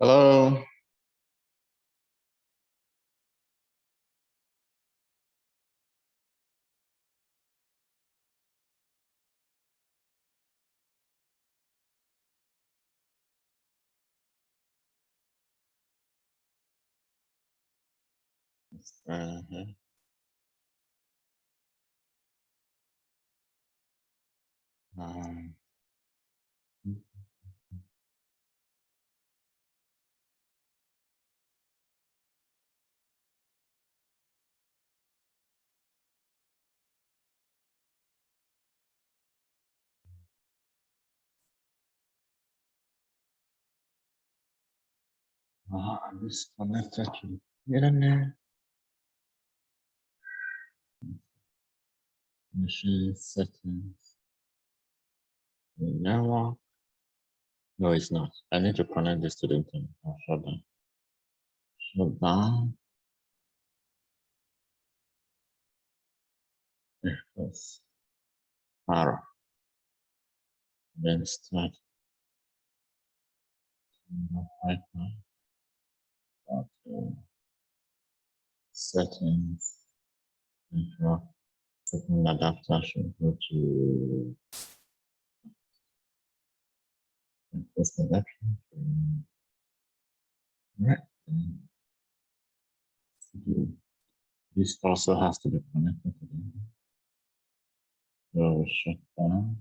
Hello. I'm disconnected to the internet. Machine settings. Network. No, it's not. I need to connect this to the internet. I'll shut down. Shut down. Yes. Power. Then start. Okay. Settings. Network. Second adapter should go to first adapter. Right. This also has to be connected to the internet. So shut down.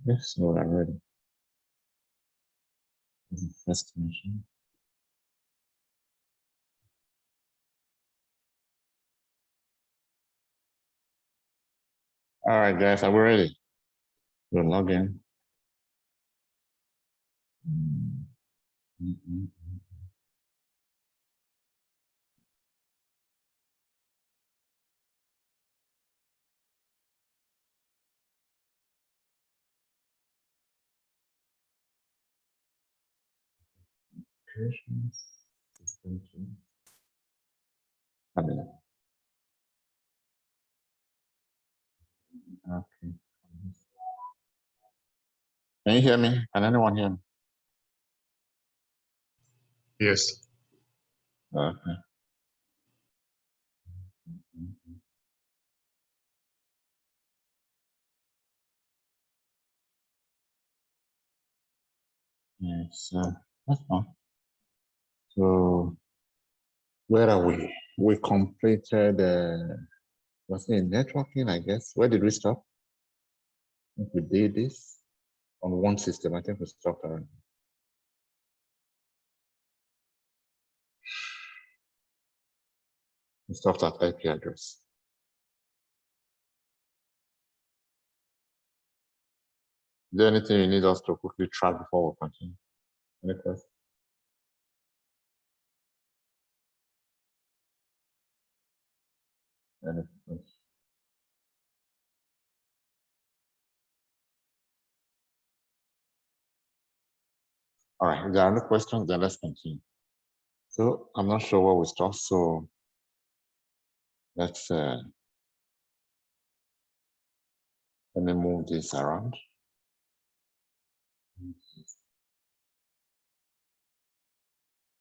Yes, so I'm ready. This is the first machine. All right, guys, are we ready? We'll log in. System tools. Okay. Can you hear me? Can anyone hear me? Yes. Okay. Yes, that's fine. So where are we? We completed was it networking, I guess. Where did we stop? I think we did this on one system. I think we stopped around. We stopped at IP address. Is there anything you need us to quickly track before we continue? Any questions? Any questions? All right, if there are no questions, then let's continue. So I'm not sure where we start, so let's let me move this around.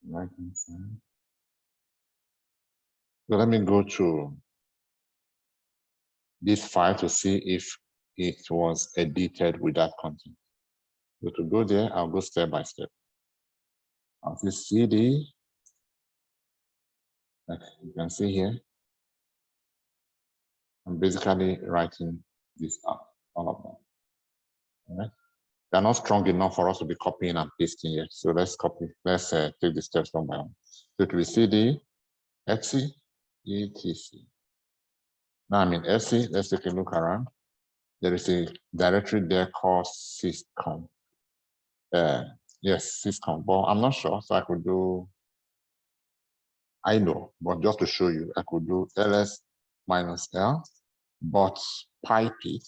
Right hand side. So let me go to this file to see if it was edited with that content. So to go there, I'll go step by step. I'll say CD, like you can see here. I'm basically writing this up, all of them. All right. They're not strong enough for us to be copying and pasting yet. So let's copy, let's take the steps one by one. So it will be CD, etc, etc. Now I'm in etc, let's take a look around. There is a directory there called syscom. Yes, syscom, but I'm not sure, so I could do, I know, but just to show you, I could do ls-l, but pipe it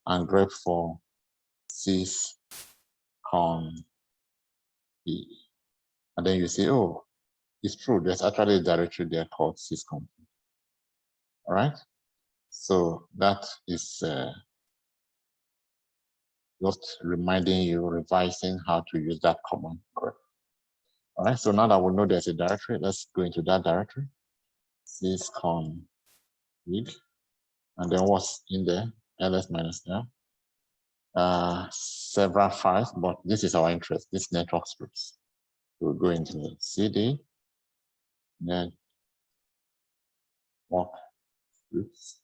and grep for syscon p. And then you say, oh, it's true. There's actually a directory there called syscon. All right. So that is just reminding you, revising how to use that command. Correct. All right. So now that we know there's a directory, let's go into that directory. Syscon read, and then what's in there? ls-l. Several files, but this is our interest. This network scripts. We'll go into the cd network scripts.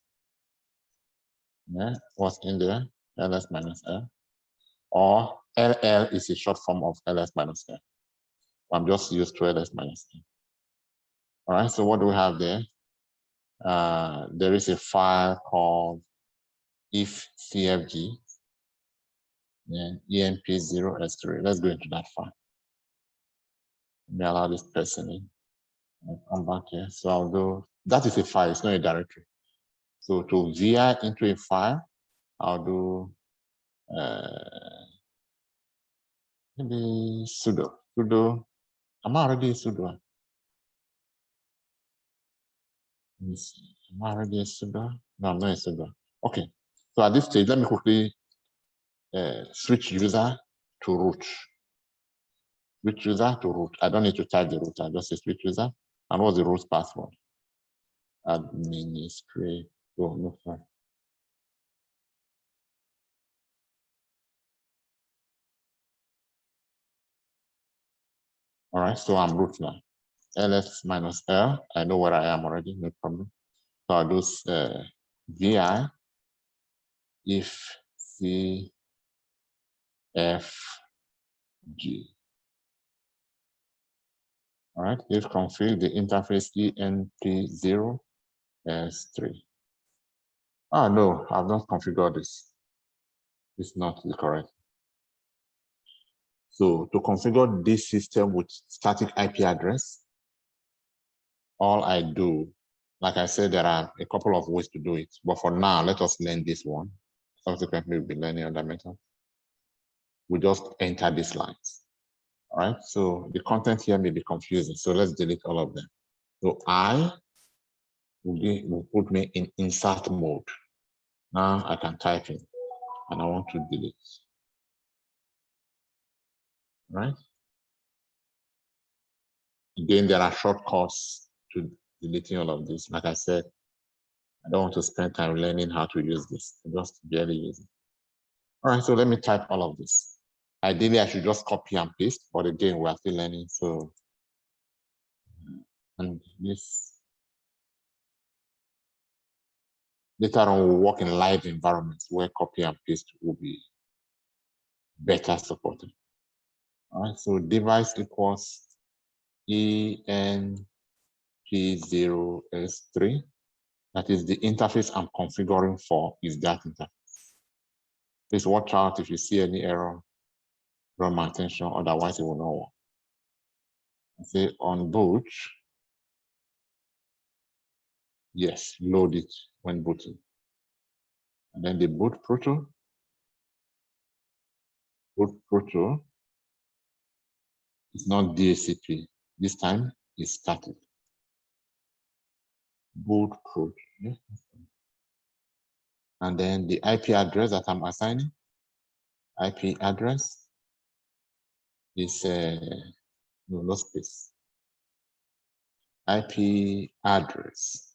Yeah, what's in there? ls-l, or ll is a short form of ls-l. I'm just used to ls-l. All right, so what do we have there? There is a file called ifcfg, then emp0s3. Let's go into that file. Let me allow this person in. I'll come back here. So I'll do, that is a file, it's not a directory. So to vi into a file, I'll do maybe sudo. I'm already a sudo. Let me see. Am I already a sudo? No, I'm not a sudo. Okay. So at this stage, let me quickly switch user to root. Switch user to root. I don't need to type the root. I just say switch user. And what's the root password? Administrator. Oh, no, sorry. All right, so I'm root now. ls-l. I know where I am already, no problem. So I'll do vi if cfg. All right, if config the interface emp0s3. Oh no, I've not configured this. It's not correct. So to configure this system with static IP address, all I do, like I said, there are a couple of ways to do it. But for now, let us learn this one. Subsequently, we'll be learning other methods. We just enter these lines. All right, so the content here may be confusing. So let's delete all of them. So I will put me in insert mode. Now I can type in and I want to delete. All right. Again, there are shortcuts to deleting all of this. Like I said, I don't want to spend time learning how to use this. I just barely use it. All right, so let me type all of this. Ideally, I should just copy and paste, but again, we are still learning. So, and this, later on, we'll work in live environments where copy and paste will be better supported. All right, so device equals enp0s3. That is the interface I'm configuring for is that interface. Please watch out if you see any error, draw my attention, otherwise it will not work. I say on boot, yes, load it when booting. And then the boot proto is not DHCP. This time it's static. Boot proto. Yeah. And then the IP address that I'm assigning, IP address is no space. IP address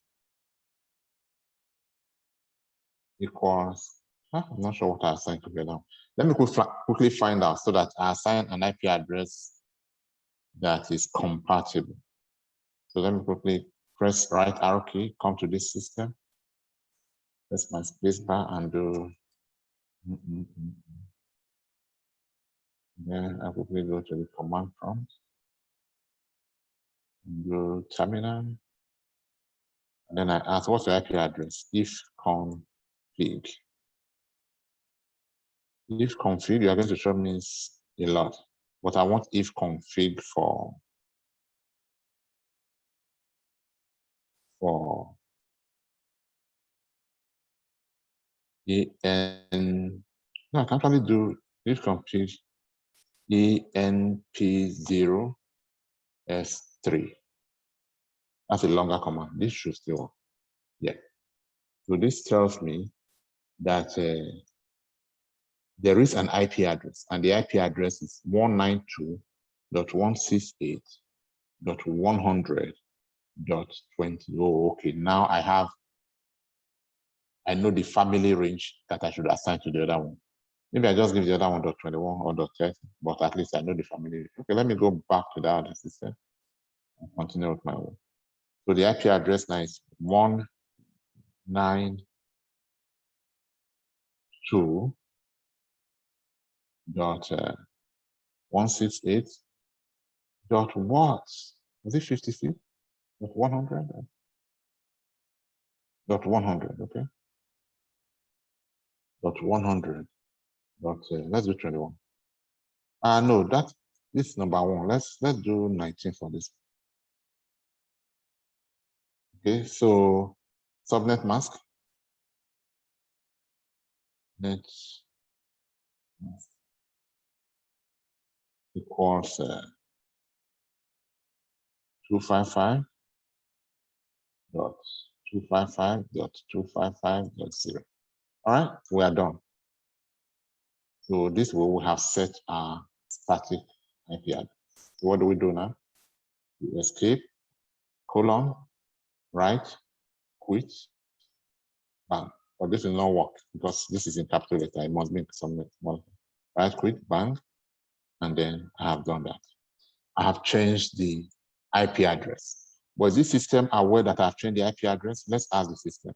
equals, I'm not sure what I assigned together. Let me quickly find out so that I assign an IP address that is compatible. So let me quickly press right arrow key, come to this system, press my space bar and do. Then I quickly go to the command prompt, and go terminal, and then I ask, what's the IP address? If config. If config, you are going to show me a lot, but I want if config for no, I can actually do if config enp0 s3. That's a longer command. This should still work. Yeah. So this tells me that there is an IP address, and the IP address is 192.168.100.20. Oh, okay. Now I know the family range that I should assign to the other one. Maybe I just give the other one .21 or .30, but at least I know the family range. Okay, let me go back to the other system and continue with my work. So the IP address now is 192.168. Dot what? Was it 56? Dot 100? Dot 100, okay. Dot 100. Dot let's do 21. No, this is number 1. Let's do 19 for this. Okay, so subnet mask. Net mask equals 255.255.255.0. All right, we are done. So this way we have set our static IP address. So what do we do now? We escape, colon, right, quit, bang. But this will not work because this is in capital letter. It must be in some small. Right, quit, bang, and then I have done that. I have changed the IP address. Was this system aware that I've changed the IP address? Let's ask the system.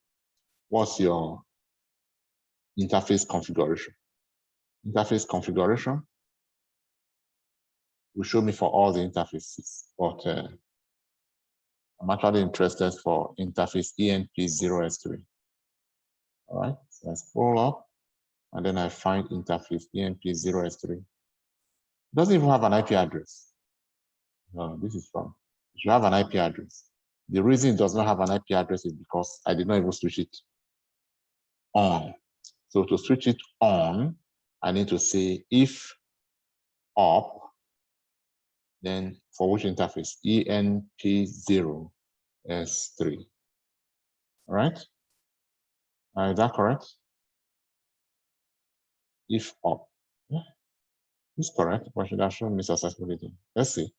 What's your interface configuration? Interface configuration will show me for all the interfaces, but I'm actually interested for interface ENP0S3. All right, so I scroll up and then I find interface ENP0S3. It doesn't even have an IP address. No, this is wrong. It should have an IP address. The reason it does not have an IP address is because I did not even switch it on. So to switch it on, I need to say if up, then for which interface? ENP0S3. All right? Is that correct? If up. Yeah, it's correct, but should have shown me successfully. Let's see.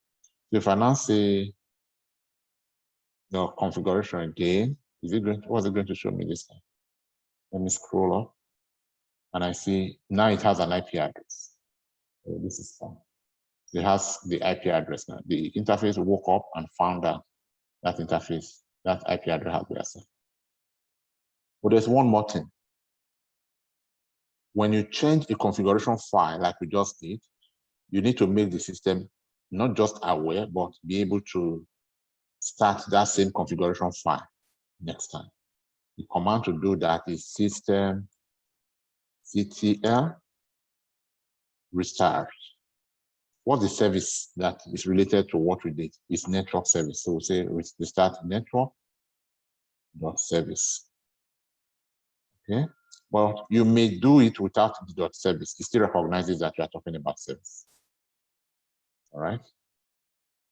So if I now say the configuration again, what's it going to show me this time? Let me scroll up and I see now it has an IP address. So this is fine. It has the IP address now. The interface woke up and found out that interface, that IP address has been assigned. But there's one more thing. When you change a configuration file like we just did, you need to make the system not just aware, but be able to start that same configuration file next time. The command to do that is system ctl restart. What's the service that is related to what we did? It's network service. So we'll say restart network.service. Okay, well, you may do it without the .service. It still recognizes that you are talking about service. All right.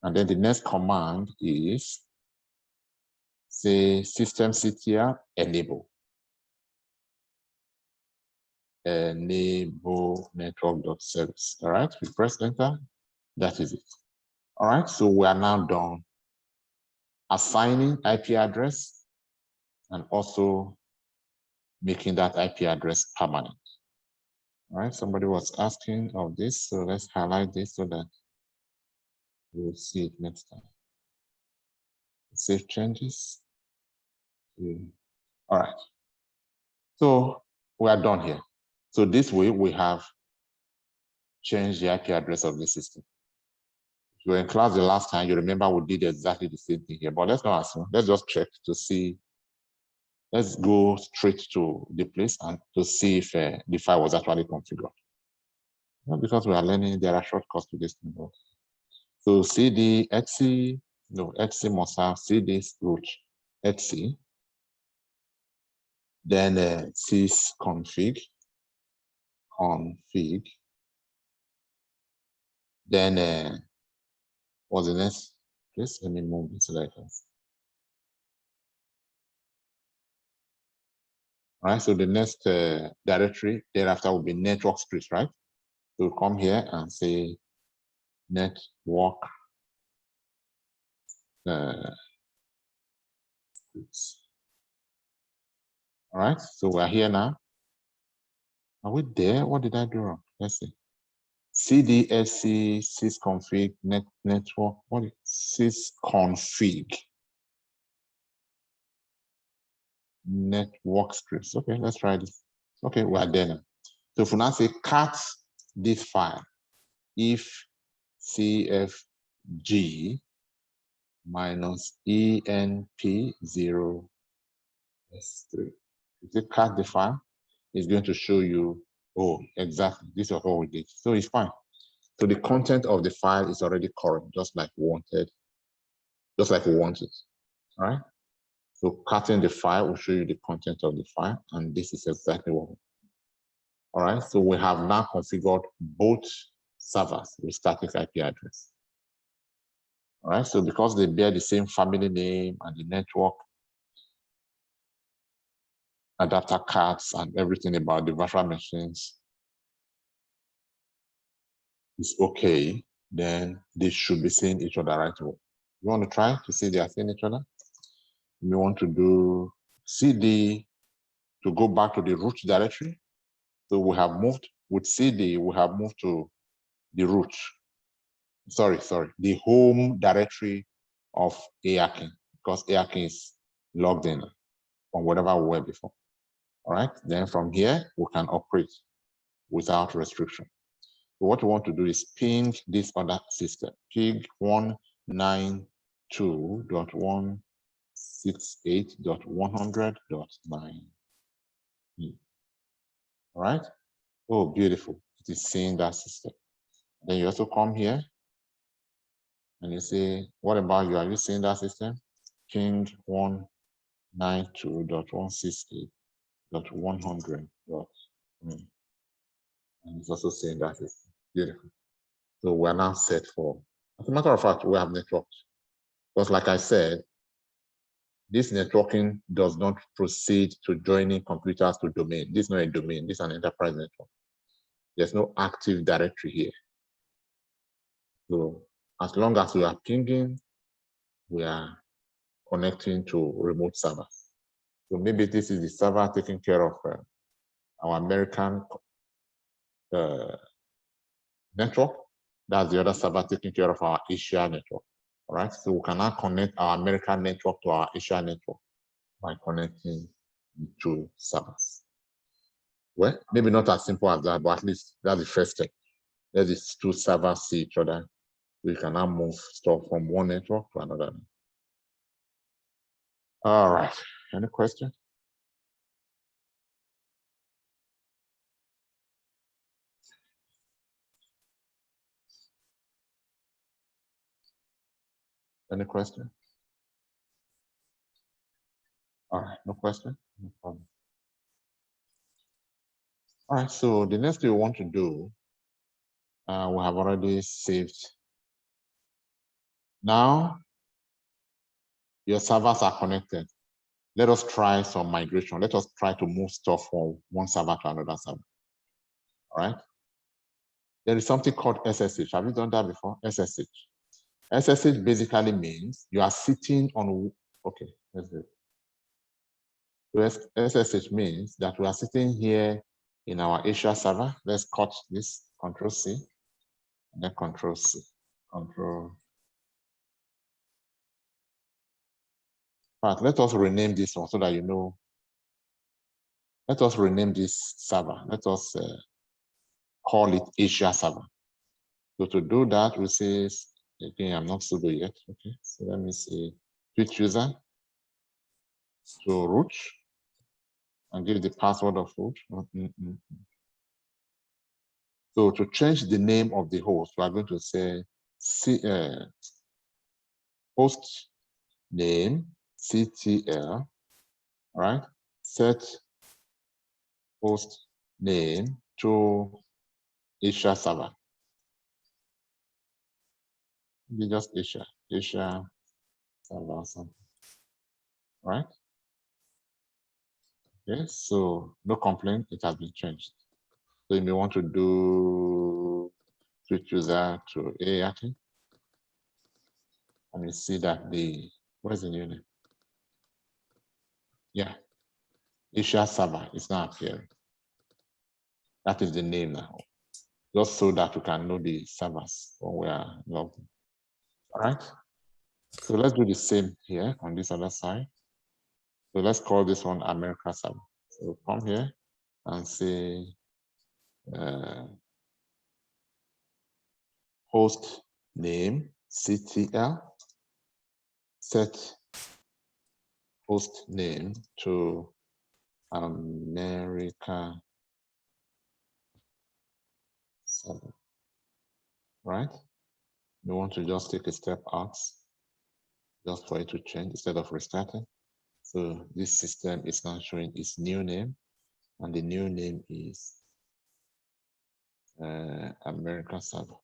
And then the next command is say systemctl enable. Enable network.service. All right, we press enter. That is it. All right, so we are now done assigning IP address and also making that IP address permanent. All right, somebody was asking of this, so let's highlight this so that we'll see it next time. Save changes. All right, so we are done here. So this way we have changed the IP address of the system. If you were in class the last time, you remember we did exactly the same thing here, but let's not assume. Let's just check to see. Let's go straight to the place and to see if the file was actually configured. Not because we are learning, there are shortcuts to this thing. So cd etc, no, etc must have cd root etc, then sysconfig config Then what's the next? Please let me move this later. All right, so the next directory thereafter will be network scripts, right? So we'll come here and say network scripts. All right, so we're here now. Are we there? What did I do wrong? Let's see. cdsc sysconfig network. What is sysconfig? Network scripts. Okay, let's try this. Okay, we're there now. So if we now say cat this file, if cfg minus enp0s3. If you cat the file, it's going to show you, oh, exactly, this is what we did. So it's fine. So the content of the file is already current, just like we wanted. All right? So cutting the file will show you the content of the file, and this is exactly what we want. All right, so we have now configured both servers with static IP address. All right, so because they bear the same family name and the network adapter cards and everything about the virtual machines is okay, then they should be seeing each other right away. You want to try to see they are seeing each other? We want to do cd to go back to the root directory. So we have moved with cd, we have moved to the root. Sorry, the home directory of Airkin, because Airkin is logged in from whatever we were before. All right, then from here, we can operate without restriction. So what we want to do is ping this other system, ping 192.168.100.9. All right. Oh, beautiful. It is seeing that system. Then you also come here and you say, what about you? Are you seeing that system? Ping 192.168.100.9. And it's also saying that system. Beautiful. So we're now set for, as a matter of fact, we have networked. Because like I said, this networking does not proceed to joining computers to domain. This is not a domain, this is an enterprise network. There's no active directory here. So as long as we are pinging, we are connecting to remote servers. So maybe this is the server taking care of our American network. That's the other server taking care of our Asia network. All right, so we can now connect our American network to our Asia network by connecting the two servers. Well, maybe not as simple as that, but at least that's the first step. Let these two servers see each other. So you can now move stuff from one network to another. All right, any questions? Any question? All right, no question? No problem. All right, so the next thing we want to do, we have already saved. Now, your servers are connected. Let us try some migration. Let us try to move stuff from one server to another server. All right. There is something called SSH. Have you done that before? SSH. SSH basically means you are sitting on, okay, let's do it. So SSH means that we are sitting here in our Asia server. Let's cut this, Control C, and then Control C, Control. But let us rename this one so that you know. Let us rename this server. Let us call it Asia server. So to do that, we say, again, I'm not sudo yet. Okay, so let me say switch user to root and give the password of root. So to change the name of the host, we are going to say host name CTL, right? Set host name to Asia server. Maybe just Asia server or something, right? Okay, so no complaint, it has been changed. So you may want to do switch user to A, I think. And you see that what is the new name? Yeah, Asia server is now appearing. That is the name now, just so that you can know the servers when we are logged in. All right. So let's do the same here on this other side. So let's call this one America server. So come here and say host name CTL, set host name to America server, right? You want to just take a step out just for it to change instead of restarting. So this system is now showing its new name, and the new name is America server.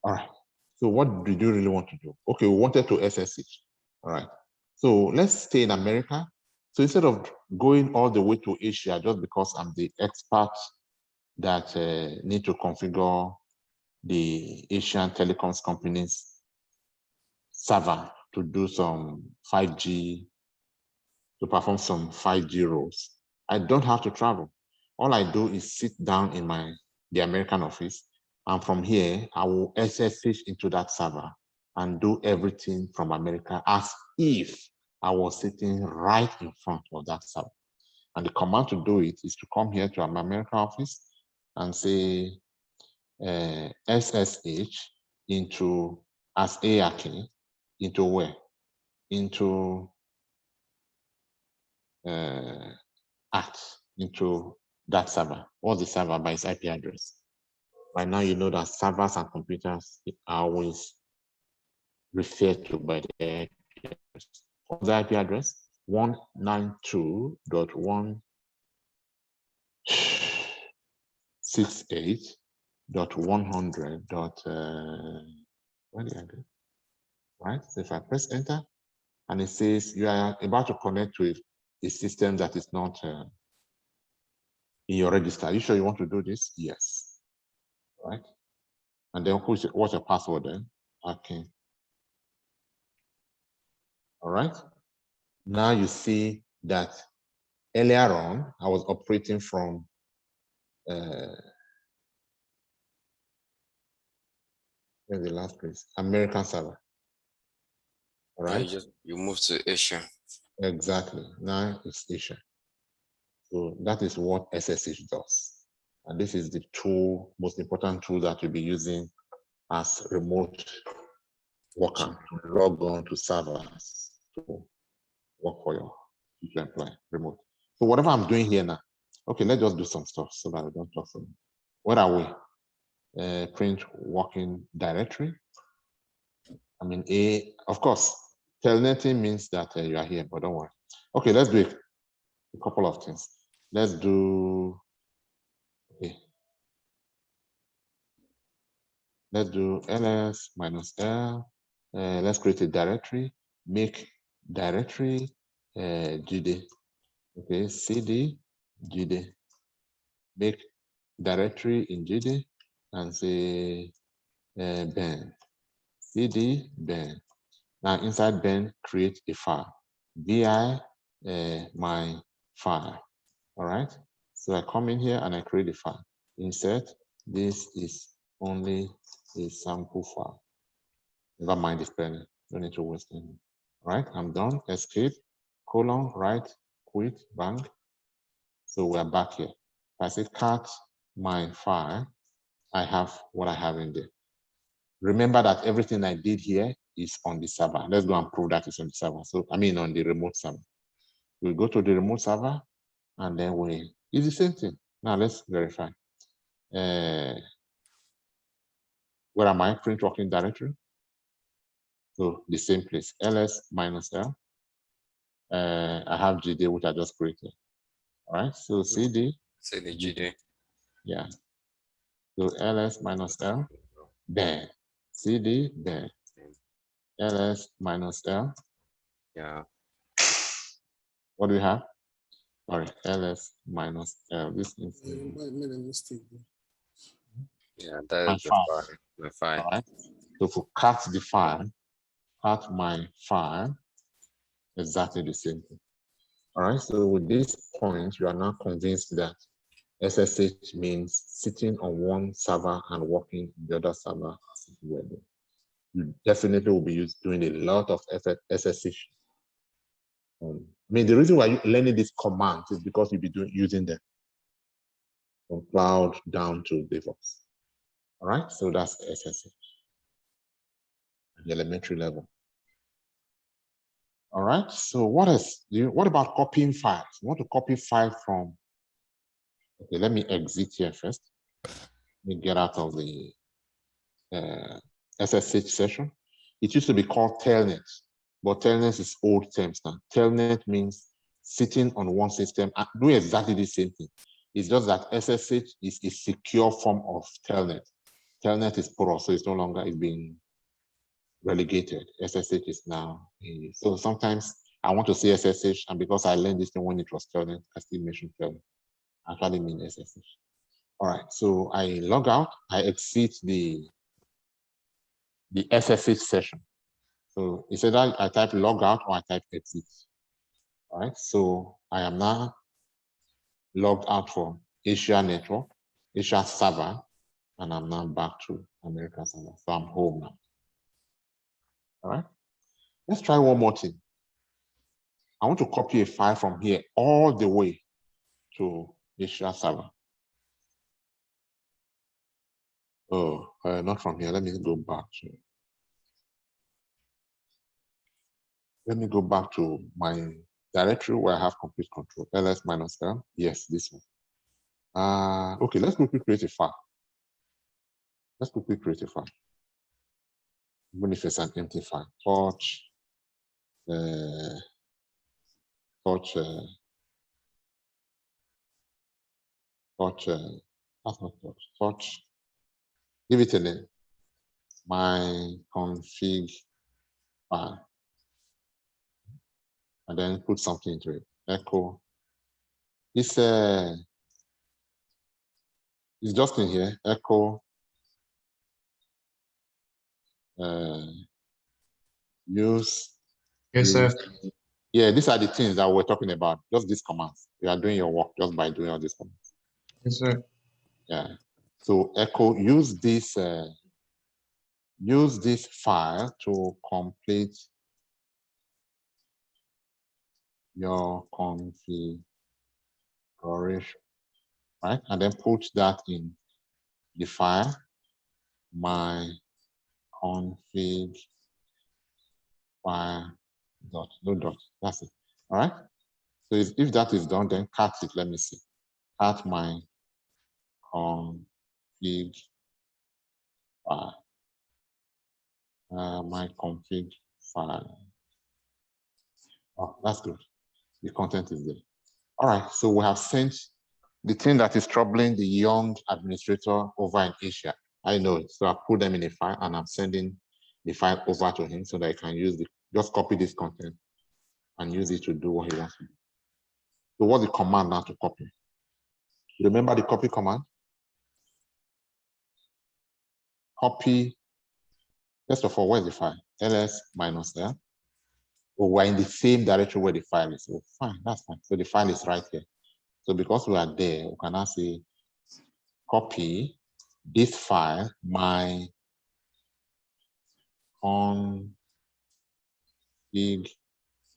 All right. So what did you really want to do? Okay, we wanted to SSH. All right. So let's stay in America. So instead of going all the way to Asia, just because I'm the expert that need to configure the Asian telecoms companies server to do some 5G, to perform some 5G roles, I don't have to travel. All I do is sit down in the American office, and from here, I will SSH into that server and do everything from America as if I was sitting right in front of that server. And the command to do it is to come here to my American office and say SSH into as ARK into where? Into into that server. What's the server? By its IP address. Right now, you know that servers and computers are always referred to by the IP address. What's the IP address? 192.168.100. What did I do? Right. So if I press enter, and it says you are about to connect with a system that is not in your register. Are you sure you want to do this? Yes. Right. And then what's your password then? Okay. All right. Now you see that earlier on, I was operating from where's the last place? American server. All right. Yeah, you moved to Asia. Exactly. Now it's Asia. So that is what SSH does. And this is the tool, most important tool that you'll be using as remote worker to log on to servers to work for your future employer remote. So whatever I'm doing here now, okay, let's just do some stuff so that we don't talk so much. What are we? Print working directory. I mean, of course, telnetting means that you are here, but don't worry. Okay, let's do a couple of things. Let's do, okay. Let's do ls -l. Let's create a directory, make directory gd. Okay, cd gd. Make directory in gd and say ben. cd ben. Now inside ben, create a file. vi my file. All right. So I come in here and I create a file. Insert. This is only a sample file. Never mind the spelling. Don't need to waste any. All right. I'm done. Escape. Colon. Right. Quit. Bang. So we're back here. If I say cut my file, I have what I have in there. Remember that everything I did here is on the server. Let's go and prove that it's on the server. So I mean on the remote server. We go to the remote server and then it's the same thing. Now let's verify. Where am I? Print working directory. So the same place, ls -l. I have GD, which I just created. All right, so CD. CD GD. Yeah. So ls -l, then CD there. LS minus L. Yeah. What do we have? Sorry, LS minus L. This is I made a mistake. Yeah, that my is the file. file. The file. All right. So if we cut the file, cut my file, exactly the same thing. All right. So with this point, you are now convinced that SSH means sitting on one server and working on the other server. You definitely will be doing a lot of SSH. I mean, the reason why you're learning these commands is because you'll be using them from cloud down to DevOps. All right, so that's SSH at the elementary level. All right, so what about copying files? You want to copy file from, okay, let me exit here first. Let me get out of the SSH session. It used to be called telnet, but telnet is old terms now. Telnet means sitting on one system and doing exactly the same thing. It's just that SSH is a secure form of telnet. Telnet is porous, so it's no longer being relegated. SSH is now. So sometimes I want to say SSH, and because I learned this thing when it was telnet, I still mention telnet. I actually mean SSH. All right, so I log out, I exit the SSH session. So it's either I type log out or I type exit. All right, so I am now logged out from Asia network, Asia server, and I'm now back to America server. So I'm home now. All right, let's try one more thing. I want to copy a file from here all the way to Asia server. Oh, not from here. Let me go back to my directory where I have complete control. ls minus -l. Yes, this one. Okay, let's quickly create a file. Let's quickly create a file. Even if it's an empty file. Touch. That's not touch. Touch. Give it a name. My config file. And then put something into it. Echo. It's just in here. Echo. Use. Yes, sir. Yeah, these are the things that we're talking about. Just these commands. You are doing your work just by doing all these commands. Yes, sir. Yeah. So echo, use this file to complete your configuration, right? And then put that in the file, my config file dot, no dot, that's it. All right. So if that is done, then cut it. Let me see. Cut my config file. My config file. Oh, that's good. The content is there. All right, so we have sent the thing that is troubling the young administrator over in Asia. I know it. So I put them in a file and I'm sending the file over to him so that he can just copy this content and use it to do what he wants to do. So what's the command now to copy? Remember the copy command? Copy, first of all, where's the file? ls minus -l. Oh, we're in the same directory where the file is. Oh, fine, that's fine. So the file is right here. So because we are there, we can now say copy this file, my config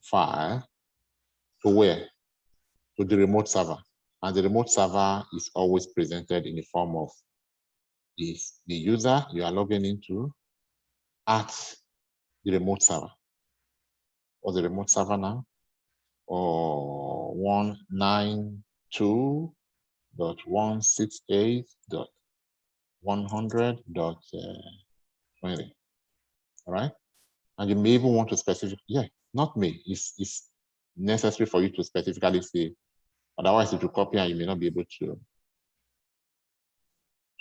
file, to where? To the remote server. And the remote server is always presented in the form of the user you are logging into at the remote server. Or the remote server now? Or 192.168.100.20. All right. And you may even want to specify, yeah, not me. It's necessary for you to specifically say, otherwise it will copy and you may not be able to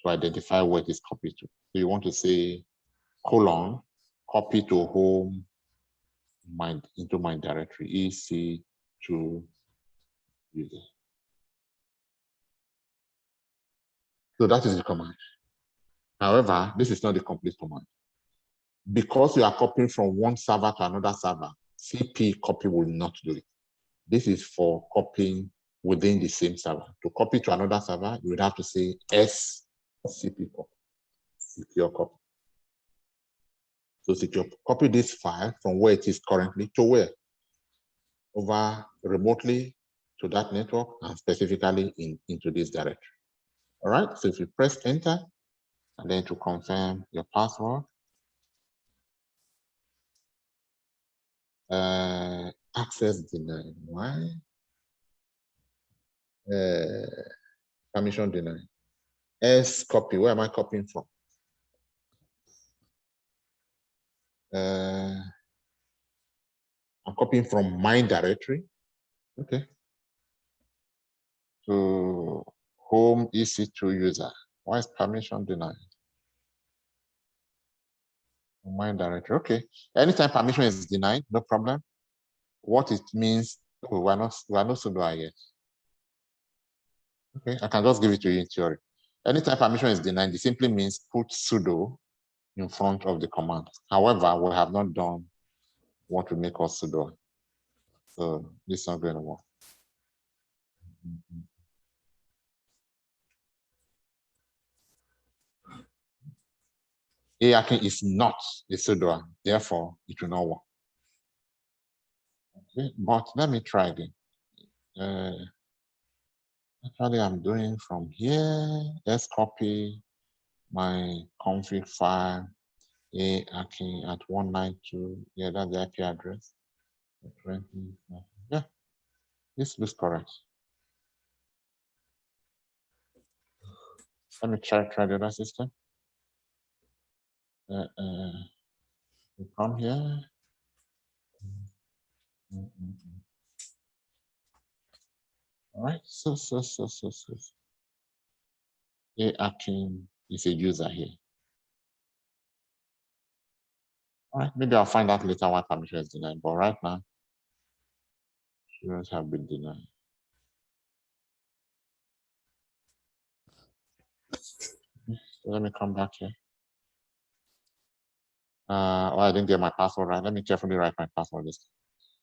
identify where it is copied to. So you want to say colon, copy to home, into my directory, EC2 user. So that is the command. However, this is not the complete command. Because you are copying from one server to another server, CP copy will not do it. This is for copying within the same server. To copy to another server, you would have to say SCP copy, secure copy. So secure copy this file from where it is currently to where? Over remotely to that network and specifically into this directory. All right, so if you press enter and then to confirm your password, access denied. Why? Permission denied. S copy, where am I copying from? I'm copying from my directory. Okay. To home EC2 user. Why is permission denied? My directory. Okay. Anytime permission is denied, no problem. What it means, oh, we're not sudo yet. Okay, I can just give it to you in theory. Anytime permission is denied, it simply means put sudo in front of the command. However, we have not done what will make us sudo. So this is not going to work. Akin is not a sudo, therefore it will not work. Okay, but let me try again. Actually, I'm doing from here. Let's copy my config file Akin at 192. Yeah, that's the IP address. 20. Yeah, this looks correct. Let me try the other system. We come here. All right, so. Akin is a user here. All right, maybe I'll find out later why permission is denied, but right now, shouldn't have been denied. So let me come back here. Well, I didn't get my password right. Let me carefully write my password this time.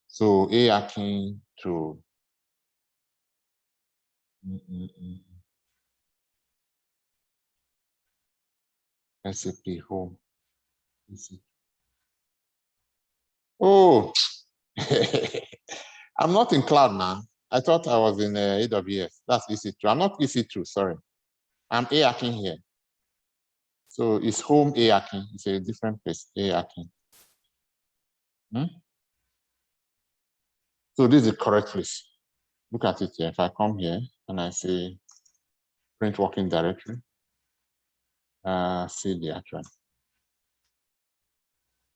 So Akin to SCP home. Oh, I'm not in cloud now. I thought I was in AWS. That's EC2. I'm not EC2, sorry. I'm Akin here. So it's home Akin. It's a different place, Akin. So this is the correct place. Look at it here. If I come here and I say print working directory, see the actual.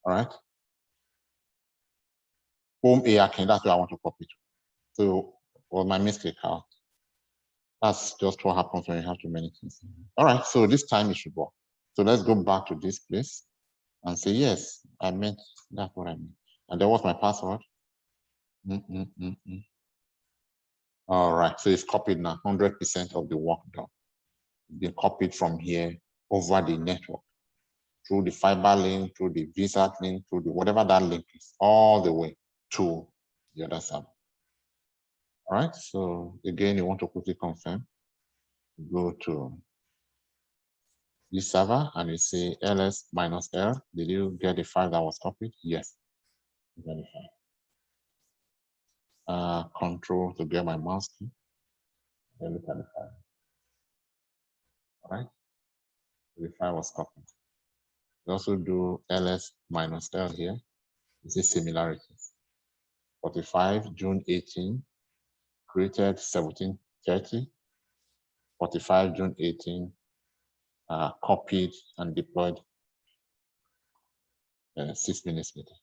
All right. Home Akin, that's where I want to copy to. So was my mistake out. That's just what happens when you have too many things. All right, so this time it should work. So let's go back to this place and say, yes, I meant that's what I meant. And there was my password. All right, so it's copied now, 100% of the work done. It's been copied from here over the network, through the fiber link, through the visa link, through the whatever that link is, all the way to the other server. All right, so again, you want to quickly confirm. Go to this server and you say ls-l. Did you get the file that was copied? Yes. You got the file. Control to get my mouse key. Then look at the file. All right. The file was copied. You also do ls-l here. You see similarities. 45 June 18, created 1730. 45 June 18, copied and deployed 6 minutes later.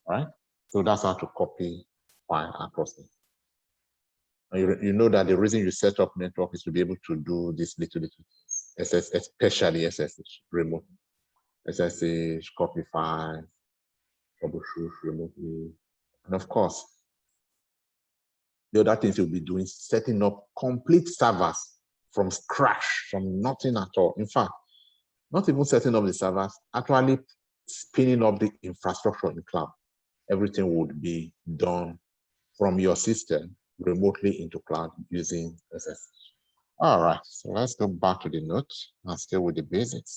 All right. So that's how to copy file across it. You know that the reason you set up network is to be able to do this little SS, especially SSH remote. SSH, copy files, troubleshoot remotely, and of course, the other things you'll be doing, setting up complete servers from scratch, from nothing at all. In fact, not even setting up the servers, actually spinning up the infrastructure in cloud. Everything would be done from your system remotely into cloud using SSH. All right, so let's go back to the note and stay with the basics.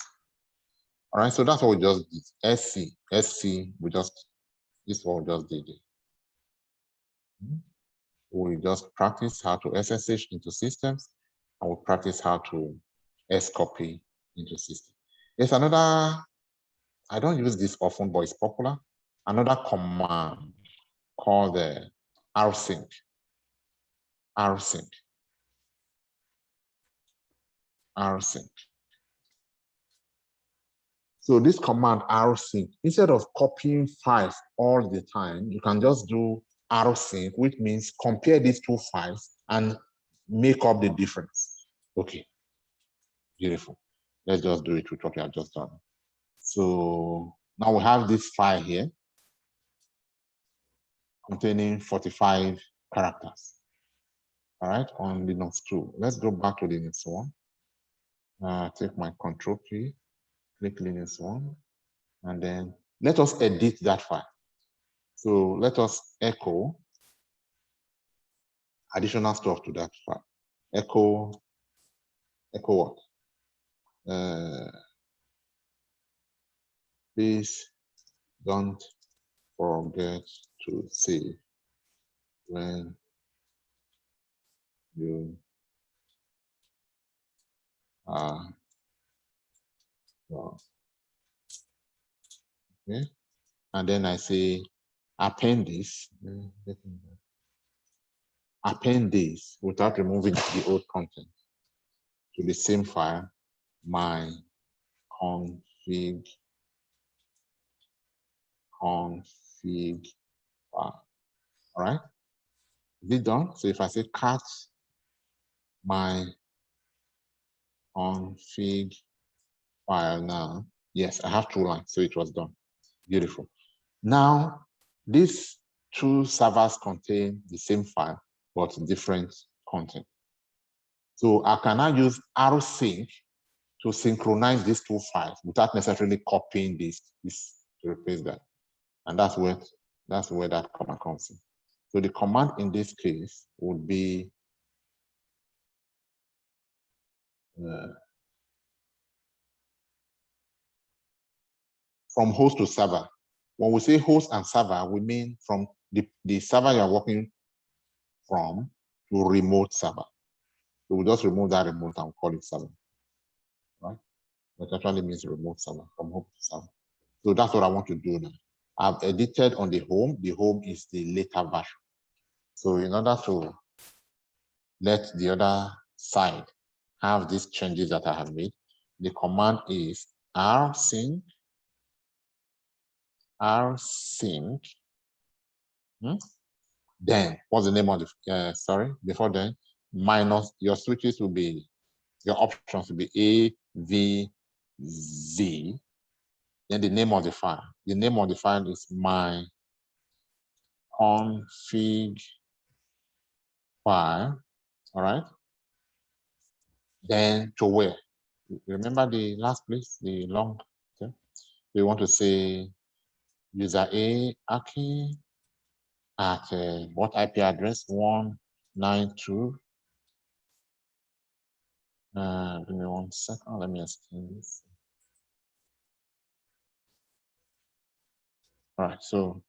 All right, so that's what we just did. SC, this is what we just did. We just practice how to SSH into systems, and we practice how to S-copy into systems. There's another, I don't use this often, but it's popular. Another command called the Rsync. Rsync. So this command rsync, instead of copying files all the time, you can just do rsync, which means compare these two files and make up the difference. Okay, beautiful. Let's just do it with what we have just done. So now we have this file here containing 45 characters. All right, on Linux 2. Let's go back to Linux 1. Take my control key, click Linux 1, and then let us edit that file. So let us echo additional stuff to that file. Echo what? Please don't forget to save when you are done. Okay, and then I say append this. Append this without removing the old content to the same file, my config file. All right, is it done? So if I say cat my config file now, yes, I have 2 lines, so it was done. Beautiful. Now, these 2 servers contain the same file, but different content. So I can now use Rsync to synchronize these 2 files without necessarily copying this to replace that. And that's where that command comes in. So the command in this case would be from host to server. When we say host and server, we mean from the server you're working from to remote server. So we just remove that remote and call it server, right? That actually means remote server, from home to server. So that's what I want to do now. I've edited on the home. The home is the later version. So in order to let the other side have these changes that I have made, the command is rsync. Then what's the name of the sorry, before then, minus your switches will be, your options will be A, V, Z. Then the name of the file. The name of the file is my config file. All right. Then to where? Remember the last place, the long term. We want to say user A Aki at what IP address? 192. Give me 1 second. Let me explain this. All right, so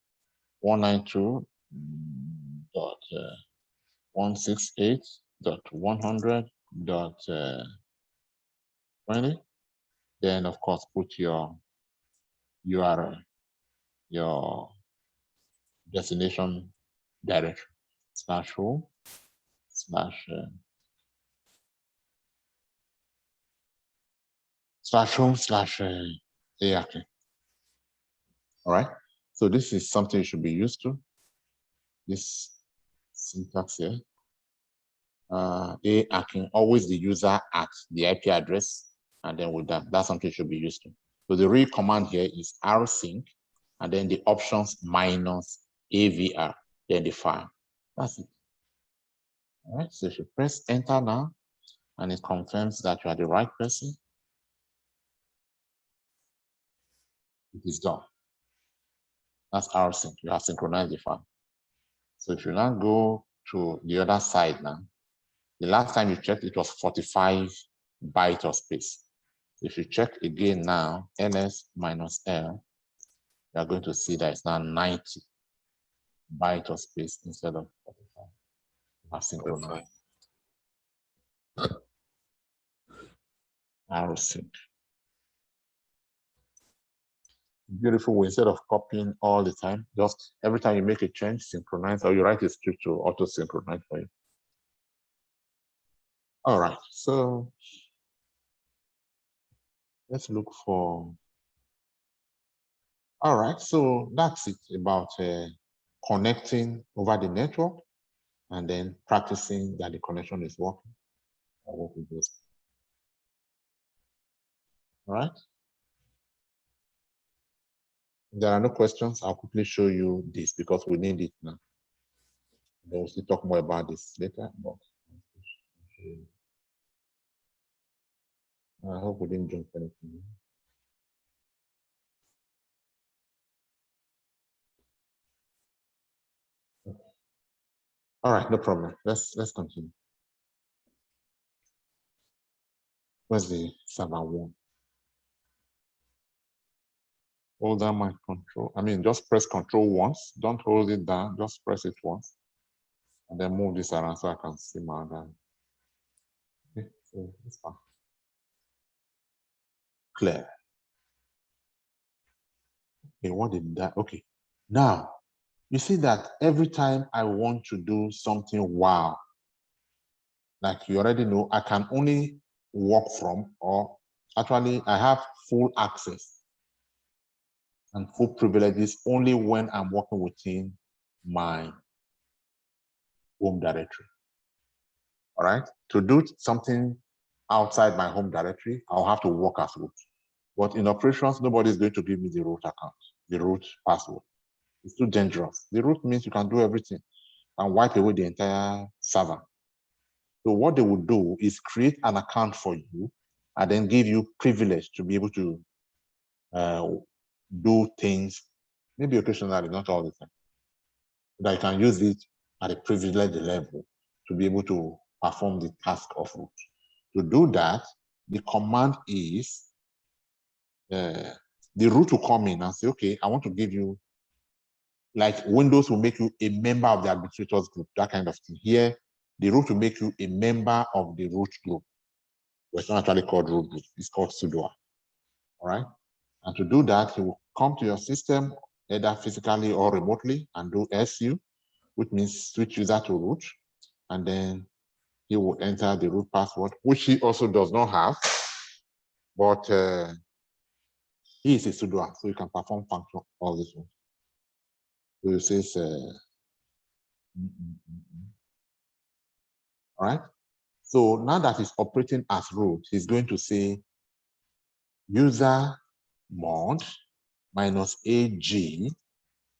192.168.100.20. Then of course put your URL, your destination directory /home/ /home/ARK. All right. So this is something you should be used to. This syntax here. ARK, always the user at the IP address, and then with that, that's something you should be used to. So the real command here is rsync, and then the options minus avr, then the file. That's it. All right, so if you press enter now, and it confirms that you are the right person, it is done. That's rsync. You have synchronized the file. So if you now go to the other side now, the last time you checked, it was 45 bytes of space. If you check again now, ls minus l, you are going to see that it's now 90 bytes of space instead of 45. You have synchronized. Rsync. Beautiful way. Instead of copying all the time, just every time you make a change, synchronize, or you write a script to auto synchronize for you. All right, so let's look for. All right, so that's it about connecting over the network and then practicing that the connection is working. All right. If there are no questions, I'll quickly show you this because we need it now. Then we'll still talk more about this later. But I hope we didn't jump anything. Okay. All right, no problem. Let's continue. Where's the server one? Hold down my control. I mean, just press control once. Don't hold it down. Just press it once. And then move this around so I can see my other. Okay, so it's fine. Clear. Okay, what did that? Okay. Now, you see that every time I want to do something wow, like you already know, I can only work from, or actually I have full access and full privileges only when I'm working within my home directory. All right. To do something outside my home directory, I'll have to work as root. But in operations, nobody is going to give me the root account, the root password. It's too dangerous. The root means you can do everything and wipe away the entire server. So what they would do is create an account for you and then give you privilege to be able to do things, maybe occasionally, not all the time. But I can use it at a privileged level to be able to perform the task of root. To do that, the command is the root will come in and say, okay, I want to give you, like Windows will make you a member of the administrators group, that kind of thing. Here, the root will make you a member of the root group. Well, it's not actually called root group, it's called Pseudonym. All right. And to do that, he will come to your system, either physically or remotely, and do SU, which means switch user to root. And then he will enter the root password, which he also does not have, but he is a sudo, so you can perform function all this one. So it says, all right. So now that he's operating as root, he's going to say user mod minus AG,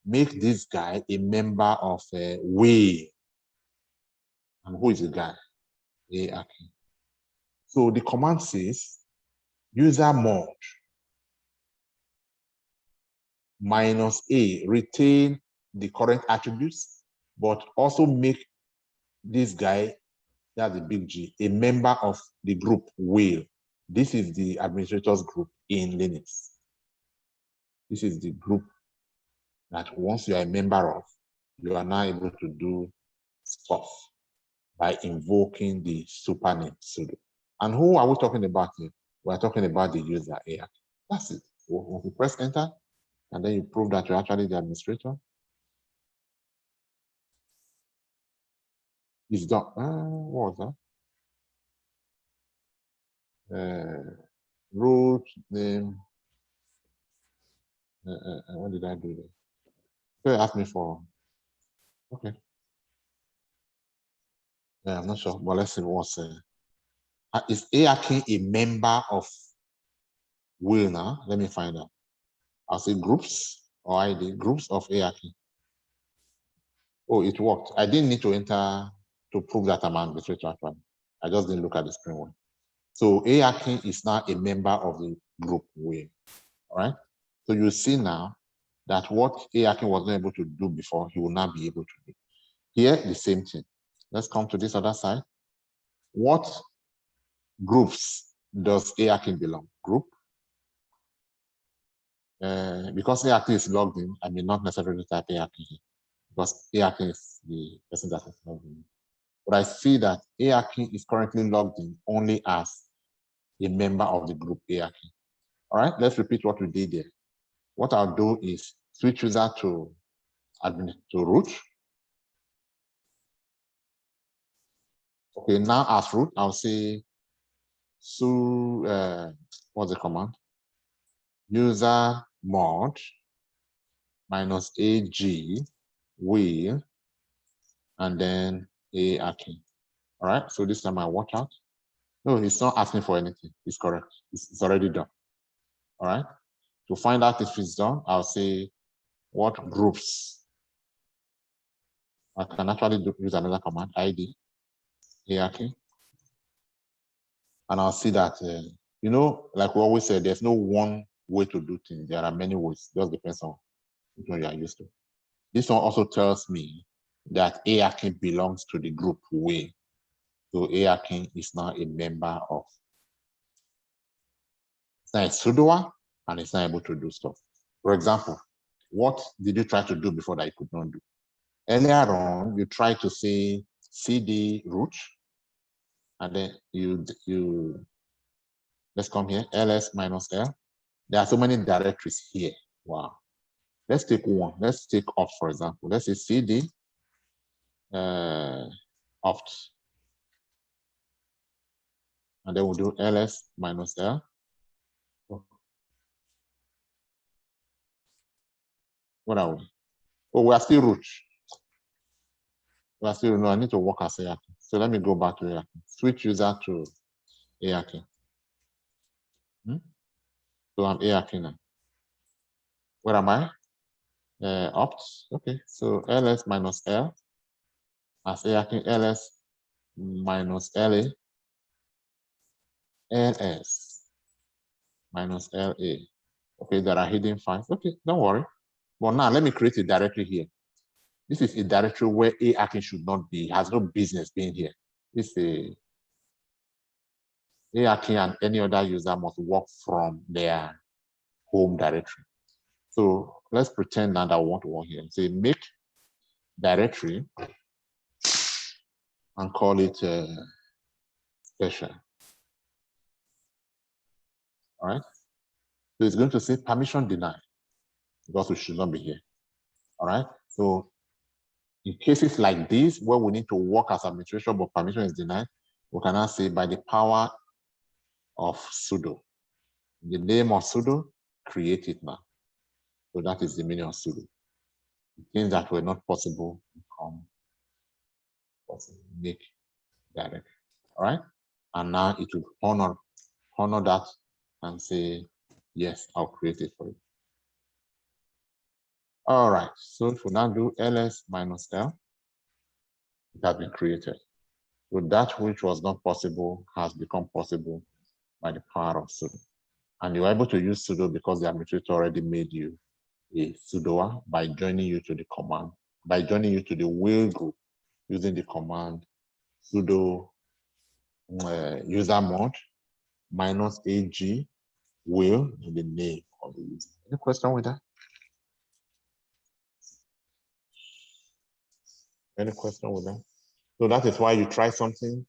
make this guy a member of we. And who is the guy? Aki. So the command says user mod minus A, retain the current attributes, but also make this guy, that's the big G, a member of the group will. This is the administrators group in Linux. This is the group that once you are a member of, you are now able to do stuff by invoking the supername sudo. And who are we talking about here? We're talking about the user AI. That's it. Once you press enter, and then you prove that you're actually the administrator, it's done. What was that? Root name. What did I do there? So ask me for. Okay. Yeah, I'm not sure, but let's see what's. Is Akin a member of will now. Let me find out. I'll say groups or ID, groups of ARK. Oh, it worked. I didn't need to enter to prove that I'm an administrator actually. I just didn't look at the screen one. So ARK is now a member of the group will. All right. So you see now that what ARK was not able to do before, he will now be able to do. Here, the same thing. Let's come to this other side. What groups does ARK belong? Group. Because ARK is logged in, I may not necessarily type ARK here because ARK is the person that is logged in. But I see that ARK is currently logged in only as a member of the group ARK. All right, let's repeat what we did there. What I'll do is switch user to Administer to Root. Okay, now as root, I'll say what's the command? User mod minus AG will and then ARK. All right, so this time I watch out. No, it's not asking for anything. It's correct. It's already done. All right. To find out if it's done, I'll say what groups. I can actually use another command, ID, ARK. And I'll see that, you know, like we always say, there's no one way to do things. There are many ways. It just depends on which one you are used to. This one also tells me that ARK belongs to the group way. So ARK is now a member of. It's not a sudoer and it's not able to do stuff. For example, what did you try to do before that you could not do? Earlier on, you tried to say cd root, and then you let's come here, ls minus l. There are so many directories here. Wow. Let's take one. Let's take opt, for example. Let's say cd opt. And then we'll do ls minus l. What are we? Oh, we are still root. We are still, no, I need to work as ARK. So let me go back to ARK. Switch user to ARK. So I'm ARK now. Where am I? Opt. Okay, so ls minus l as ARK, ls minus la, ls minus la. Okay, there are hidden files. Okay, don't worry. But now let me create a directory here. This is a directory where ARK should not be, has no business being here. This is ARK and any other user must work from their home directory. So let's pretend now that I want to work here. Say make directory and call it special. All right. So it's going to say permission denied because we should not be here. All right. So in cases like this, where we need to work as administration, but permission is denied, we can now say by the power of sudo. The name of sudo, create it now. So that is the meaning of sudo. Things that were not possible become possible. Make direct. All right. And now it will honor that and say, yes, I'll create it for you. All right. So if we now do ls minus l, it has been created. So that which was not possible has become possible by the power of sudo. And you're able to use sudo because the administrator already made you a sudoer by joining you to the command, by joining you to the will group using the command sudo user mod minus ag will in the name of the user. Any question with that? Any question with that? So that is why you try something.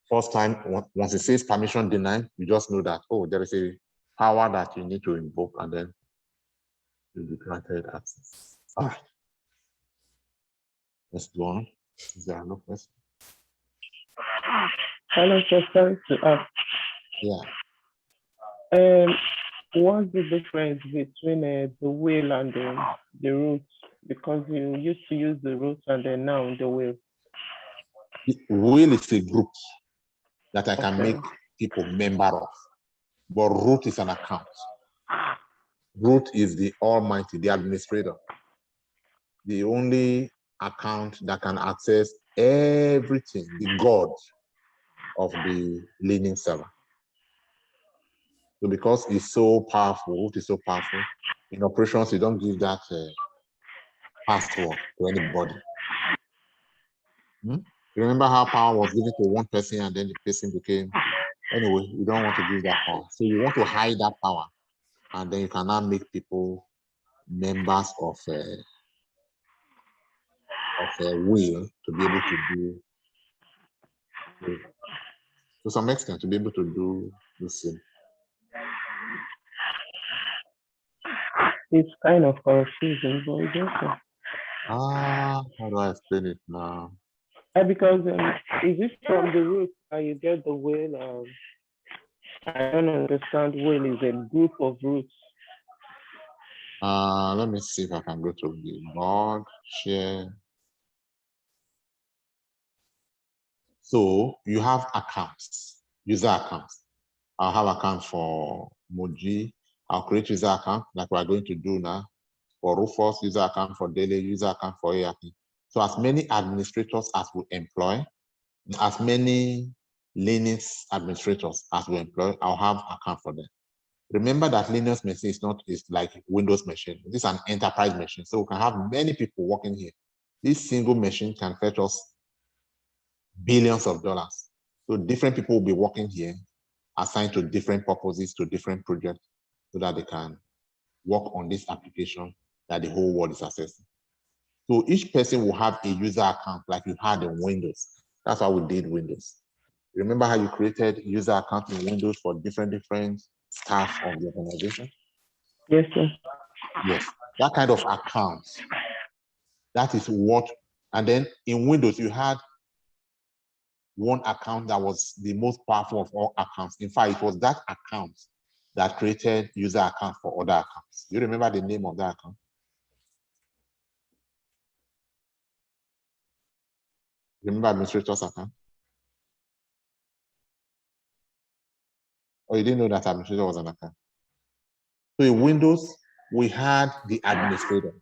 First time, once it says permission denied, you just know that, oh, there is a power that you need to invoke and then you'll be granted access. All right. Let's go on. Is there no question? Hello, sir. Sorry to ask. Yeah. What's the difference between the will and the root? Because you used to use the root and then now the will. Will is a group that I can make people member of. but root is an account. Root is the almighty, the administrator, the only account that can access everything, the God of the Linux server. So because it's so powerful, root is so powerful, in operations, you don't give that password to anybody. You remember how power was given to one person and then the person became, anyway, you don't want to give that power. So you want to hide that power, and then you can now make people members of a will to be able to do, to some extent, to be able to do this thing. It's kind of confusing, but it's okay. How do I explain it now? Because is it from the root that you get the will? I don't understand. Will is a group of roots. Let me see if I can go to the board, share. So you have accounts, user accounts. I'll have account for Moji. I'll create user account like we're going to do now. For Rufus, user account for Daily, user account for ARP. So as many administrators as we employ, as many Linux administrators as we employ, I'll have account for them. Remember that Linux machine is like Windows machine. This is an enterprise machine. So we can have many people working here. This single machine can fetch us billions of dollars. So different people will be working here, assigned to different purposes, to different projects, so that they can work on this application that the whole world is accessing. So each person will have a user account like you had in Windows. That's how we did Windows. Remember how you created user account in Windows for different staff of the organization? Yes, sir. Yes, that kind of account. That is what, and then in Windows, you had one account that was the most powerful of all accounts. In fact, it was that account that created user account for other accounts. You remember the name of that account? Remember administrator's account? Or you didn't know that administrator was an account? So in Windows, we had the administrator.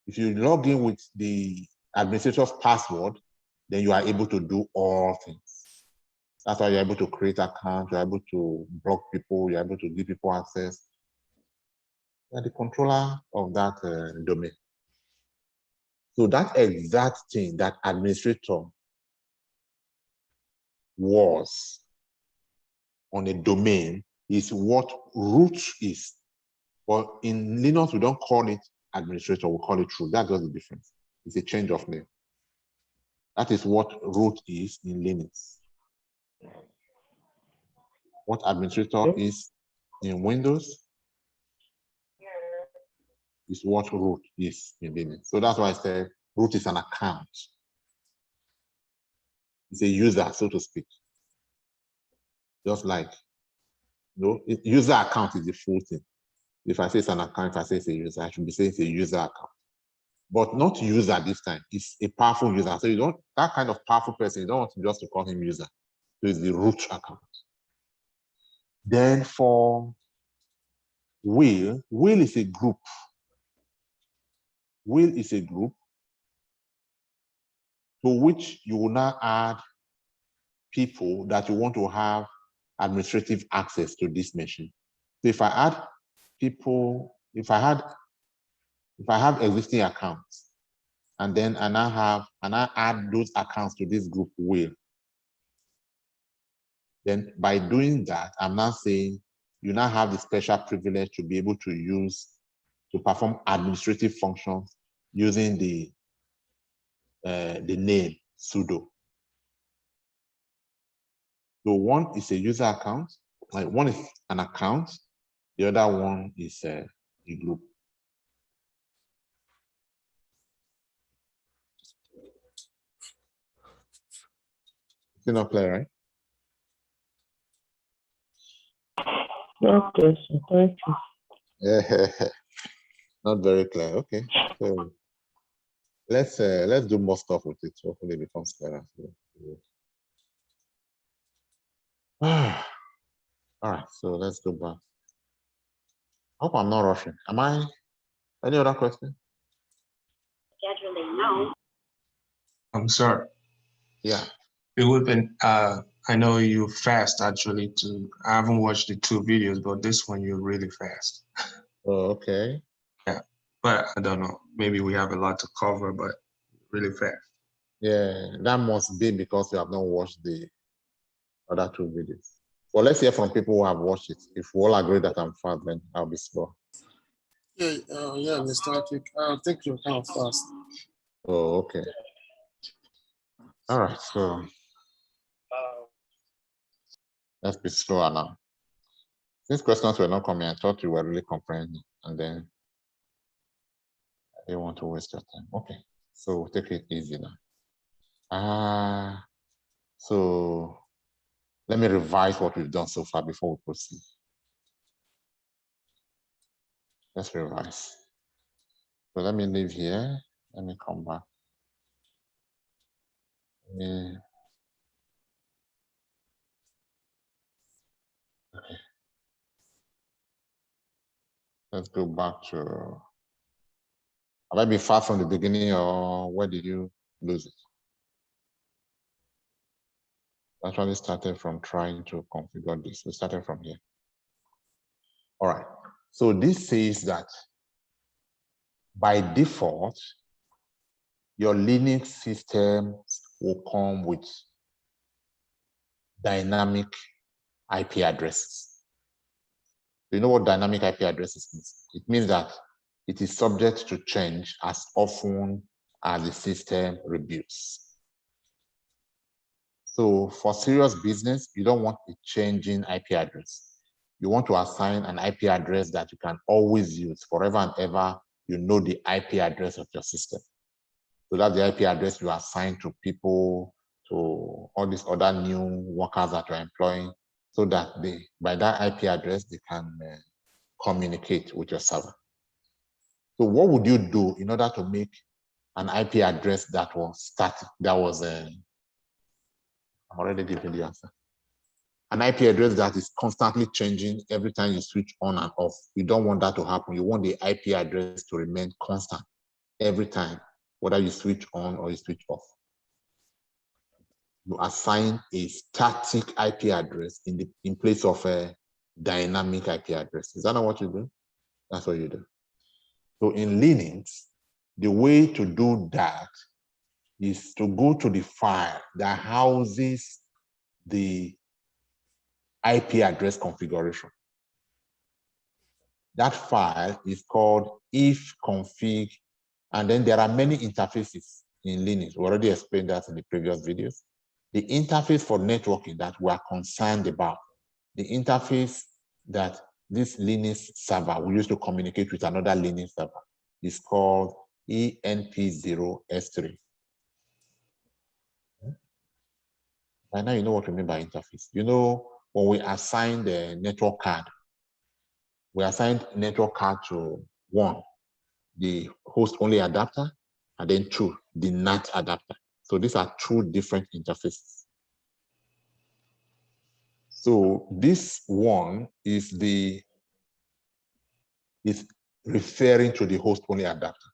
If you log in with the administrator's password, then you are able to do all things. That's why you're able to create accounts, you're able to block people, you're able to give people access. You're the controller of that domain. So that exact thing that administrator was on a domain is what root is. But in Linux, we don't call it administrator, we call it root. That's just the difference. It's a change of name. That is what root is in Linux. What administrator is in Windows is what root is in Linux. So that's why I said root is an account. It's a user, so to speak. Just like, user account is the full thing. If I say it's an account, if I say it's a user, I should be saying it's a user account. But not user this time. It's a powerful user. So you don't, that kind of powerful person, you don't want just to call him user. So it's the root account. Then for will is a group. Will is a group to which you will now add people that you want to have administrative access to this machine. So if I add people, if I have existing accounts, and then I now add those accounts to this group will, then by doing that, I'm now saying you now have the special privilege to be able to perform administrative functions using the name sudo. So one is a user account, like one is an account, the other one is a group. It's not clear, right? Okay, so thank you. Not very clear. Okay, so let's do more stuff with it. Hopefully, it becomes clearer. All right, so let's go back. I hope I'm not rushing. Am I? Any other question? Scheduling, no. I'm sorry. Yeah. It would have been, I know you fast actually too. I haven't watched the 2 videos, but this one you're really fast. Oh, okay. Yeah, but I don't know. Maybe we have a lot to cover, but really fast. Yeah, that must be because you have not watched the other 2 videos. Well, let's hear from people who have watched it. If we all agree that I'm fast, then I'll be slow. Yeah, yeah, Mr. Akik. I think you're kind of fast. Oh, okay. All right, so let's be slower now. Since questions were not coming, I thought you were really comprehending, and then I didn't want to waste your time. Okay, so take it easy now. So let me revise what we've done so far before we proceed. Let's revise. So let me leave here. Let me come back. Okay. Let's go back to, have I been far from the beginning, or where did you lose it? Actually started from trying to configure this. We started from here. All right. So this says that by default, your Linux system will come with dynamic IP addresses. You know what dynamic IP addresses means? It means that it is subject to change as often as the system reboots. So for serious business, you don't want a changing IP address. You want to assign an IP address that you can always use forever and ever. You know the IP address of your system. So that's the IP address you assign to people, to all these other new workers that you're employing, so that they, by that IP address, they can communicate with your server. So what would you do in order to make an IP address that was static, that was, I'm already giving the answer. An IP address that is constantly changing every time you switch on and off. You don't want that to happen. You want the IP address to remain constant every time, whether you switch on or you switch off. You assign a static IP address in place of a dynamic IP address. Is that not what you do? That's what you do. So in Linux, the way to do that is to go to the file that houses the IP address configuration. That file is called ifconfig, and then there are many interfaces in Linux. We already explained that in the previous videos. The interface for networking that we are concerned about, the interface that this Linux server we use to communicate with another Linux server, is called ENP0S3. By now you know what we mean by interface. You know, when we assign the network card, we assigned network card to 1, the host-only adapter, and then 2, the NAT adapter. So these are 2 different interfaces. So this one is referring to the host-only adapter.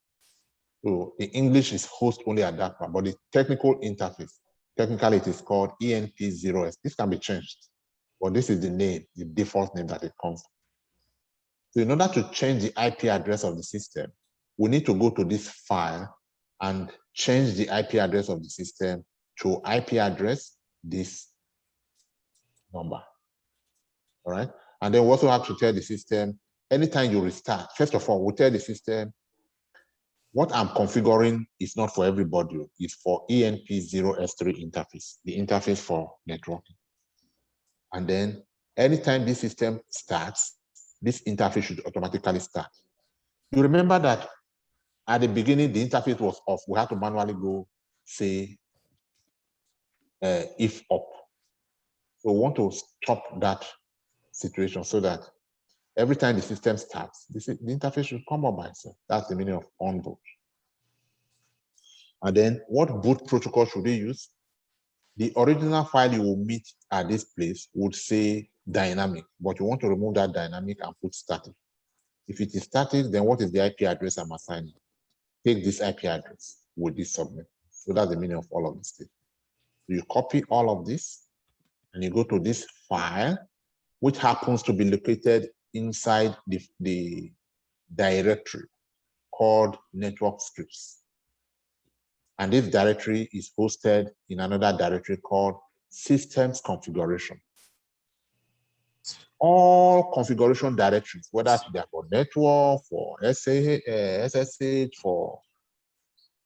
So the English is host-only adapter, but the technical interface, technically it is called ENP0S. This can be changed, but this is the name, the default name that it comes from. So in order to change the IP address of the system, we need to go to this file and change the IP address of the system to IP address this number. All right. And then we also have to tell the system, anytime you restart, first of all, we tell the system, what I'm configuring is not for everybody, it's for ENP0S3 interface, the interface for networking. And then anytime this system starts, this interface should automatically start. You remember that at the beginning, the interface was off. We had to manually go say if up. So we want to stop that situation so that every time the system starts, the interface should come up by itself. That's the meaning of on boot. And then what boot protocol should they use? The original file you will meet at this place would say dynamic, but you want to remove that dynamic and put static. If it is static, then what is the IP address I'm assigning? Take this IP address with this subnet. So that's the meaning of all of this thing. So you copy all of this and you go to this file, which happens to be located inside the directory called network scripts. And this directory is hosted in another directory called systems configuration. All configuration directories, whether they're for network, for SSH, for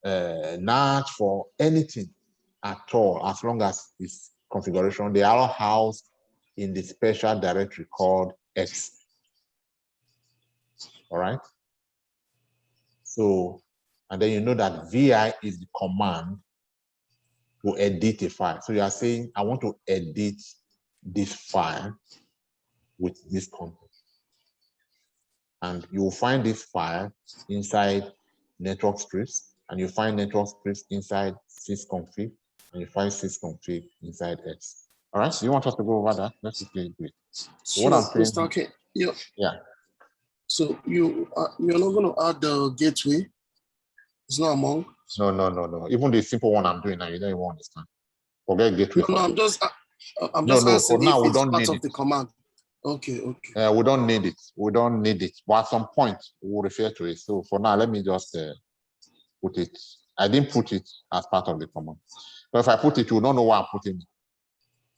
NAT, for anything at all, as long as it's configuration, they are all housed in the special directory called X. All right. So, and then you know that VI is the command to edit a file. So you are saying, I want to edit this file with this content. And you will find this file inside network scripts, and you find network scripts inside sysconfig, and you find sysconfig inside X. All right, so you want us to go over that? Let's quickly do it. So what I'm saying, okay. Yeah. Yeah. So you're not going to add the gateway. It's not among. No. Even the simple one I'm doing now, you don't even understand. Forget gateway. No, I'm just asking for now, if we it's don't part need of it. the command. Okay. We don't need it. We don't need it. But at some point, we'll refer to it. So for now, let me just put it. I didn't put it as part of the command. But if I put it, you don't know why I'm putting it.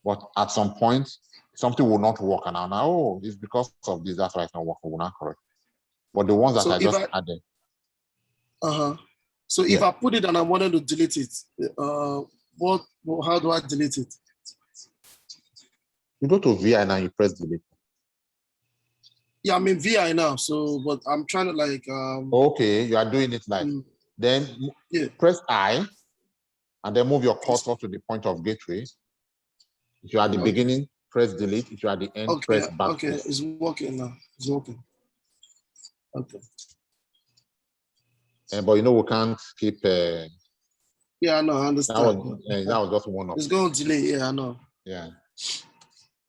But at some point, something will not work. And now, oh, it's because of this. That's why it's not working. We're not correct. But the ones that So I just added. So if I put it and I wanted to delete it, how do I delete it? You go to VI now, you press delete. Yeah, I'm in VI now. So, but I'm trying to like. Okay, you are doing it like. Then press I, and then move your cursor to the point of gateway. If you are at the beginning, press delete. If you are at the end, press backspace. Okay, it's working now. It's working. Okay. But you know we can't keep. Yeah, I know. I understand. That was just one of. It's going to delay. Yeah, I know. Yeah.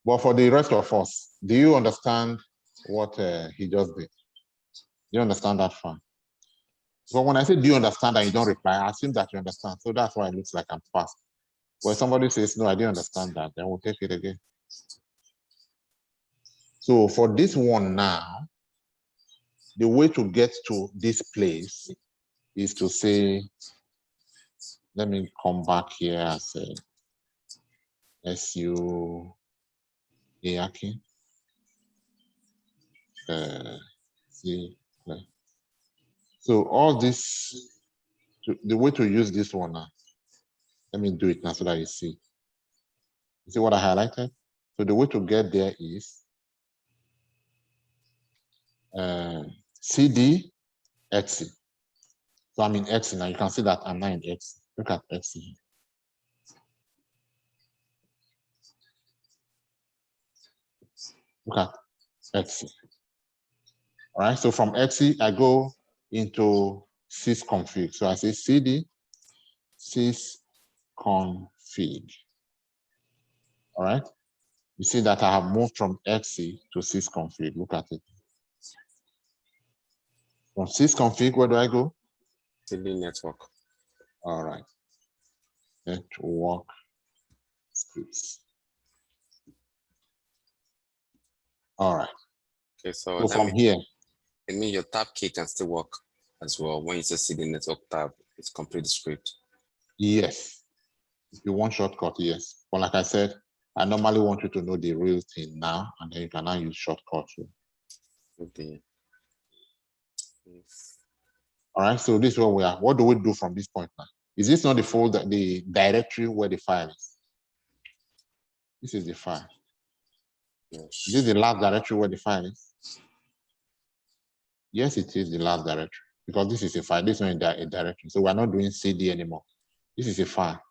But for the rest of us, do you understand what he just did? Do you understand that far? So when I say, do you understand, and you don't reply, I assume that you understand. So that's why it looks like I'm fast. When somebody says, no, I didn't understand that, then we'll take it again. So for this one now, the way to get to this place is to say, let me come back here and say, SU Yaki. So all this, the way to use this one now, let me do it now so that you see. You see what I highlighted? So the way to get there is CD XC. So I'm in XC now. You can see that I'm not in X. Look at XC. Look at XC. All right. So from XC, I go into sysconfig. So I say CD sysconfig. All right. You see that I have moved from XC to sysconfig. Look at it. From sysconfig, where do I go? To the network. All right. Network scripts. All right. Okay, so from here. I mean, your tab key can still work as well. When you just see the network tab, it's complete the script. Yes. If you want shortcut, yes. But like I said, I normally want you to know the real thing now, and then you can now use shortcuts. Okay. All right, so this is where we are. What do we do from this point now? Is this not the folder, the directory where the file is? This is the file. Yes. This is the last directory where the file is. Yes, it is the last directory because this is a file. This is not a directory. So we're not doing CD anymore. This is a file.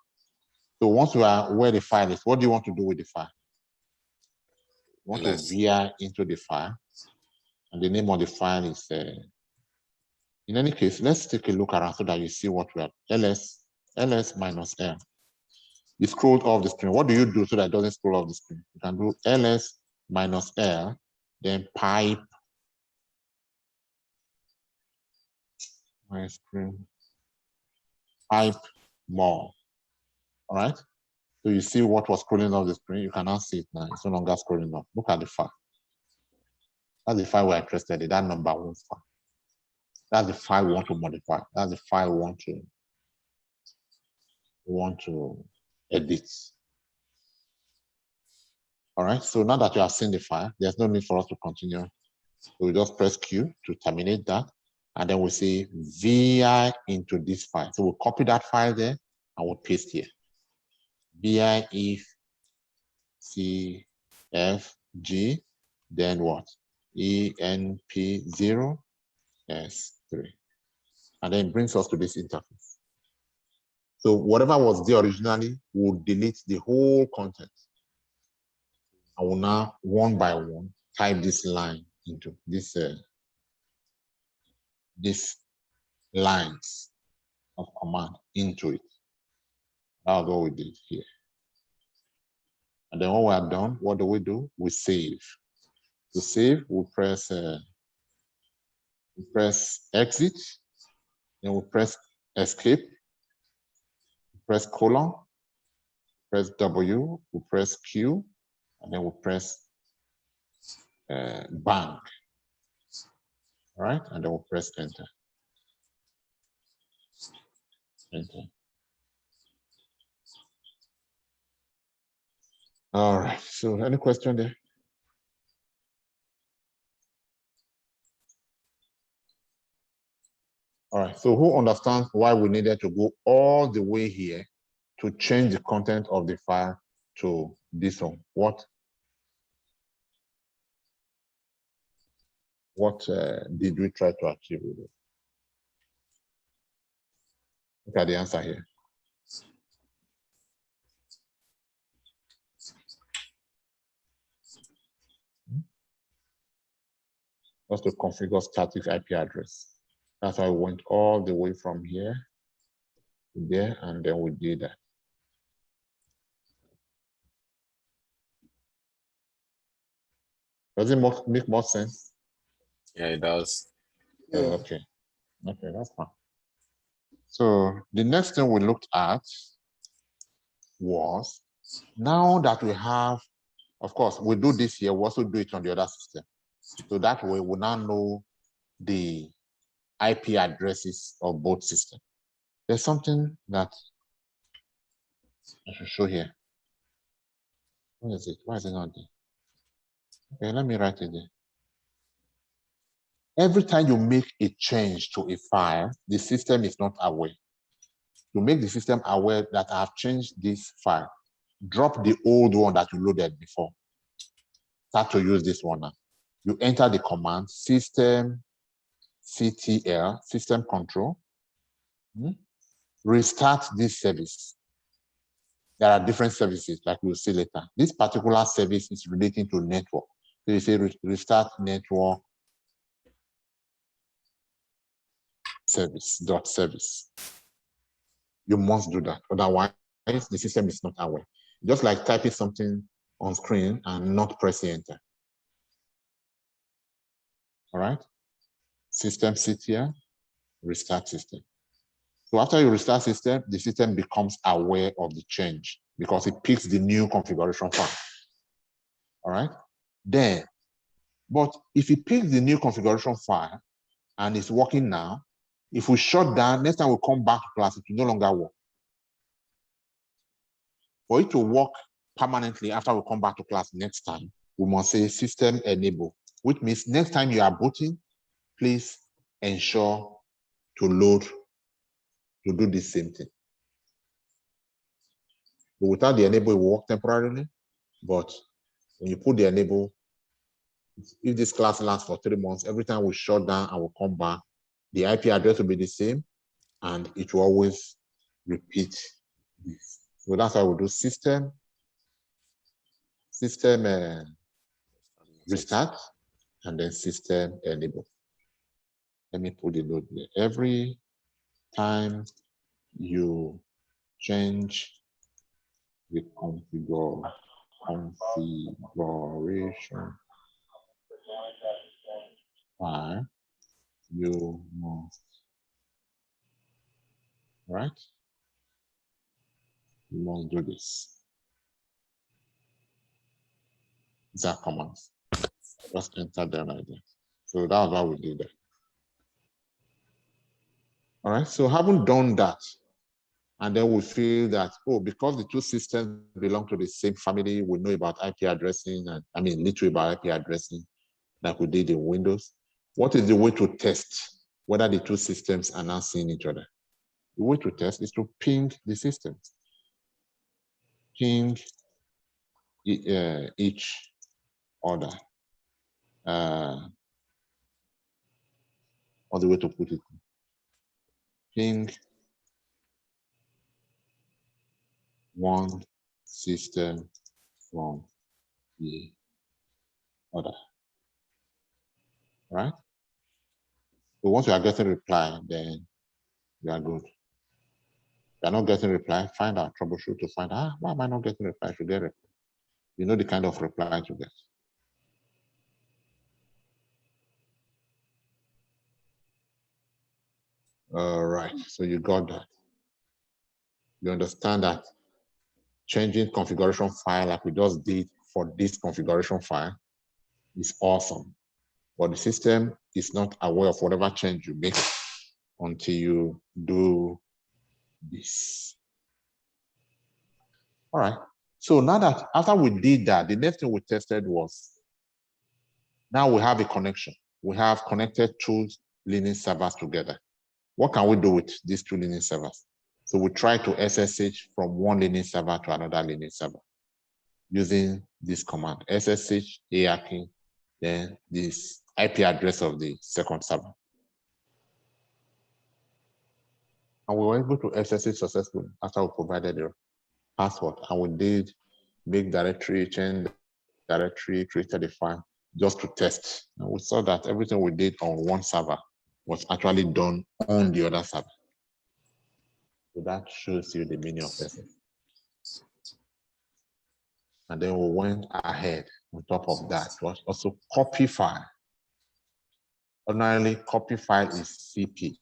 So once we are where the file is, what do you want to do with the file? You want to veer into the file, and the name of the file is. In any case, let's take a look around so that you see what we have. ls -l. You scroll off the screen. What do you do so that it doesn't scroll off the screen? You can do ls -L, then pipe my screen, pipe more. All right. So you see what was scrolling off the screen. You can now see it now. It's no longer scrolling off. Look at the file. That's the file we're interested in. That number 1 file. That's the file we want to modify. That's the file we want to edit. All right. So now that you have seen the file, there's no need for us to continue. So we just press Q to terminate that. And then we say VI into this file. So we'll copy that file there and we'll paste here. VI if CFG, then what? ENP0 S3. And then it brings us to this interface. So whatever was there originally, we'll delete the whole content. I will now, one by one, type this line into this, these lines of command into it. That's what we did here. And then when we are done, what do? We save. To save, we press exit, then we press escape, we press colon, press W, we press Q, and then we press bank. All right, and then we'll press enter. Enter. All right, so any question there? All right, so who understands why we needed to go all the way here to change the content of the file to this one? What did we try to achieve with it? Look at the answer here. Just to configure static IP address. That's why we went all the way from here to there, and then we did that. Does it make more sense? Yeah, it does. Yeah. Okay, that's fine. So the next thing we looked at was, now that we have, of course, we do this here, we also do it on the other system. So that way we now know the IP addresses of both systems. There's something that I should show here. What is it? Why is it not there? Okay, let me write it there. Every time you make a change to a file, the system is not aware. To make the system aware that I have changed this file, drop the old one that you loaded before. Start to use this one now. You enter the command system CTL, system control. Restart this service. There are different services, like we'll see later. This particular service is relating to network. So you say restart network service. You must do that. Otherwise, the system is not aware. Just like typing something on screen and not pressing enter. All right. System CTL, restart system. So after you restart system, the system becomes aware of the change because it picks the new configuration file. All right. Then, but if it picks the new configuration file and it's working now, if we shut down, next time we come back to class, it will no longer work. For it to work permanently after we come back to class next time, we must say system enable, which means next time you are booting, please ensure to load, to do the same thing. But without the enable, it will work temporarily. But when you put the enable, if this class lasts for 3 months, every time we shut down and we come back, the IP address will be the same, and it will always repeat this. So that's how we do system restart, and then system enable. Let me put the note there. Every time you change the configuration configuration file, you must, right? You must do this. These are commands. Just enter them like that. So that's why we do that. All right, so having done that, and then we feel that, oh, because the two systems belong to the same family, we know about IP addressing, and I mean, literally about IP addressing, like we did in Windows. What is the way to test whether the two systems are now seeing each other? The way to test is to ping the systems. Ping each other. Or the way to put it, ping one system from the other, right? So once you are getting reply, then you are good. If you are not getting reply, find out, troubleshoot to find out, why am I not getting reply? To get reply. You know the kind of reply to get. All right, so you got that. You understand that changing configuration file like we just did for this configuration file is awesome. But the system is not aware of whatever change you make until you do this. All right. So now that after we did that, the next thing we tested was, now we have a connection. We have connected two Linux servers together. What can we do with these two Linux servers? So we try to SSH from one Linux server to another Linux server using this command, SSH ARK, then this IP address of the second server. And we were able to SSH successfully after we provided the password. And we did make directory, change directory, created a file just to test. And we saw that everything we did on one server was actually done on the other server. So that shows you the meaning of SSH. And then we went ahead on top of that to also copy file. Ordinarily, copy file is CP.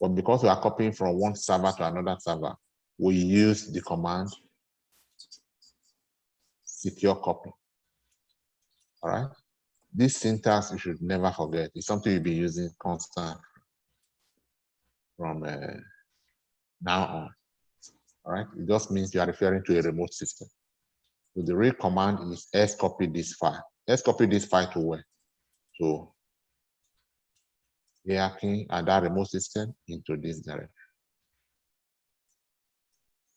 But because we are copying from one server to another server, we use the command secure copy. All right. This syntax you should never forget. It's something you'll be using constantly from now on. All right. It just means you are referring to a remote system. So the real command is scopy this file. Scopy this file to where? So hierarchy and that remote system into this directory.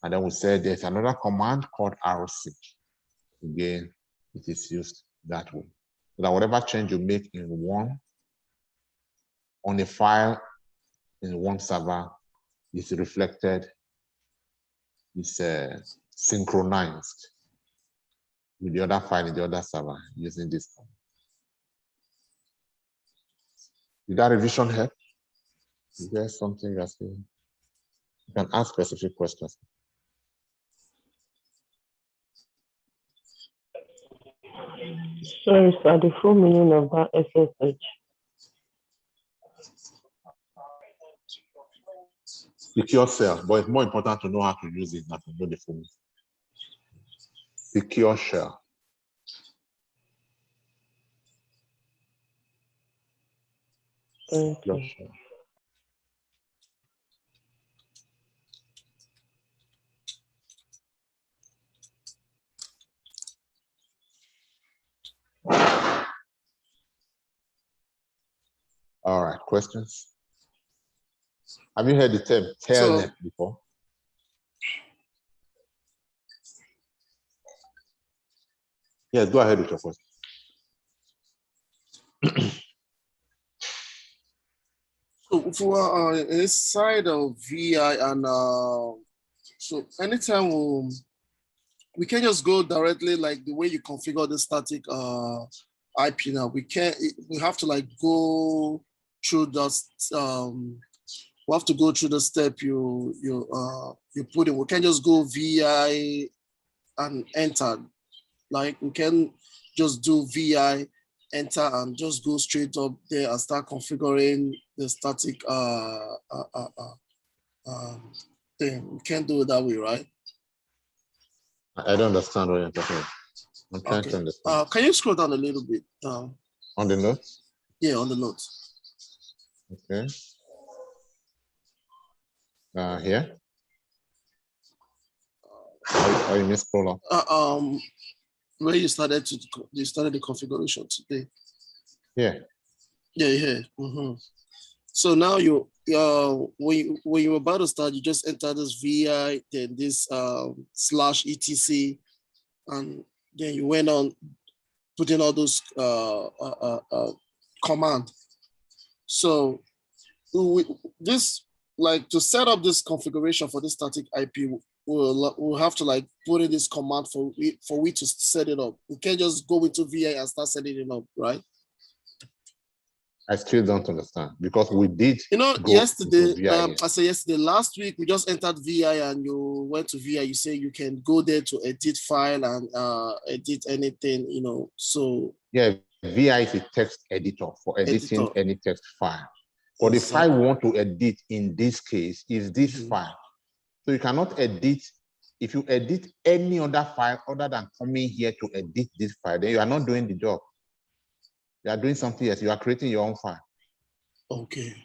And then we said there's another command called Rsync. Again, it is used that way. So that whatever change you make in one, on a file in one server is reflected, is synchronized with the other file in the other server using this command. Did that revision help? Is there something you're saying? You can ask specific questions. Sorry, sir, the full meaning of that SSH. Secure shell, but it's more important to know how to use it than to know the full meaning. Secure shell. Secure shell. All right, questions? Have you heard the term telnet before? Yes, go ahead with your question. So for inside of VI and so anytime we can just go directly like the way you configure the static IP now. We have to like go through the we have to go through the step you put in. We can't just go VI and enter. Like we can just do VI, enter, and just go straight up there and start configuring the static thing. We can't do it that way, right? I don't understand what you're talking about. I'm trying to understand. Can you scroll down a little bit? On the notes? Yeah, on the notes. Okay. Here? Or you missed scroll up? Where you started the configuration today. Yeah. Yeah. Mm-hmm. So now when you were about to start, you just enter this VI, then this /etc, and then you went on putting all those command. So this, like, to set up this configuration for this static IP, we'll have to like put in this command for we to set it up. We can't just go into VI and start setting it up, right? I still don't understand because we did. Yesterday, I said yesterday, last week we just entered VI and you went to VI. You say you can go there to edit file and edit anything, So yeah, VI is a text editor for editing any text file. But exactly. the file we want to edit in this case is this file. So you cannot edit. If you edit any other file other than coming here to edit this file, then you are not doing the job. You are doing something else. You are creating your own file. Okay.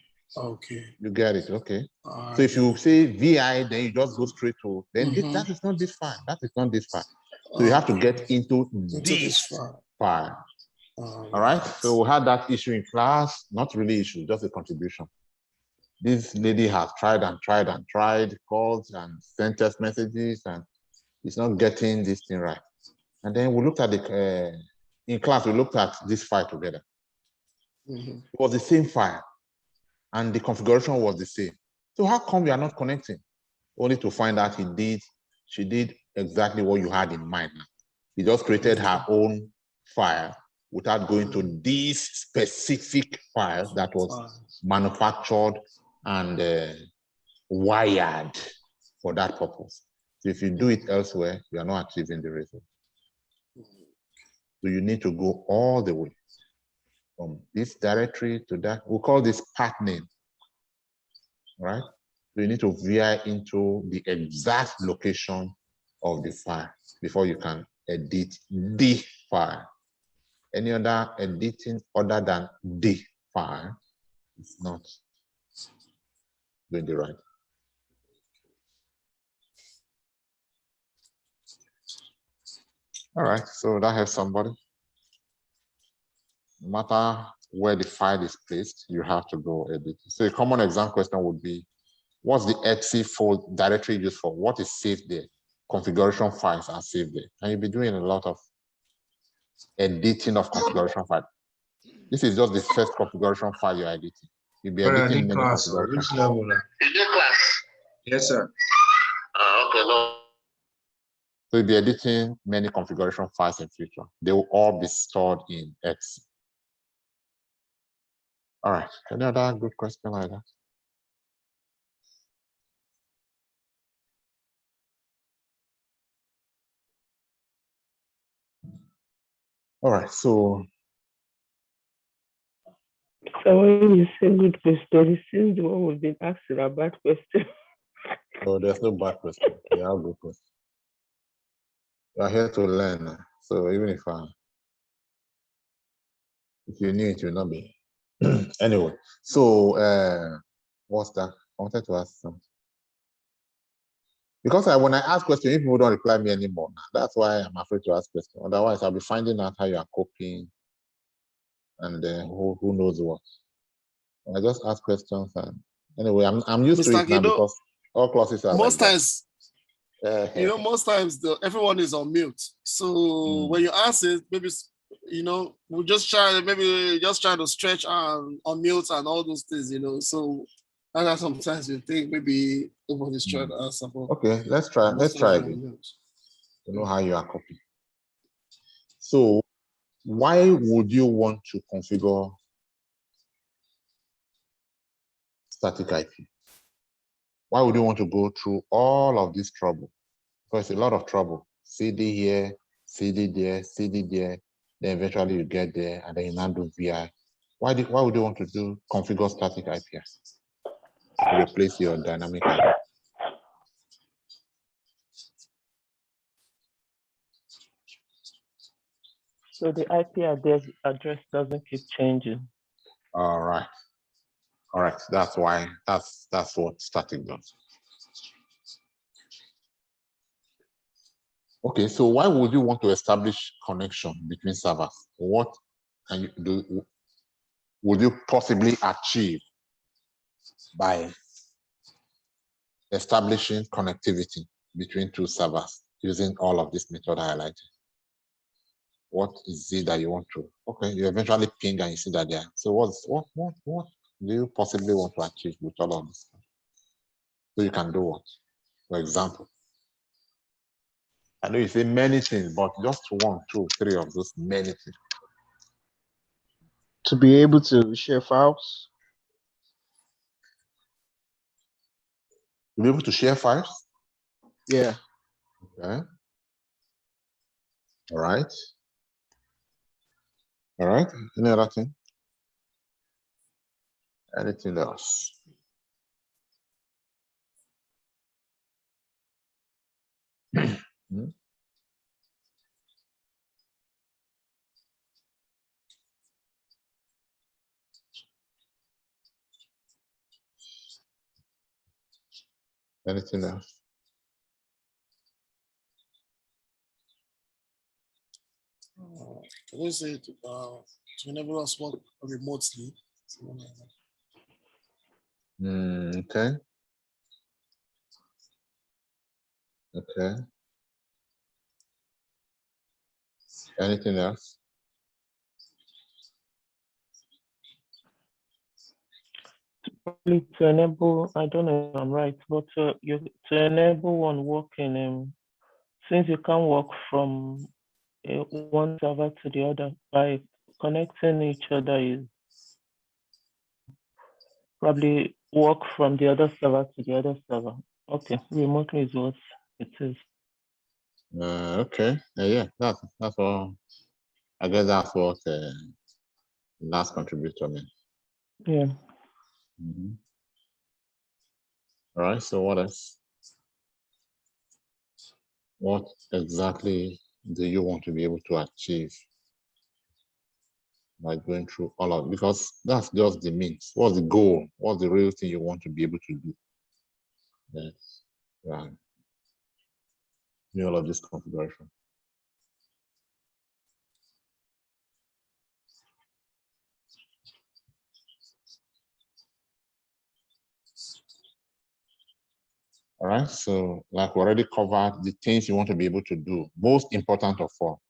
You get it, okay. So if you say VI, then you just go straight to, then that is not this file. That is not this file. So you have to get into this file. All right. So we had that issue in class, not really issue, just a contribution. This lady has tried and tried and tried, called and sent text messages, and it's not getting this thing right. And then we looked at in class, we looked at this file together. It was the same file, and the configuration was the same. So how come we are not connecting? Only to find out she did exactly what you had in mind. She just created her own file without going to this specific file that was manufactured and wired for that purpose. So if you do it elsewhere, you are not achieving the result. So you need to go all the way from this directory to that. We call this path name, right? So you need to veer into the exact location of the file before you can edit the file. Any other editing other than the file is not doing the right. All right, so that has somebody. No matter where the file is placed, you have to go edit. So a common exam question would be, what's the exe folder directory used for? What is saved there? Configuration files are saved there. And you'll be doing a lot of editing of configuration file. This is just the first configuration file you're editing. You'll be editing many configuration files. Yes, sir. Okay, no. So you'll be editing many configuration files in future. They will all be stored in X. All right, any other good question like that? All right, so when you say good question, it seems the one we've been asking a bad question. no, there's no bad question. We have good question. We are here to learn. So even if you knew it, you'll not be. Anyway, so what's that? I wanted to ask something. Because when I ask questions, if people don't reply me anymore, that's why I'm afraid to ask questions. Otherwise, I'll be finding out how you are coping and who knows what. I just ask questions and anyway, I'm used to it now because all classes are most like times. Most times everyone is on mute. So when you ask it, maybe we're just trying to stretch and unmute and all those things, So that's sometimes you think maybe nobody's trying to answer. Okay, let's try again. To know how you are copying. So why would you want to configure static IP? Why would you want to go through all of this trouble? Because it's a lot of trouble CD here, CD there, CD there. Then eventually you get there, and then you now do VI. Why would you want to do configure static IP to replace your dynamic IP? So the IP address doesn't keep changing. All right. Correct. That's why. That's what static does. Okay. So why would you want to establish connection between servers? What can you do? Would you possibly achieve by establishing connectivity between two servers using all of this method highlighted? What is it that you want to? Okay, you eventually ping and you see that there. So what do you possibly want to achieve with all of this? So you can do what? For example, I know you say many things, but just 1, 2, 3 of those many things. To be able to share files. To be able to share files? Yeah. Okay. All right. All right. Any other thing? Anything else? Hmm? Anything else? Can we say to enable us work remotely? Okay. Okay. Anything else? Probably to enable, I don't know if I'm right, but to enable one working, since you can work from one server to the other by connecting each other, is probably work from the other server to the other server. Okay, remotely is what it is. Okay. Yeah, that's all. I guess that's what last contributor meant. Yeah. All right. So what else? What exactly do you want to be able to achieve by going through all of it? Because that's just the means. What's the goal? What's the real thing you want to be able to do? Yes. Right. All of this configuration. All right, so like we already covered, the things you want to be able to do, most important of all,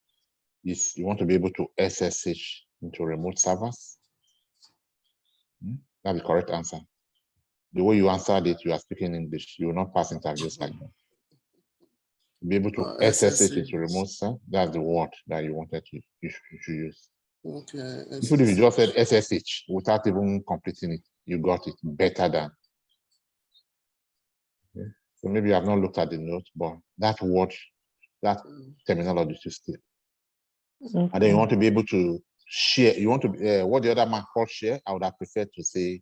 is you want to be able to SSH into remote servers. That's the correct answer. The way you answered it, you are speaking English. You will not pass interviews like that. To be able to SSH into remote server, that's the word that you wanted to you should use. Okay. Even if you just said SSH without even completing it, you got it better than. Okay. So maybe you have not looked at the note, but that word, that terminology to stay. Okay. And then you want to be able to share. You want to what the other man called share. I would have preferred to say you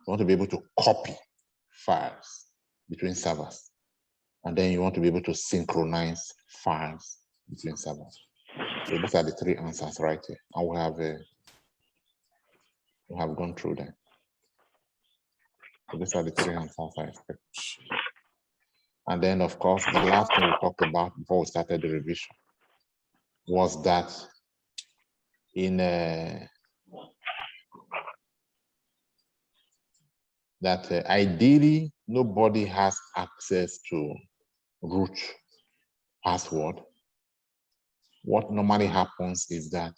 want to be able to copy files between servers, and then you want to be able to synchronize files between servers. So these are the 3 answers right here, and we have gone through them. So these are the 3 answers I expect. And then, of course, the last thing we talked about before we started the revision was that in ideally nobody has access to root password. What normally happens is that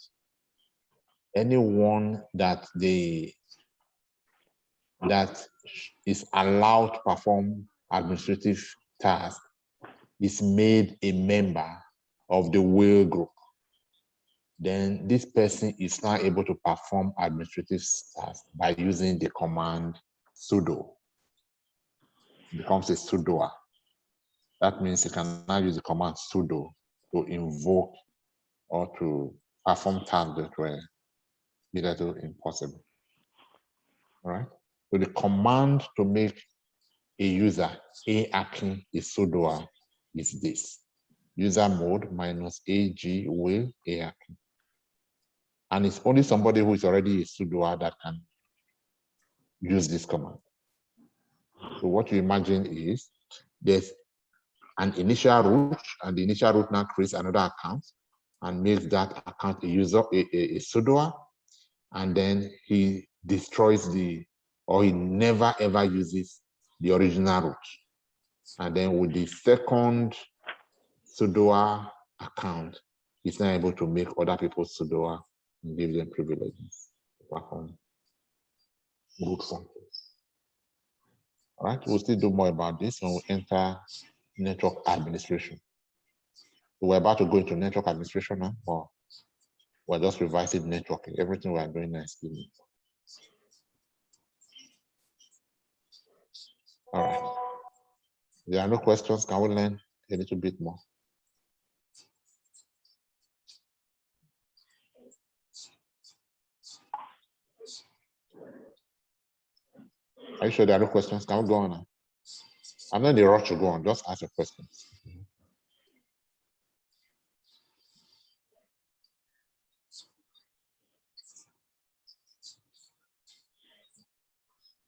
anyone that is allowed to perform administrative tasks is made a member of the whale group. Then this person is now able to perform administrative tasks by using the command sudo. It becomes a sudoer. That means you can now use the command sudo to invoke or to perform tasks that were hitherto impossible. All right. So the command to make a user hacking a sudo is this: user mode minus ag will hacking. And it's only somebody who is already a sudo that can use this command. So what you imagine is there's an initial root, and the initial root now creates another account and makes that account a user, a sudo, and then he destroys or he never ever uses the original root. And then with the second sudo account, he's now able to make other people's sudo and give them privileges to perform root functions. All right, we'll still do more about this when we enter network administration. We're about to go into network administration now, but we're just revising networking. Everything we're doing now is good. All right. There are no questions. Can we learn a little bit more? Are you sure there are no questions? Can we go on now? I'm not in the rush to go on. Just ask your questions.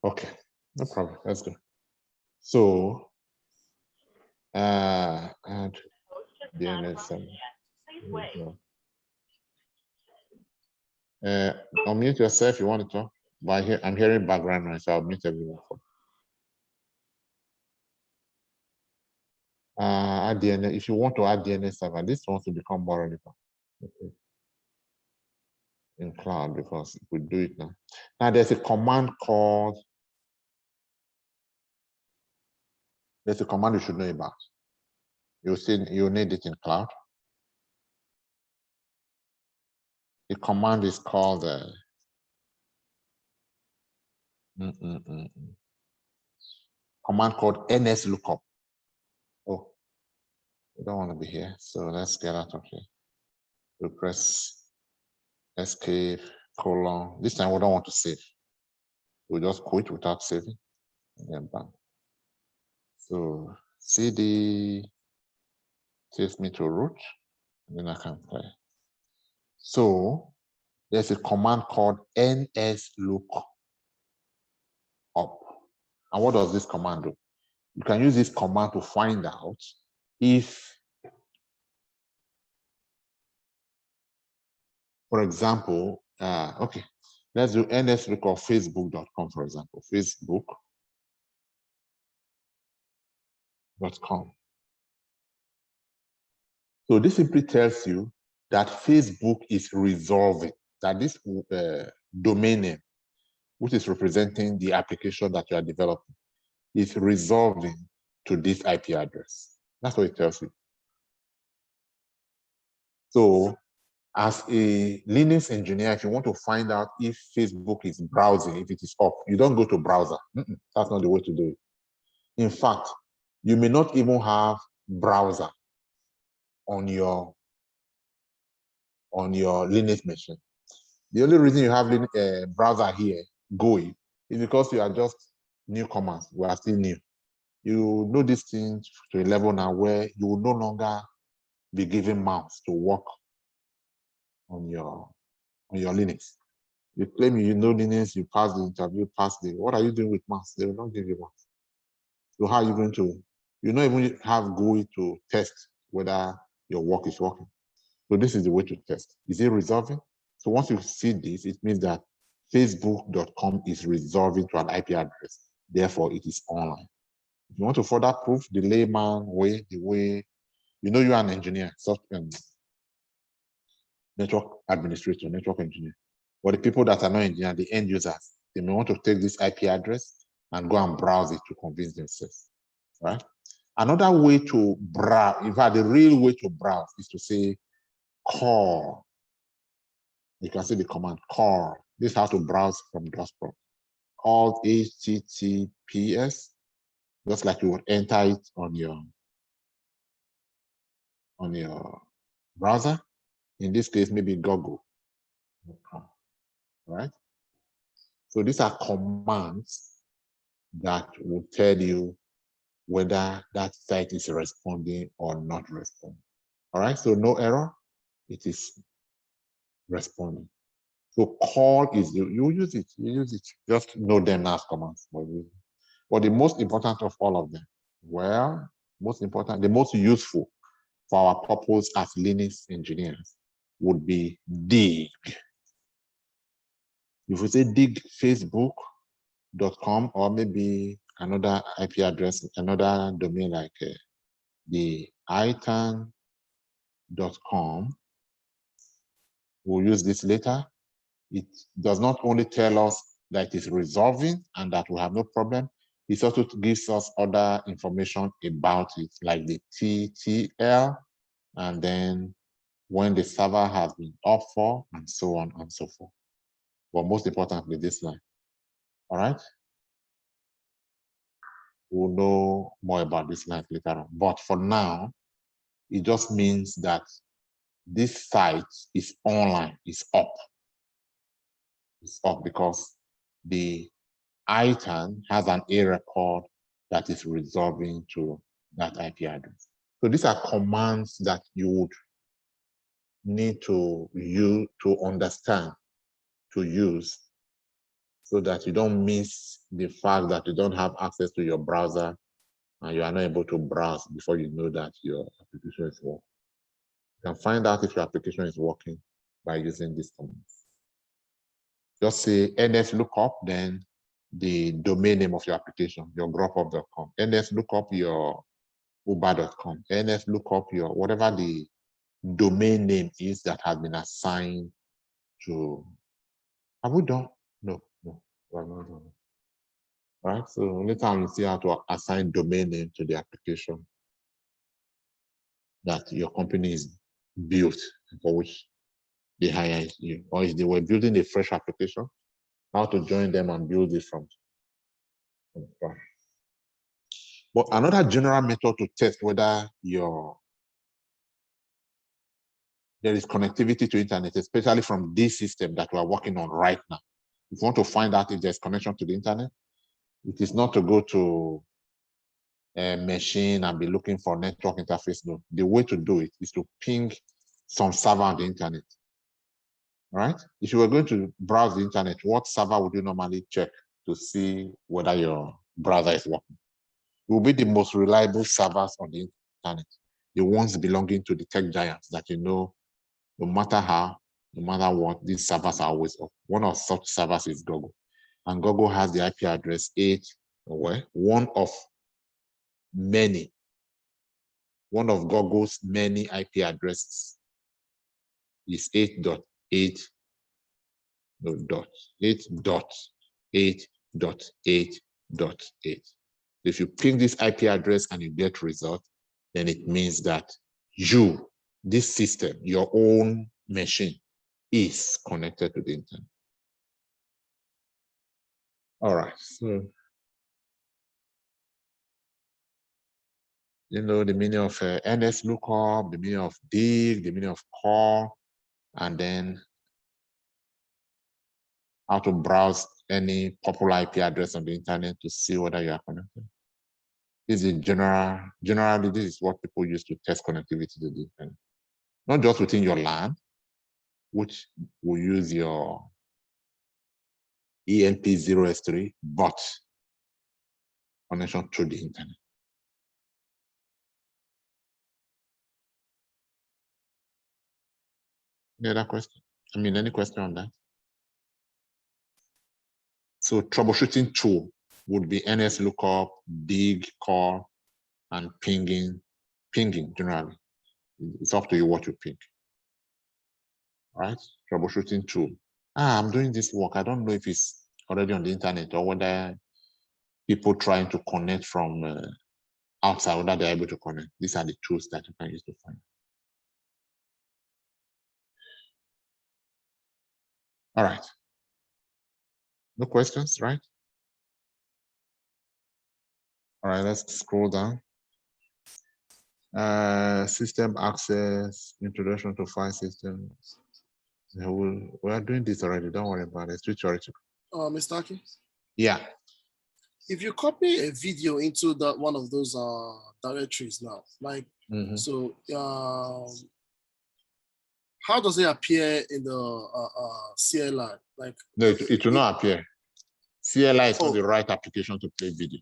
Okay, no problem. Let's go. So, add DNS. Unmute yourself if you want to talk. But I'm hearing background noise, so I'll mute everyone. Add DNS. If you want to add DNS server, this wants to become more relevant. Okay. In cloud, because we do it now. Now there's a command called. There's a command you should know about. You need it in cloud. The command is called command called nslookup. Oh, we don't want to be here, so let's get out of here. We press escape, colon. This time we don't want to save. We'll just quit without saving and then back. So cd takes me to root, and then I can play. So there's a command called nslookup. And what does this command do? You can use this command to find out if, for example, okay, let's do nslookup facebook.com, for example, facebook.com. So this simply tells you that Facebook is resolving, that this domain name, which is representing the application that you are developing, is resolving to this IP address. That's what it tells you. So as a Linux engineer, if you want to find out if Facebook is browsing, if it is up, you don't go to browser. That's not the way to do it. In fact, you may not even have browser on your Linux machine. The only reason you have browser here going is because you are just newcomers. We are still new. You know these things to a level now where you will no longer be given mouse to work on your Linux. You claim you know Linux, you pass the interview, what are you doing with mouse? They will not give you mouse. So how are you going to, you don't even have GUI to test whether your work is working. So this is the way to test. Is it resolving? So once you see this, it means that facebook.com is resolving to an IP address. Therefore, it is online. If you want to further prove the layman way, the way, you know you're an engineer, software, network administrator, network engineer. But the people that are not engineers, the end users, they may want to take this IP address and go and browse it to convince themselves, right? Another way to browse, in fact, the real way to browse is to say call. You can see the command call. This is how to browse from DOSPROM. Call HTTPS, just like you would enter it on your browser. In this case, maybe Google.com, right? So these are commands that will tell you whether that site is responding or not responding. All right, so no error, it is responding. So call is, you use it, just know them as commands. But the most important of all of them, well, most important, the most useful for our purpose as Linux engineers would be dig. If we say dig facebook.com or maybe another IP address, another domain like the itan.com, we'll use this later. It does not only tell us that it is resolving and that we have no problem, it also gives us other information about it, like the TTL, and then when the server has been up for, and so on and so forth. But most importantly, this line. All right? We'll know more about this line later on. But for now, it just means that this site is online, is up. It's up because the ITAN has an A record that is resolving to that IP address. So these are commands that you would need to understand, to use, so that you don't miss the fact that you don't have access to your browser and you are not able to browse before you know that your application is working. You can find out if your application is working by using these commands. Just say ns lookup, then the domain name of your application, your grub.com. ns lookup your uber.com. ns lookup your whatever the domain name is that has been assigned to. Have we done? No. All right. So later you see how to assign domain name to the application that your company is built, for which they hire you, or if they were building a fresh application, how to join them and build it from scratch. But another general method to test whether there is connectivity to internet, especially from this system that we are working on right now. If you want to find out if there's connection to the internet, it is not to go to a machine and be looking for network interface. No, the way to do it is to ping some server on the internet. Right? If you were going to browse the internet, what server would you normally check to see whether your browser is working? It will be the most reliable servers on the internet, the ones belonging to the tech giants that you know, no matter how, no matter what, these servers are always up. One of such servers is Google. And Google has the IP address 8, one of many, one of Google's many IP addresses is 8.8. No, 8.8.8.8. If you ping this IP address and you get result, then it means that this system, your own machine, is connected to the internet. All right, so you know the meaning of NS lookup, the meaning of dig, the meaning of call, and then how to browse any popular IP address on the internet to see whether you are connected. This is generally, this is what people use to test connectivity to the internet. Not just within your LAN, which will use your ENP0S3, but connection to the internet. Any other question? Any question on that? So troubleshooting tool would be NS lookup, dig, call, and pinging generally. It's up to you what you pick. All right, troubleshooting tool. I'm doing this work. I don't know if it's already on the internet or whether people trying to connect from outside, whether they're able to connect. These are the tools that you can use to find. All right. No questions, right? All right, let's scroll down. System access, introduction to file systems. We are doing this already. Don't worry about it. It's too theoretical. Mr. Aki, Yeah. if you copy a video into that one of those directories now, like so, how does it appear in the CLI? Like, No, it will not appear. CLI is not the right application to play video.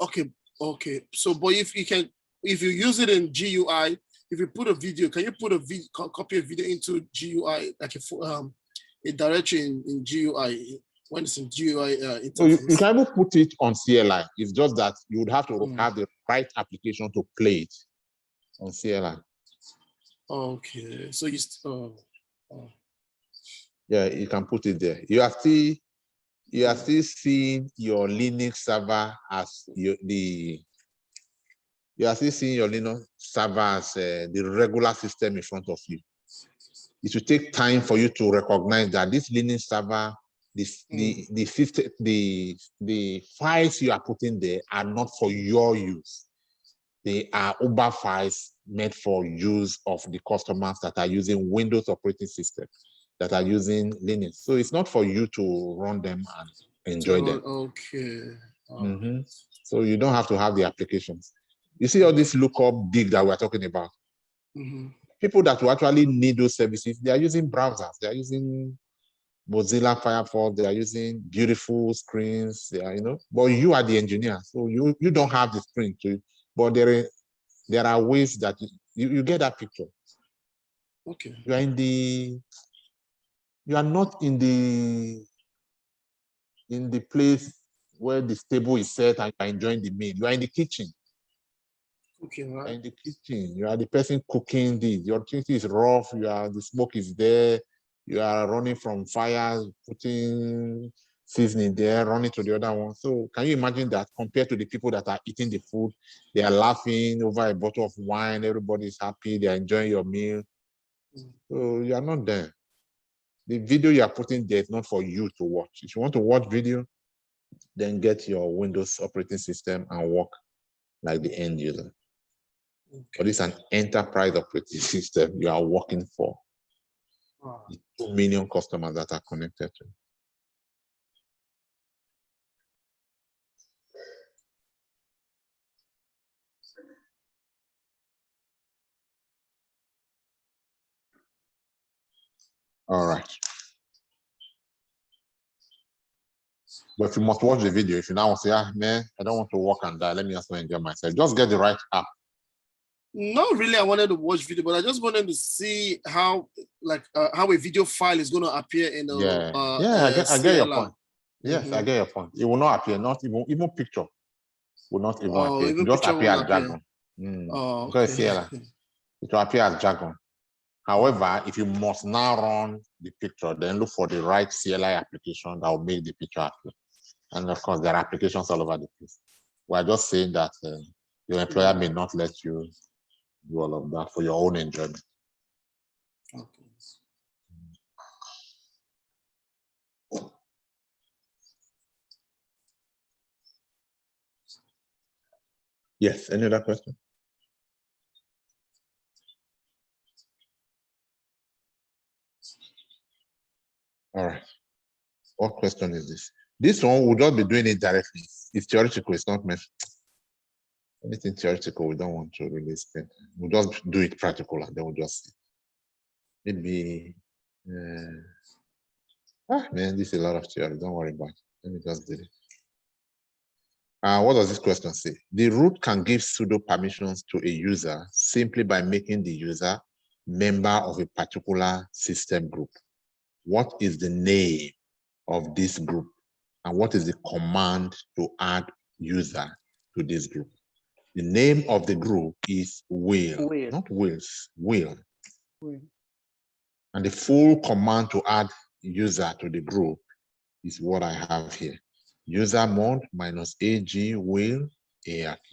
Okay. So, but if you use it in GUI, if you put a video, can you put a video, copy a video into GUI, like a directory in GUI when it's in GUI interface? So you can even put it on CLI. It's just that you would have to have the right application to play it on CLI. Okay, so yeah, you can put it there. You are still seeing your Linux server as the regular system in front of you. It will take time for you to recognize that this Linux server, the files you are putting there are not for your use. They are Uber files meant for use of the customers that are using Windows operating system, that are using Linux. So it's not for you to run them and enjoy them. Okay. So you don't have to have the applications. You see all this lookup dig that we're talking about. People that will actually need those services, they are using browsers, they are using Mozilla Firefox, they are using beautiful screens, they are, but you are the engineer, so you don't have the screen to, but there are ways that you get that picture. Okay. You are not in the place where the table is set and you are enjoying the meal. You are in the kitchen. Okay, right. In the kitchen, you are the person cooking this. Your kitchen is rough. The smoke is there. You are running from fires, putting seasoning there, running to the other one. So can you imagine that compared to the people that are eating the food, they are laughing over a bottle of wine. Everybody is happy. They are enjoying your meal. So you are not there. The video you are putting there is not for you to watch. If you want to watch video, then get your Windows operating system and work like the end user. Okay. But it's an enterprise operating system you are working for. The 2 million customers that are connected to. All right. But if you must watch the video, if you now say, man, I don't want to work and die, let me also enjoy myself. Just get the right app. Not really, I wanted to watch video, but I just wanted to see how a video file is going to appear in the I get your point. Yes, I get your point. It will not appear, not even picture will not even appear. It will just appear as jargon. Because it will appear as jargon. However, if you must now run the picture, then look for the right CLI application that will make the picture appear. And of course, there are applications all over the place. We're just saying that your employer may not let you do all of that for your own enjoyment. Okay. Yes, any other question? All right. What question is this? This one, we'll just be doing it directly. It's theoretical, it's not meant. Anything theoretical, we don't want to really spend. We'll just do it practical and then we'll just see. Maybe, man, this is a lot of theory. Don't worry about it. Let me just do it. What does this question say? The root can give pseudo permissions to a user simply by making the user member of a particular system group. What is the name of this group? And what is the command to add user to this group? The name of the group is will, not wills, will. And the full command to add user to the group is what I have here. User mod -ag will ARK,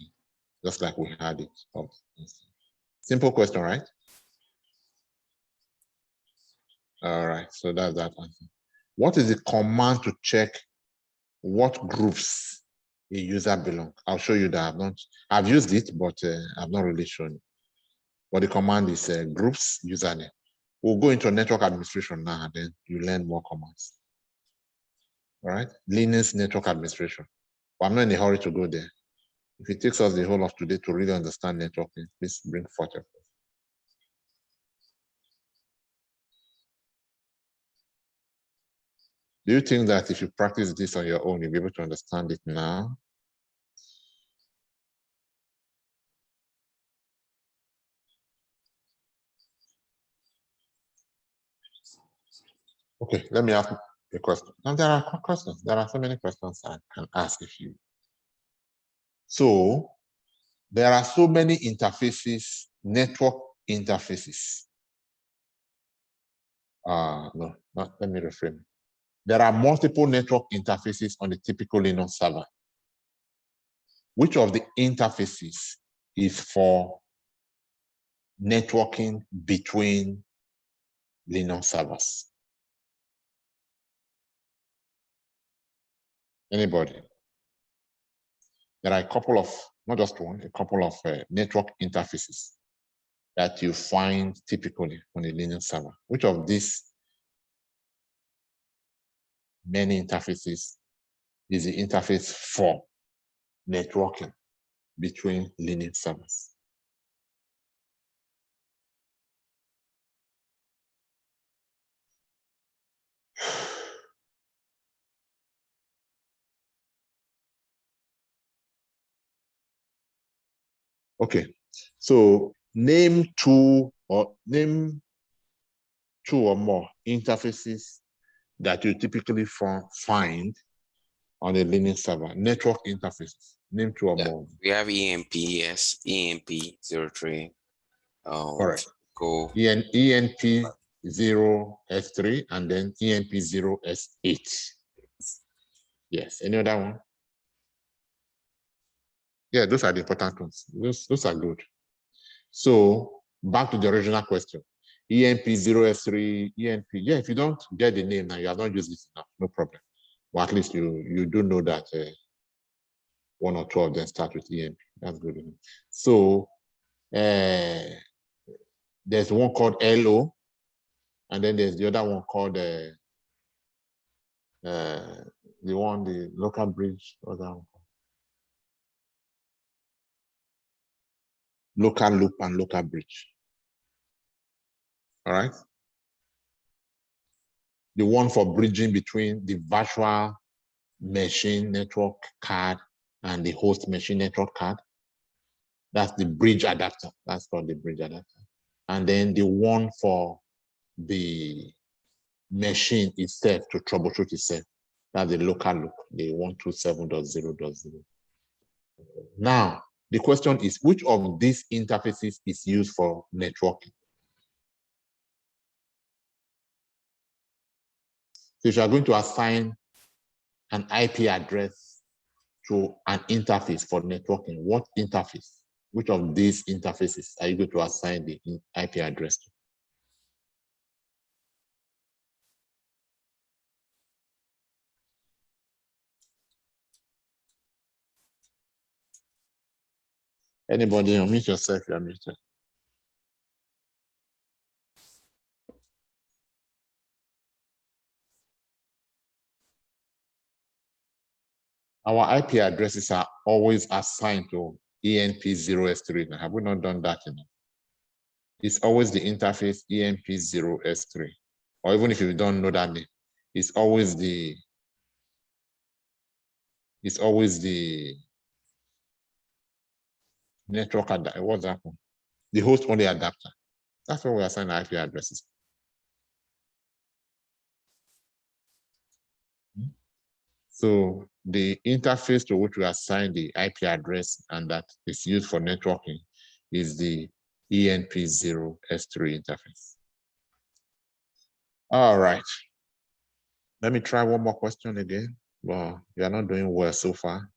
just like we had it. Simple question, right? All right, so that's that answer. What is the command to check what groups a user belong. I'll show you that I've used it, but I've not really shown it. But the command is groups username. We'll go into network administration now, and then you learn more commands. All right, Linux network administration. But I'm not in a hurry to go there. If it takes us the whole of today to really understand networking, please bring forth your. Do you think that if you practice this on your own, you'll be able to understand it now? Okay, let me ask a question. Now there are questions. There are so many questions I can ask if you. So there are so many interfaces, network interfaces. No, let me reframe. There are multiple network interfaces on a typical Linux server. Which of the interfaces is for networking between Linux servers? Anybody? There are a couple of, not just one, a couple of network interfaces that you find typically on a Linux server. Which of these many interfaces is the interface for networking between Linux servers? Okay, so name two or more interfaces that you typically find on a Linux server. Network interfaces. Name two or more. We have EMP, yes, EMP03. Correct. Go. EMP0S3 and then EMP0S8. Yes. Any other one? Yeah, those are the important ones. Those are good. So back to the original question. EMP0S3, EMP. Yeah, if you don't get the name now, you have not used it enough, no problem. Or at least you do know that one or two of them start with EMP. That's good. So there's one called LO, and then there's the other one called the local bridge. What's that one called? Local loop and local bridge. All right. The one for bridging between the virtual machine network card and the host machine network card. That's the bridge adapter. That's called the bridge adapter. And then the one for the machine itself to troubleshoot itself. That's the local loop, the 127.0.0. Now, the question is, which of these interfaces is used for networking? So if you are going to assign an IP address to an interface for networking, what interface? Which of these interfaces are you going to assign the IP address to? Anybody, unmute yourself, you are muted. Our IP addresses are always assigned to ENP0S3. Have we not done that enough? It's always the interface ENP0S3. Or even if you don't know that name, it's always the network adapter. What's that one? The host only adapter. That's what we assign IP addresses. So the interface to which we assign the IP address and that is used for networking is the ENP0S3 interface. All right. Let me try one more question again. Well, you are not doing well so far.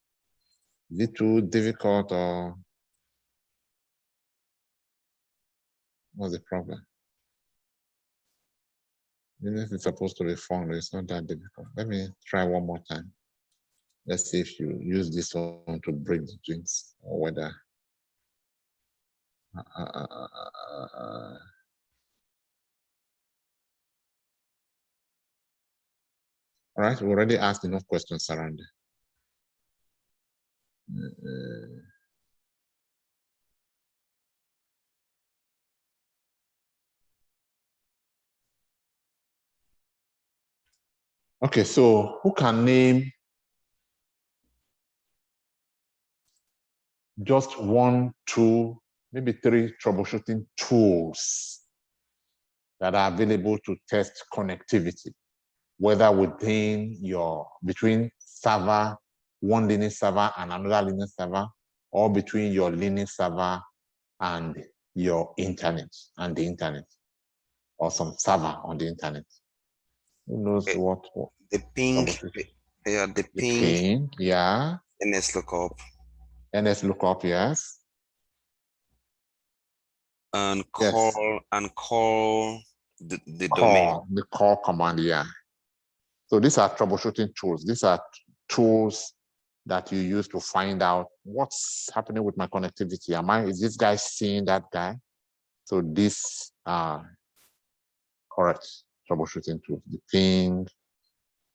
Is it too difficult or what's the problem? This is supposed to be fun, but it's not that difficult. Let me try one more time. Let's see if you use this one to break the drinks or whether. All right, we already asked enough questions around it. Okay, so who can name just 1, 2, maybe 3 troubleshooting tools that are available to test connectivity, whether within between server, one Linux server and another Linux server, or between your Linux server and your internet and the internet, or some server on the internet. Who knows what the ping, the ping, yeah. NS lookup. NS lookup, yes. And call, yes. and call the domain. The call command, yeah. So these are troubleshooting tools. These are tools that you use to find out what's happening with my connectivity. Is this guy seeing that guy? So these are correct troubleshooting tools. The ping,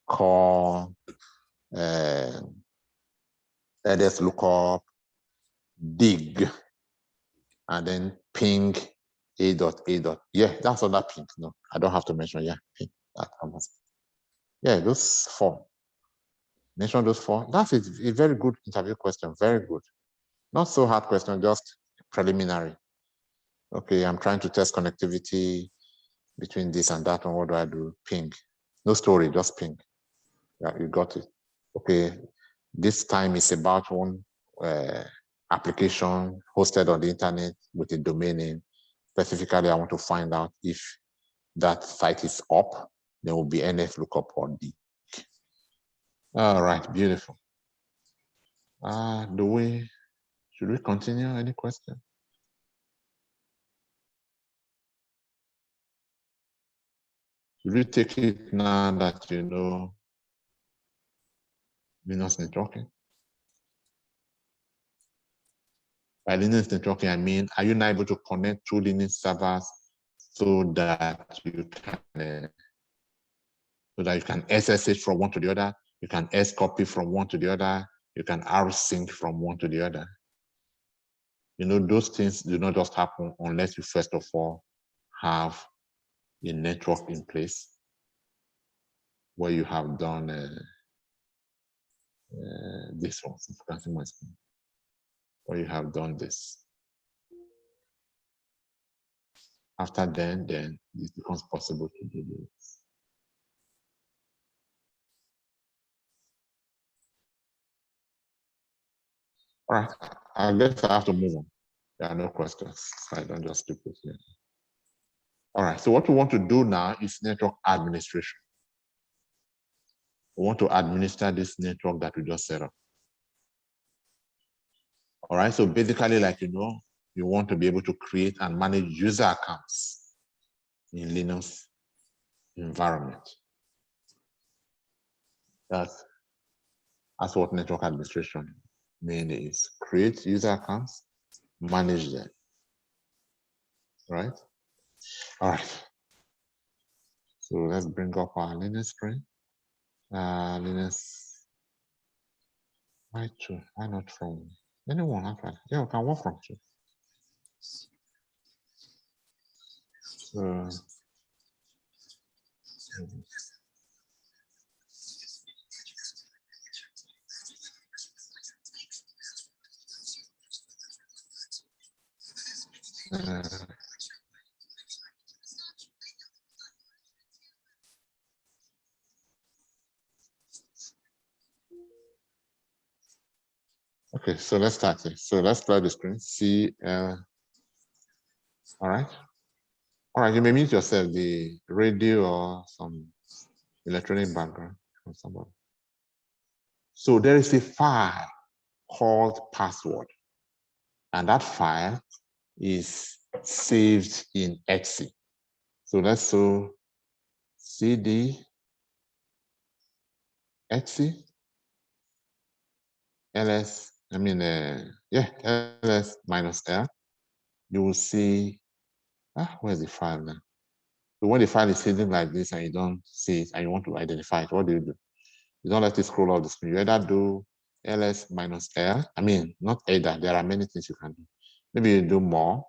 call, LS lookup, dig, and then ping a.a. Yeah, that's on that ping. No, I don't have to mention. Yeah, ping. Yeah, those 4. Mention those 4. That's a very good interview question. Very good. Not so hard question, just preliminary. Okay, I'm trying to test connectivity between this and that one. What do I do? Ping. No story, just ping. Yeah, you got it. Okay, this time is about one application hosted on the internet with a domain name. Specifically, I want to find out if that site is up, there will be NF lookup or dig. All right, beautiful. Should we continue? Any question? Should we take it now that you know Linux networking? By Linux networking, I mean, are you now able to connect 2 Linux servers so that you can SSH from one to the other, you can S copy from one to the other, you can Rsync from one to the other. You know, those things do not just happen unless you first of all have a network in place where you have done this one. If you can see my screen, where you have done this. After then it becomes possible to do this. All right, I guess I have to move on. There are no questions, so I don't just keep it here. All right, so what we want to do now is network administration. We want to administer this network that we just set up. All right, so basically, like, you know, you want to be able to create and manage user accounts in Linux environment. That's what network administration mainly is. Create user accounts, manage them. Right? All right. So let's bring up our Linux screen. Linux. Why not from anyone? Actually, yeah, we can work from here. So okay, so let's start here. So let's clear the screen. All right. All right, you may mute yourself, the radio or some electronic background from somebody. So there is a file called password, and that file is saved in Etc. So let's do cd Etc. ls, ls minus l, you will see, where's the file now? So when the file is hidden like this and you don't see it and you want to identify it, what do? You don't let it scroll off the screen. You either do ls minus l. Not either. There are many things you can do. Maybe you do more,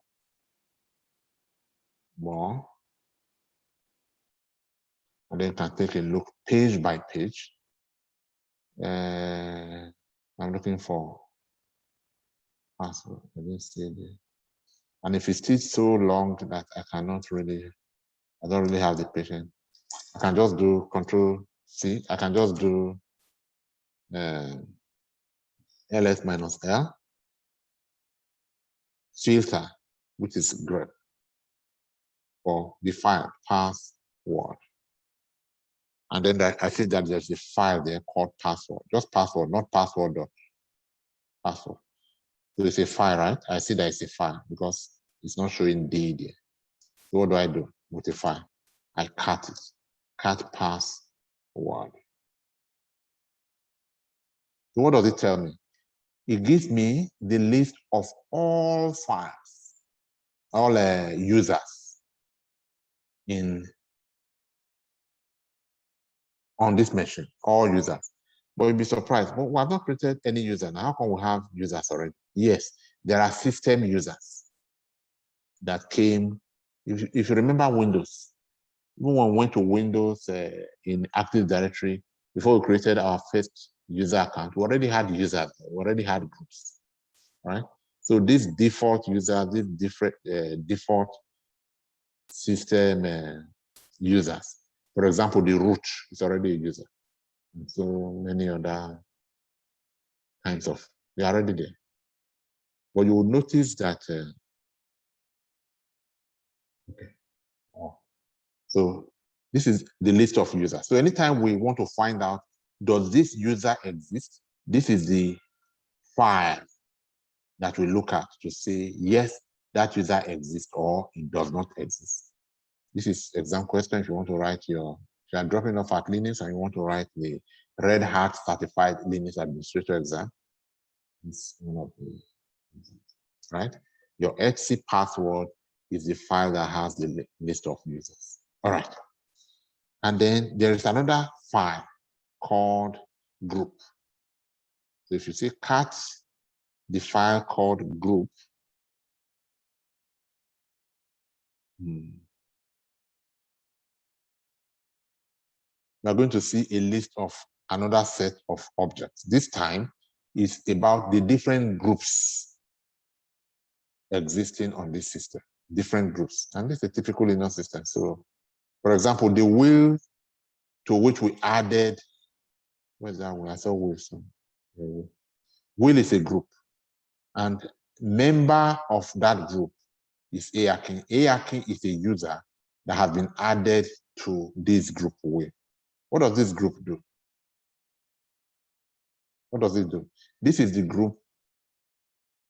and then you can take a look page by page. I'm looking for password. I didn't see it. And if it's still so long that I don't really have the patience, I can just do Control C. I can just do ls minus l, filter, which is grep, for the file password. And then I see that there's a file there called password, just password, not password dot password. So it's a file, right? I see that it's a file because it's not showing D there. So what do I do with the file? I cut it, cut password. So what does it tell me? It gives me the list of all files, all users on this machine, all users. But you'll be surprised, but we have not created any user. Now, how come we have users already? Yes, there are system users that came. If you remember Windows, even when we went to Windows in Active Directory, before we created our first user account, we already had users, we already had groups, right? So this default user, this different default system users, for example, the root is already a user. And so many other kinds of, they're already there. But you will notice that, so this is the list of users. So anytime we want to find out, does this user exist? This is the file that we look at to say, yes, that user exists or it does not exist. This is exam question if you want to write if you are dropping off at Linux and you want to write the Red Hat Certified Linux Administrator exam. It's one of the, right? Your etc password is the file that has the list of users. All right. And then there is another file called group. So if you see cat, the file called group, we are going to see a list of another set of objects. This time is about the different groups existing on this system, different groups. And this is a typical Linux system. So, for example, the wheel to which we added, where's that wheel? I saw Wilson. Wheel is a group. And member of that group is Akin. Akin is a user that has been added to this group wheel. What does this group do? What does it do? This is the group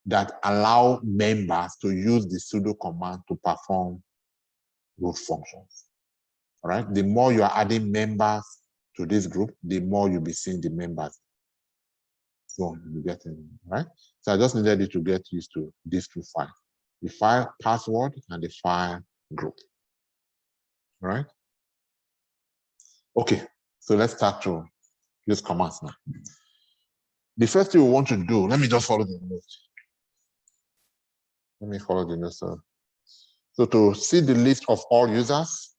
that allow members to use the sudo command to perform root functions. All right. The more you are adding members to this group, the more you'll be seeing the members. So you get it, right? So I just needed you to get used to these two files: the file password and the file group. All right. Okay. So let's start to use commands now. The first thing we want to do, let me just follow the note. Let me follow the note. So to see the list of all users,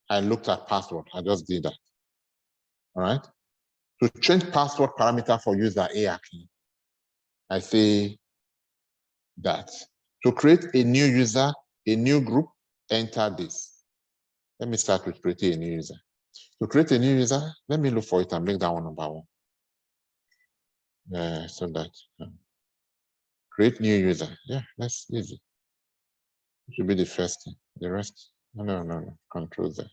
I looked at password. I just did that. All right. To change password parameter for user Akin, I say that. To create a new user, a new group, enter this. Let me start with creating a new user. To create a new user, let me look for it and make that one number one. So that create new user. Yeah, that's easy. It should be the first thing. The rest, no. Control Z.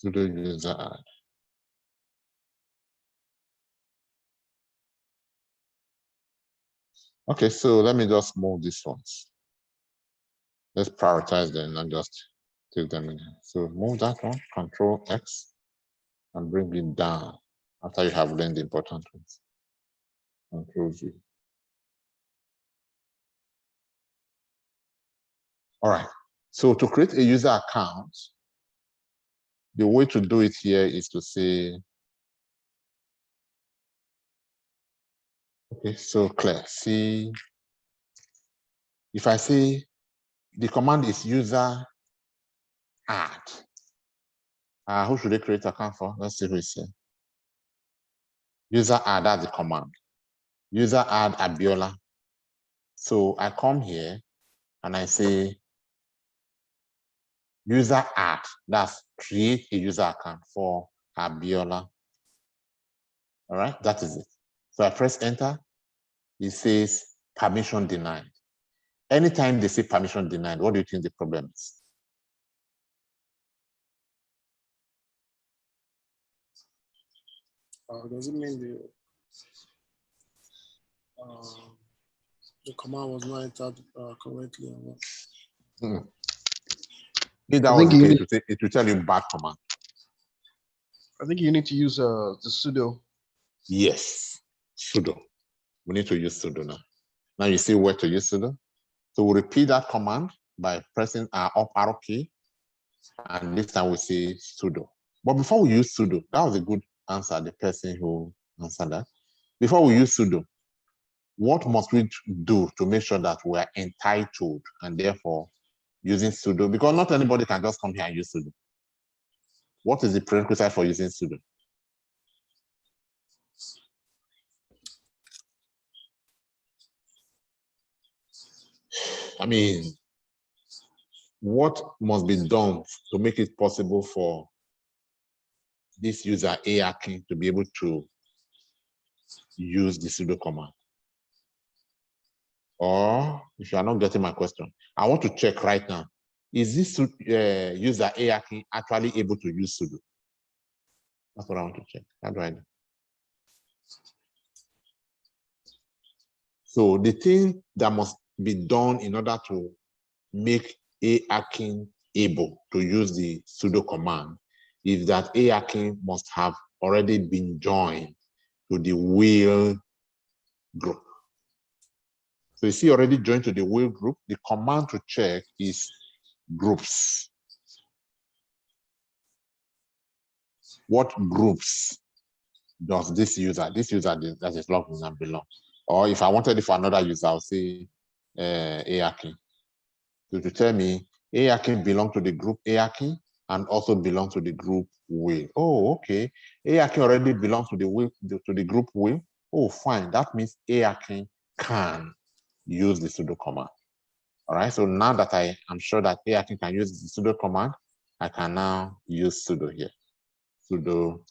Sudo user add. Okay, so let me just move these ones. Let's prioritize them, not just take them in. So move that one, Control X, and bring it down after you have learned the important ones. Control V. All right. So to create a user account, the way to do it here is to say, okay, so clear. See, if I say the command is user add, who should I create account for? Let's see who is here. User add, that's the command. User add Abiola. So I come here and I say user add, that's create a user account for Abiola. All right, that is it. So I press enter. It says permission denied. Anytime they say permission denied, what do you think the problem is? Does it mean the command was not entered correctly? Or what? If that was the case, it will tell you bad command. I think you need to use the sudo. Yes, sudo. We need to use sudo now. Now you see where to use sudo. So we'll repeat that command by pressing our up arrow key. And this time we say sudo. But before we use sudo, that was a good answer, the person who answered that. Before we use sudo, what must we do to make sure that we are entitled and therefore using sudo? Because not anybody can just come here and use sudo. What is the prerequisite for using sudo? I mean, what must be done to make it possible for this user Akin to be able to use the sudo command? Or if you are not getting my question, I want to check right now. Is this user Akin actually able to use sudo? That's what I want to check. How do I do? So the thing that must be done in order to make Akin able to use the sudo command is that Akin must have already been joined to the wheel group. So you see already joined to the wheel group. The command to check is groups. What groups does this user that is logged in and belong? Or if I wanted it for another user, I'll say Akin. So to tell me Akin belongs to the group Akin and also belongs to the group wheel. Oh, okay. Akin already belongs to the wheel, to the group wheel. Oh, fine. That means Akin can use the sudo command. All right. So now that I am sure that Akin can use the sudo command, I can now use sudo here. Sudo.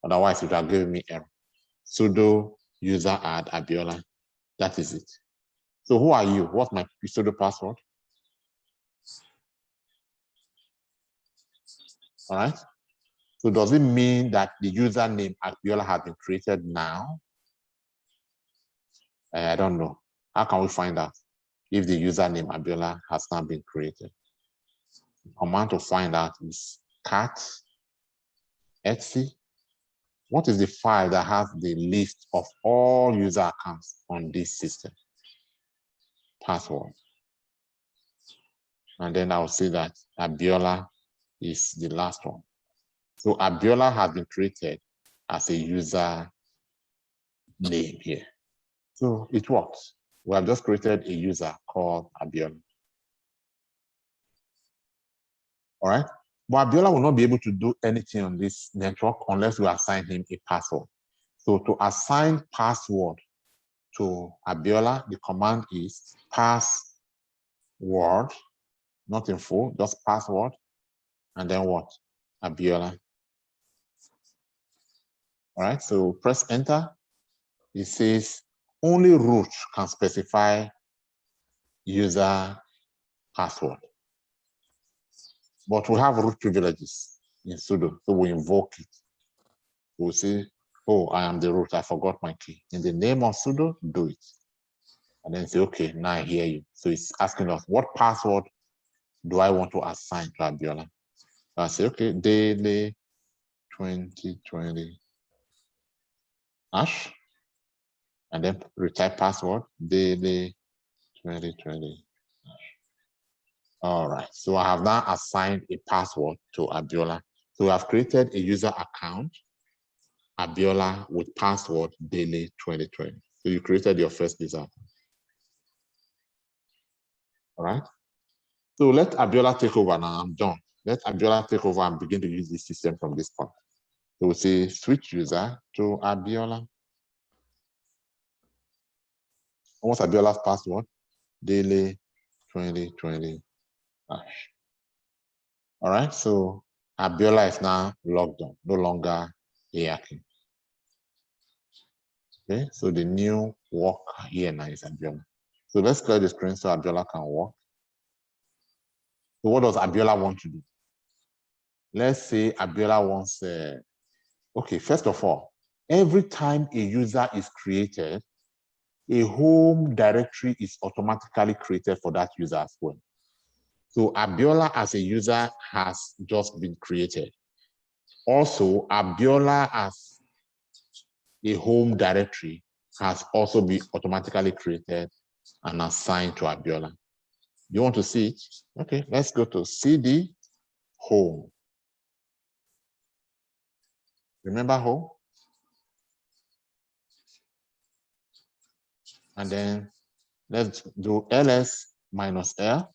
Otherwise, it will give me error. Sudo user add Abiola. That is it. So who are you? What's my sudo password? All right. So does it mean that the username Abiola has been created now? I don't know. How can we find out if the username Abiola has not been created? The command to find out is cat etc. What is the file that has the list of all user accounts on this system? Password. And then I'll say that Abiola is the last one. So Abiola has been created as a user name here. So it works. We have just created a user called Abiola. All right. But Abiola will not be able to do anything on this network unless we assign him a password. So to assign password to Abiola, the command is password, not in full, just password, and then what? Abiola. All right. So press enter. It says only root can specify user password. But we have root privileges in sudo, so we invoke it. We'll say, oh, I am the root, I forgot my key. In the name of sudo, do it. And then say, okay, now I hear you. So it's asking us, what password do I want to assign to Abiola? So I say, okay, daily 2020 hash, and then retype password, daily 2020 hash. All right, so I have now assigned a password to Abiola. So I've created a user account, Abiola with password daily 2020. So you created your first user. All right. So let Abiola take over now. I'm done. Let Abiola take over and begin to use this system from this point. So we'll say switch user to Abiola. What's Abiola's password? Daily 2020 hash. All right. So Abiola is now logged on, no longer a hacking. Okay. So the new work here now is Abiola. So let's clear the screen so Abiola can work. So what does Abiola want to do? Let's say Abiola wants, okay, first of all, every time a user is created, a home directory is automatically created for that user as well. So Abiola as a user has just been created. Also, Abiola as a home directory has also been automatically created and assigned to Abiola. You want to see it? Okay, let's go to CD home. Remember home? And then let's do ls -l.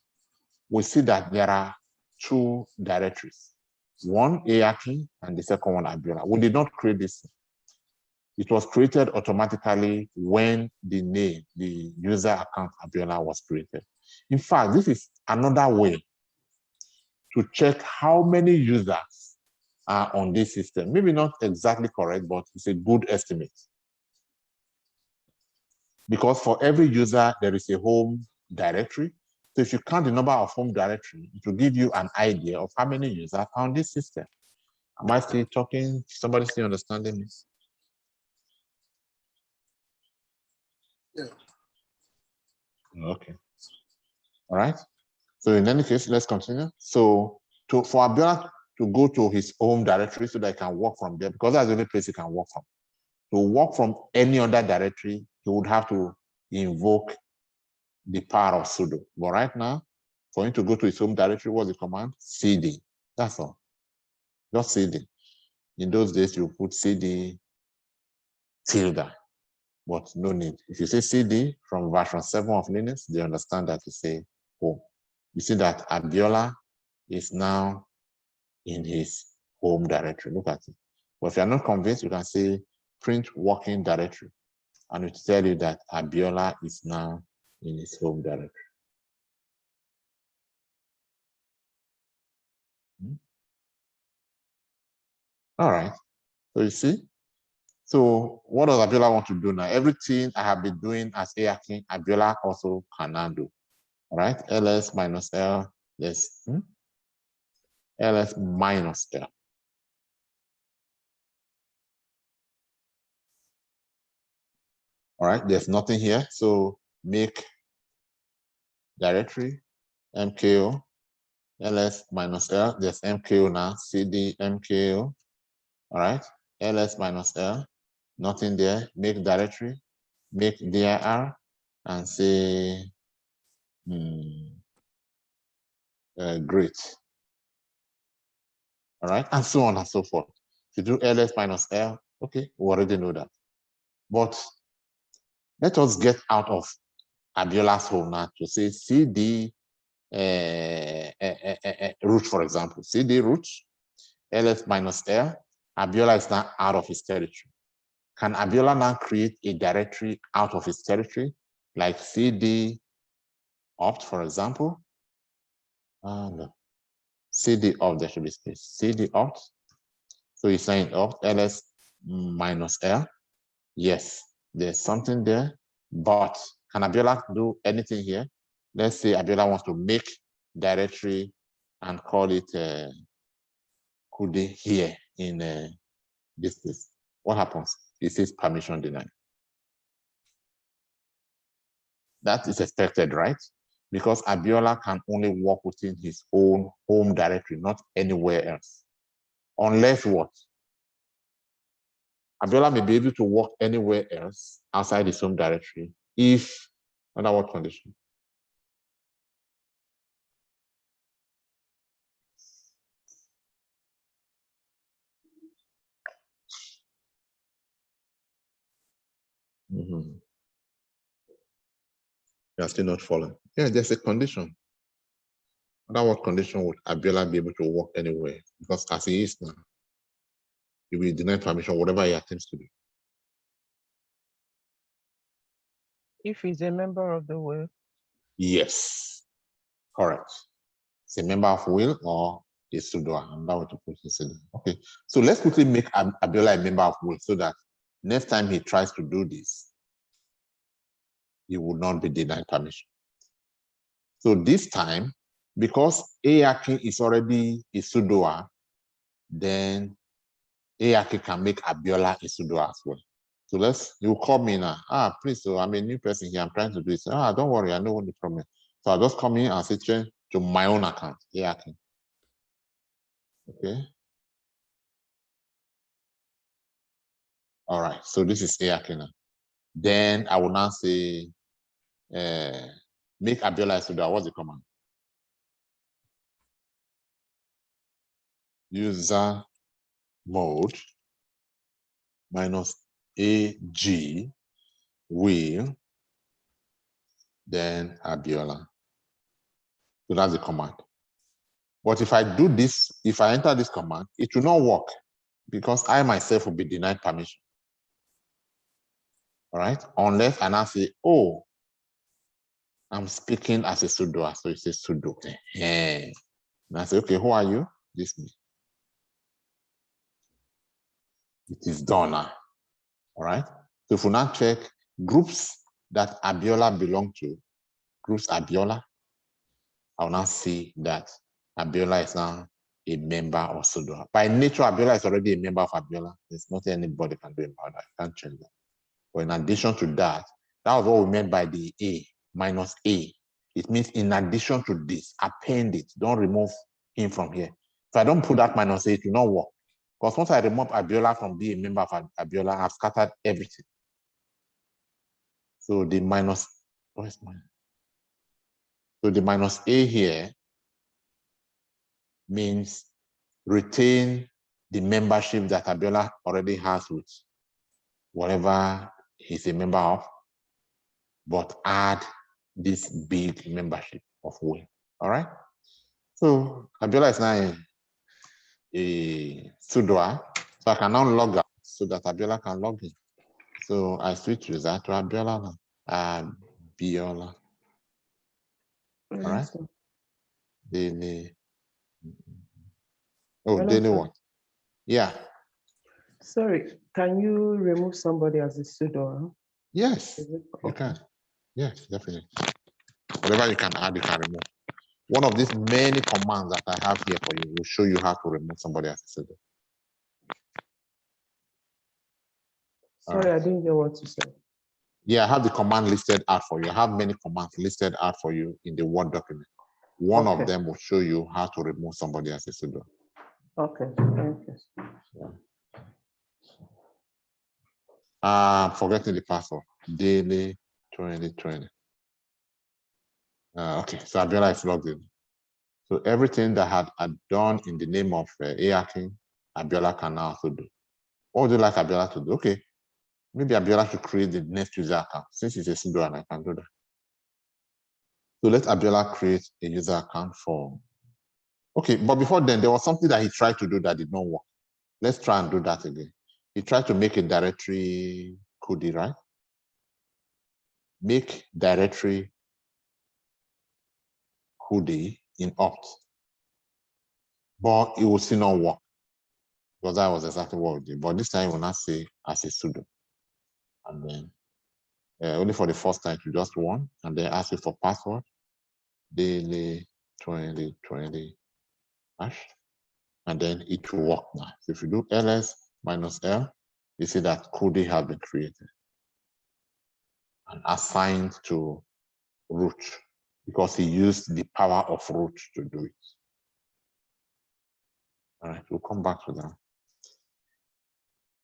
We see that there are two directories, one ARKey and the second one Abiola. We did not create this. It was created automatically when the name, the user account Abiola was created. In fact, this is another way to check how many users are on this system. Maybe not exactly correct, but it's a good estimate. Because for every user, there is a home directory. So if you count the number of home directory, it will give you an idea of how many users are on this system. Am I still talking? Somebody still understanding me? Yeah. Okay. All right. So in any case, let's continue. So for Abiola to go to his home directory so that he can work from there, because that's the only place he can work from. To work from any other directory, he would have to invoke the power of sudo. But right now, for him to go to his home directory, what's the command? CD. That's all. Just CD. In those days, you put CD tilde, but no need. If you say CD from version 7 of Linux, they understand that you say home. You see that Abiola is now in his home directory. Look at it. But if you're not convinced, you can say print working directory, and it will tell you that Abiola is now in his home directory. All right. So you see, so what does Abiola want to do now? Everything I have been doing as ARKey, Abiola also can now do. All right, ls -l, yes, ls -l. All right, there's nothing here. So make directory, mko, ls -l, there's mko now, cd mko. All right, ls -l, nothing there, make directory, make dir, and say great. All right, and so on and so forth. If you do ls -l, okay, we already know that. But let us get out of Abiola's home now to say cd root, for example. Cd root, ls -l, Abiola is now out of his territory. Can Abiola now create a directory out of his territory, like cd opt, for example? No. Cd opt, there should be space. Cd opt. So he's saying opt, ls -l. Yes, there's something there, but can Abiola do anything here? Let's say Abiola wants to make directory and call it Kude here in this place. What happens? It says permission denied. That is expected, right? because Abiola can only work within his own home directory, not anywhere else. Unless what? Abiola may be able to work anywhere else outside his home directory if, under what condition? You are still not following. Yeah, there's a condition. Under what condition would Abiola be able to work anywhere? Because as he is now, he will deny permission, whatever he attempts to do. If he's a member of the will. Yes, correct. It's a member of will or a pseudo. I'm not going to put this in. Okay, so let's quickly make Abiola a member of will so that next time he tries to do this, he will not be denied permission. So this time, because Ayaki is already a pseudo, then Ayaki can make Abiola a pseudo as well. So you call me now. Please, so I'm a new person here. I'm trying to do this. Don't worry, I know what the problem is. So I'll just come in and say change to my own account, Ayaki. Okay. All right, so this is Ayaki now. Then I will now say, make Abiola a pseudo. What's the command? User mode minus AG will, then Abiola. So that's the command. But if I do this, if I enter this command, it will not work because I myself will be denied permission. All right, unless I now say, oh, I'm speaking as a sudo, so it says sudo. And I say, okay, who are you? This me. It is done now. All right. So if we now check groups that Abiola belong to, groups Abiola, I'll now see that Abiola is now a member of Sudo. By nature, Abiola is already a member of Abiola. There's nothing anybody can do about that. I can't change that. But in addition to that, that was what we meant by the A minus A. It means in addition to this, append it. Don't remove him from here. If I don't put that minus A, it will not work. Because once I remove Abiola from being a member of Abiola, I've scattered everything. So the minus, where's mine? So the minus A here means retain the membership that Abiola already has with whatever he's a member of, but add this big membership of will. All right. So Abiola is now a sudo, so I can now log out so that Abiola can log in. So I switch user to Abiola now. Abiola. All right. Daily. Oh, Hello, daily sir. one. Yeah. Sorry, can you remove somebody as a pseudo? Yes, Is it you okay? can. Yes, definitely. Whatever you can add, you can remove. One of these many commands that I have here for you will show you how to remove somebody as a pseudo. Sorry, I didn't hear what you said. Yeah, I have the command listed out for you. I have many commands listed out for you in the Word document. One of them will show you how to remove somebody as a pseudo. Okay, thank you. Forgetting the password. Daily 2020. Okay, so Abiola is logged in. So everything that had done in the name of Ayaki, Abiola can now also do. What would you like Abiola to do? Okay, maybe Abiola should create the next user account since it's a pseudo and I can do that. So let Abiola create a user account for. Okay, but before then, there was something that he tried to do that did not work. Let's try and do that again. He tried to make a directory Kudi, right? Make directory Kudi in opt. But it will still not work because that was exactly what we did. But this time, we'll not say as a sudo. And then only for the first time to just one, and then ask you for password, daily 2020 hash, and then it will work now. So if you do ls -l, you see that Kudi has been created and assigned to root. because he used the power of root to do it. All right, we'll come back to that.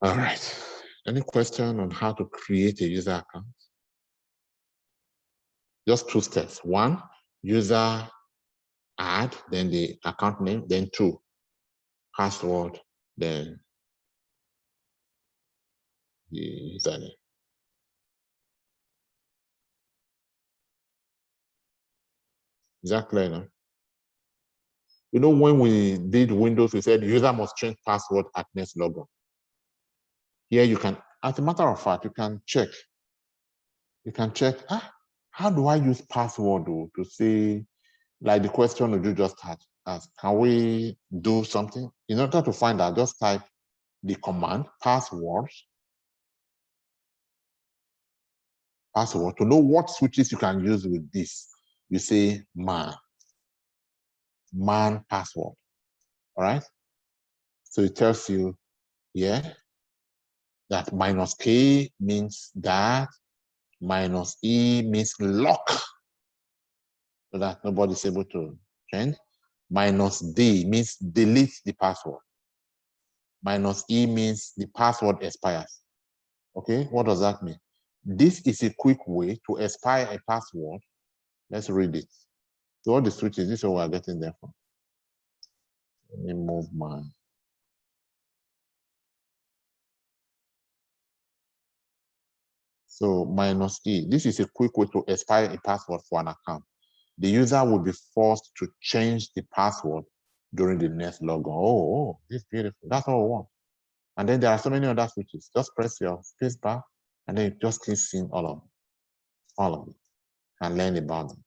All right. Any question on how to create a user account? Just 2 steps. 1, user add, then the account name, then 2, password, then the username. Is that clear now? You know, when we did Windows, we said user must change password at next logon. Here you can, as a matter of fact, you can check. You can check, how do I use password to say, like the question you just had asked, can we do something? In order to find out, just type the command password to know what switches you can use with this. You say man password. All right. So it tells you, yeah, that -k means that, -e means lock, so that nobody's able to change. -d means delete the password. -e means the password expires. Okay, what does that mean? This is a quick way to expire a password. Let's read it. So all the switches, this is what we're getting there from. Let me move mine. So -e, this is a quick way to expire a password for an account. The user will be forced to change the password during the next logon. Oh, this is beautiful. That's all we want. And then there are so many other switches. Just press your space bar and then you just keep seeing all of it and learn about them,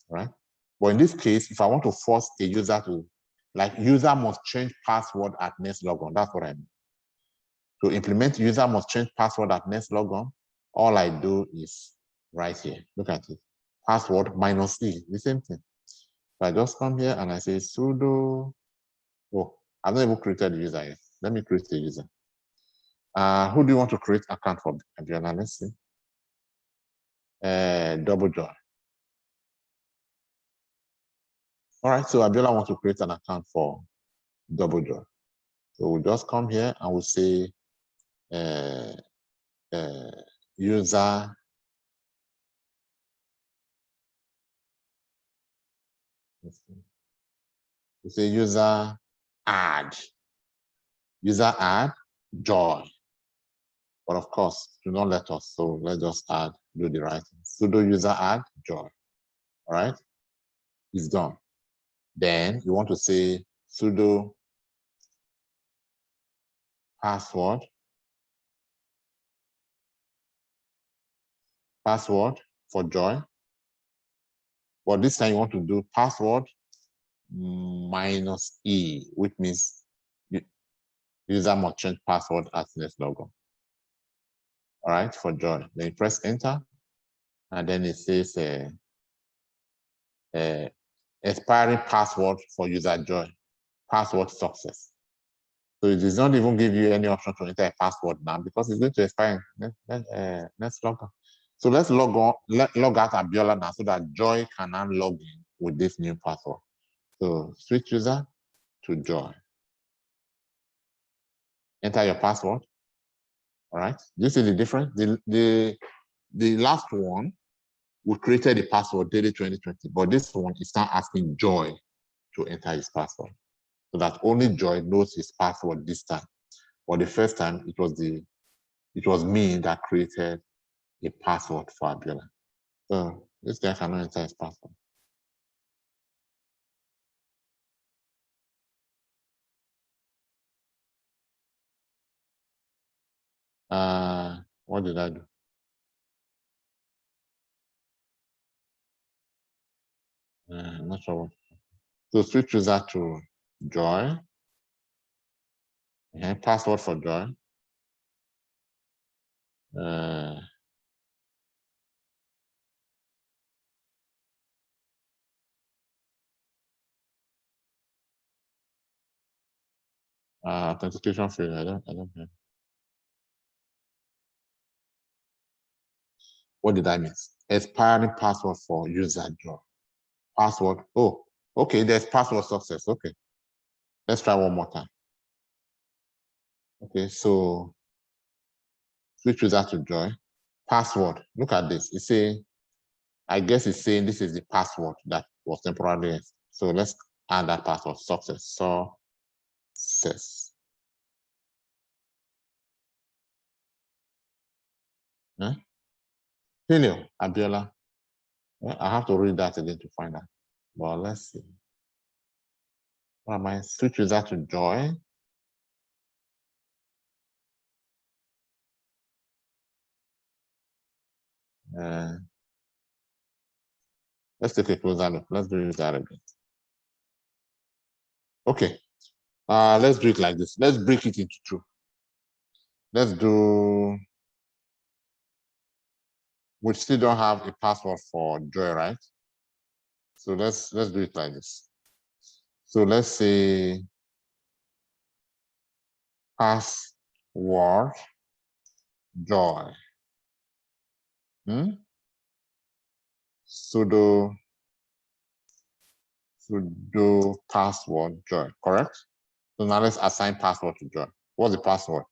right? But in this case, if I want to force a user to, like, user must change password at next logon, that's what I mean. To implement user must change password at next logon, all I do is right here. Look at it. Password -e, the same thing. So I just come here and I say sudo. Oh, I've not even created the user yet. Let me create the user. Who do you want to create account for? Let's see. Double joy. All right, so Abiola wants to create an account for Double Joy. So we'll just come here and we'll say user we say user add joy. But of course, do not let us, so let's just add, do the right thing. Sudo user add joy. All right, it's done. Then you want to say sudo password for joy. But this time you want to do password -e, which means user must change password at next logon. All right, for joy. Then you press enter, and then it says expiring password for user joy, password success. So it does not even give you any option to enter a password now because it's going to expire next logon. So let's log out Abiola now so that Joy can now log in with this new password. So switch user to Joy. Enter your password. All right. This is the difference. The last one, we created the password daily 2020, but this one is now asking Joy to enter his password, so that only Joy knows his password this time. But the first time it was me that created a password for Abiola. So this guy cannot enter his password. What did I do? I'm not sure what. So switch user to Joy. Password for Joy. Authentication failure. I don't know. What did I miss? Expiring password for user Joy. password. Oh, okay, there's password success. Okay, let's try one more time. Okay, so switch user to join. Password, look at this. It's saying, I guess it's saying this is the password that was temporarily. So let's add that password, success. Success. Huh? Failure, Abiola. Well, I have to read that again to find out. Well, let's see. What am I? Switch user to join. Let's take a closer look. Let's do that again. Okay. Let's do it like this. Let's break it into two. Let's do. We still don't have a password for joy, right? So let's do it like this. So let's say password joy. Sudo password joy, correct? So now let's assign password to joy. What's the password?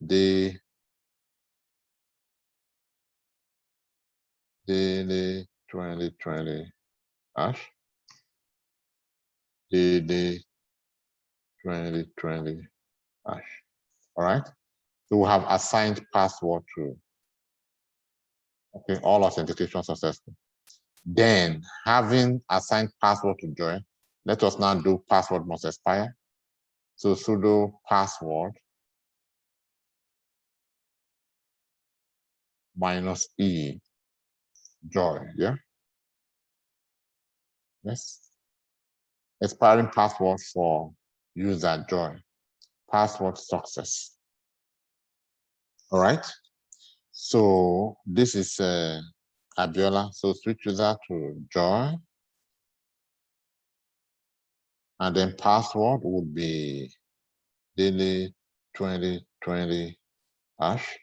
Daily 2020 hash. Daily 2020 hash. All right. So we have assigned password to. Okay, all authentication successful. Then, having assigned password to join, let us now do password must expire. So sudo password -e joy, yeah? Yes. Expiring password for user joy. Password success. All right. So this is Abiola. So switch user to join. And then password would be daily 2020 hash.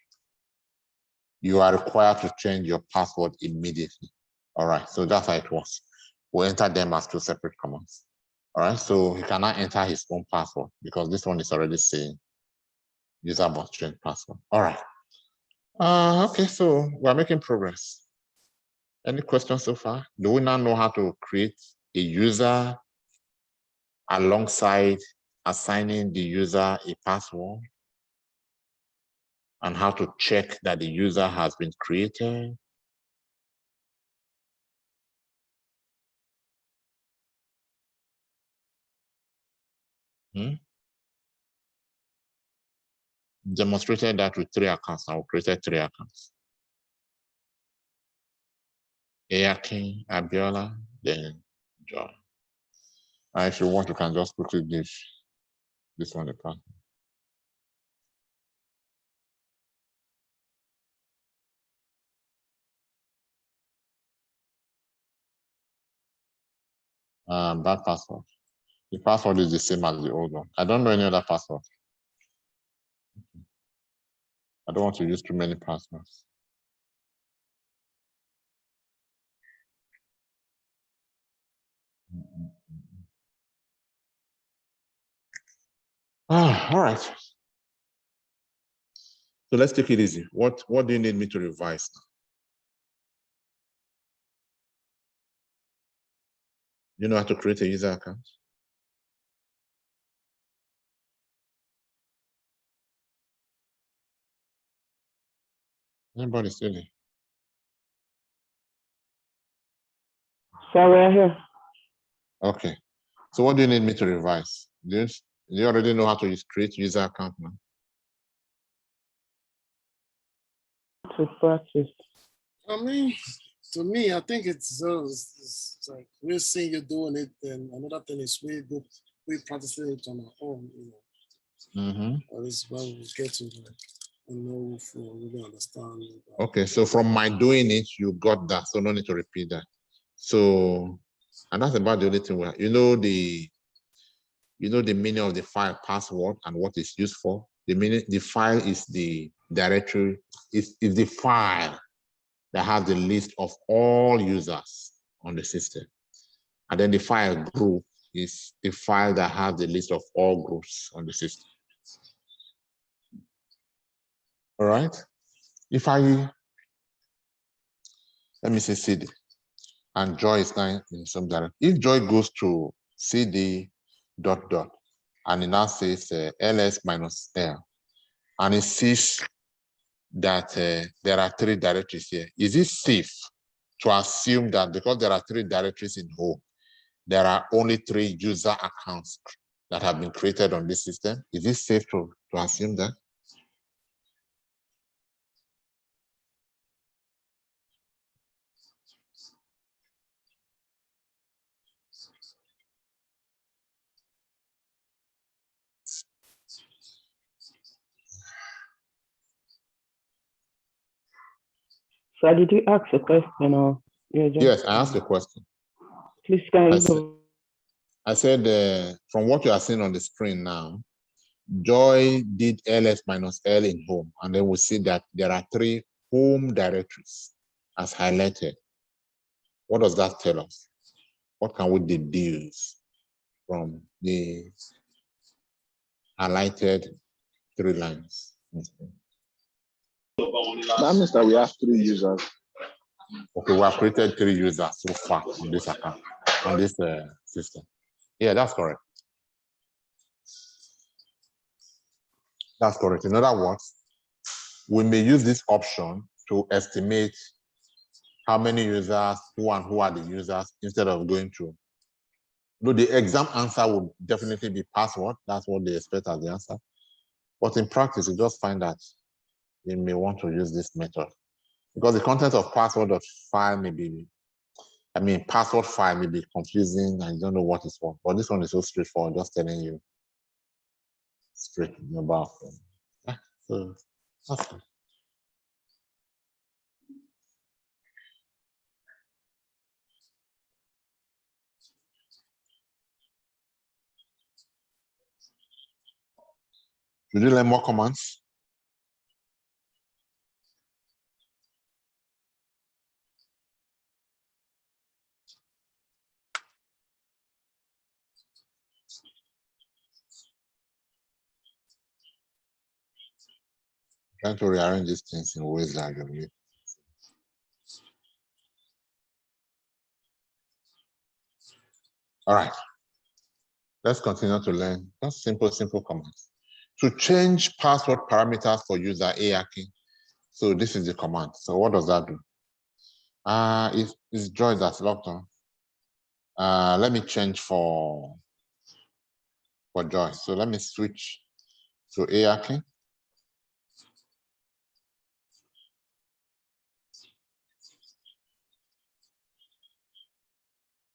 You are required to change your password immediately. All right, so that's how it works. We'll enter them as two separate commands. All right, so he cannot enter his own password because this one is already saying user must change password. All right. Okay, so we're making progress. Any questions so far? Do we now know how to create a user alongside assigning the user a password? And how to check that the user has been created? Demonstrated that with 3 accounts. I created 3 accounts. Ayakin, Abiola, then John. If you want, you can just quickly give this one a pass. That password. The password is the same as the old one. I don't know any other password. I don't want to use too many passwords. All right. So let's take it easy. What do you need me to revise now? You know how to create a user account? Anybody still there? So we're here. Okay. So what do you need me to revise? Do you already know how to create user account now? To practice. I mean, to me, I think it's like we're seeing you doing it, and another thing is we practicing it on our own, you know. That is when we get to know if we really understand. Okay, so from my doing it, you got that, so no need to repeat that. So, and that's about the only thing we have. You know the meaning of the file password and what it's used for. The file is the directory, is the file that has the list of all users on the system. And then the file group is the file that has the list of all groups on the system. All right. If I, let me say CD, and Joy is now in some direction. If Joy goes to CD ... and it now says ls minus l, and it sees that there are 3 directories here, is it safe to assume that because there are 3 directories in home, there are only 3 user accounts that have been created on this system? Is it safe to assume that? So did you ask a question or you're just... Yes, I asked a question. Please can you I said, from what you are seeing on the screen now, Joy did ls minus l in home, and then we see that there are 3 home directories as highlighted. What does that tell us? What can we deduce from the highlighted 3 lines? That means that we have 3 users. Okay, we have created 3 users so far on this account, on this system. Yeah, that's correct. That's correct. In other words, we may use this option to estimate how many users, who are the users, instead of going to. No, the exam answer would definitely be password. That's what they expect as the answer. But in practice, you just find that you may want to use this method because the content of password of file may be, password file may be confusing and you don't know what it's for. But this one is so straightforward, just telling you straight about it. Yeah, so that's good. Would you learn more commands? Trying to rearrange these things in ways that you need. All right. Let's continue to learn just simple commands. To change password parameters for user ARKey. So this is the command. So what does that do? It's Joy that's logged on. Let me change for Joy. So let me switch to ARKey.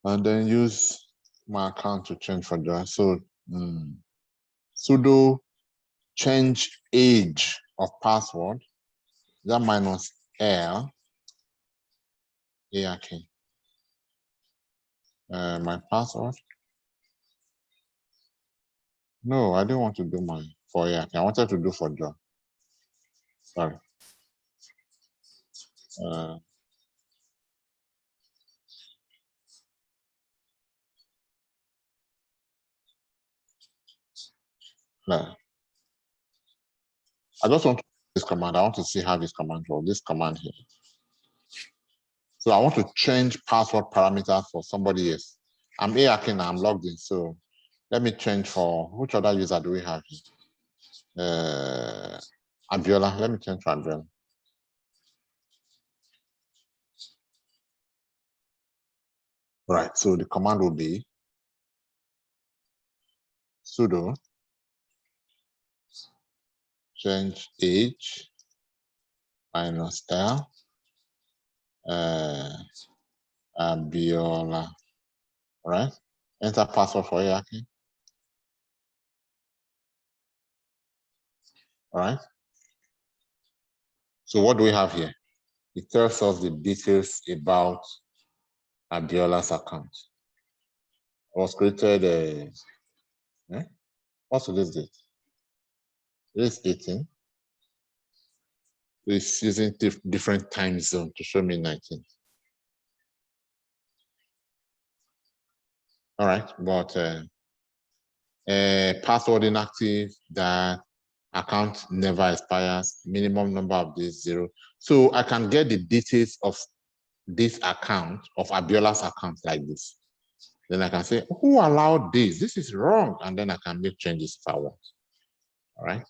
And then use my account to change for Joy. So sudo change age of password, that minus L, ARKey. My password. No, I didn't want to do mine for ARKey. I wanted to do for Joy. Sorry. No. I just want to this command. I want to see how this command works. This command here. So I want to change password parameters for somebody else. I'm ARKey now. I'm logged in. So let me change for which other user do we have here? Abiola. Let me change for Abiola. Right. So the command will be sudo change age minus L Abiola. All right. Enter password for ARKey. All right. So what do we have here? It tells us the details about Abiola's account. It was created. What's this date? This 18. It's using different time zone to show me 19. All right, but password inactive, that account never expires, minimum number of days 0. So I can get the details of this account, of Abiola's account like this. Then I can say, who allowed this? This is wrong. And then I can make changes if I want. All right.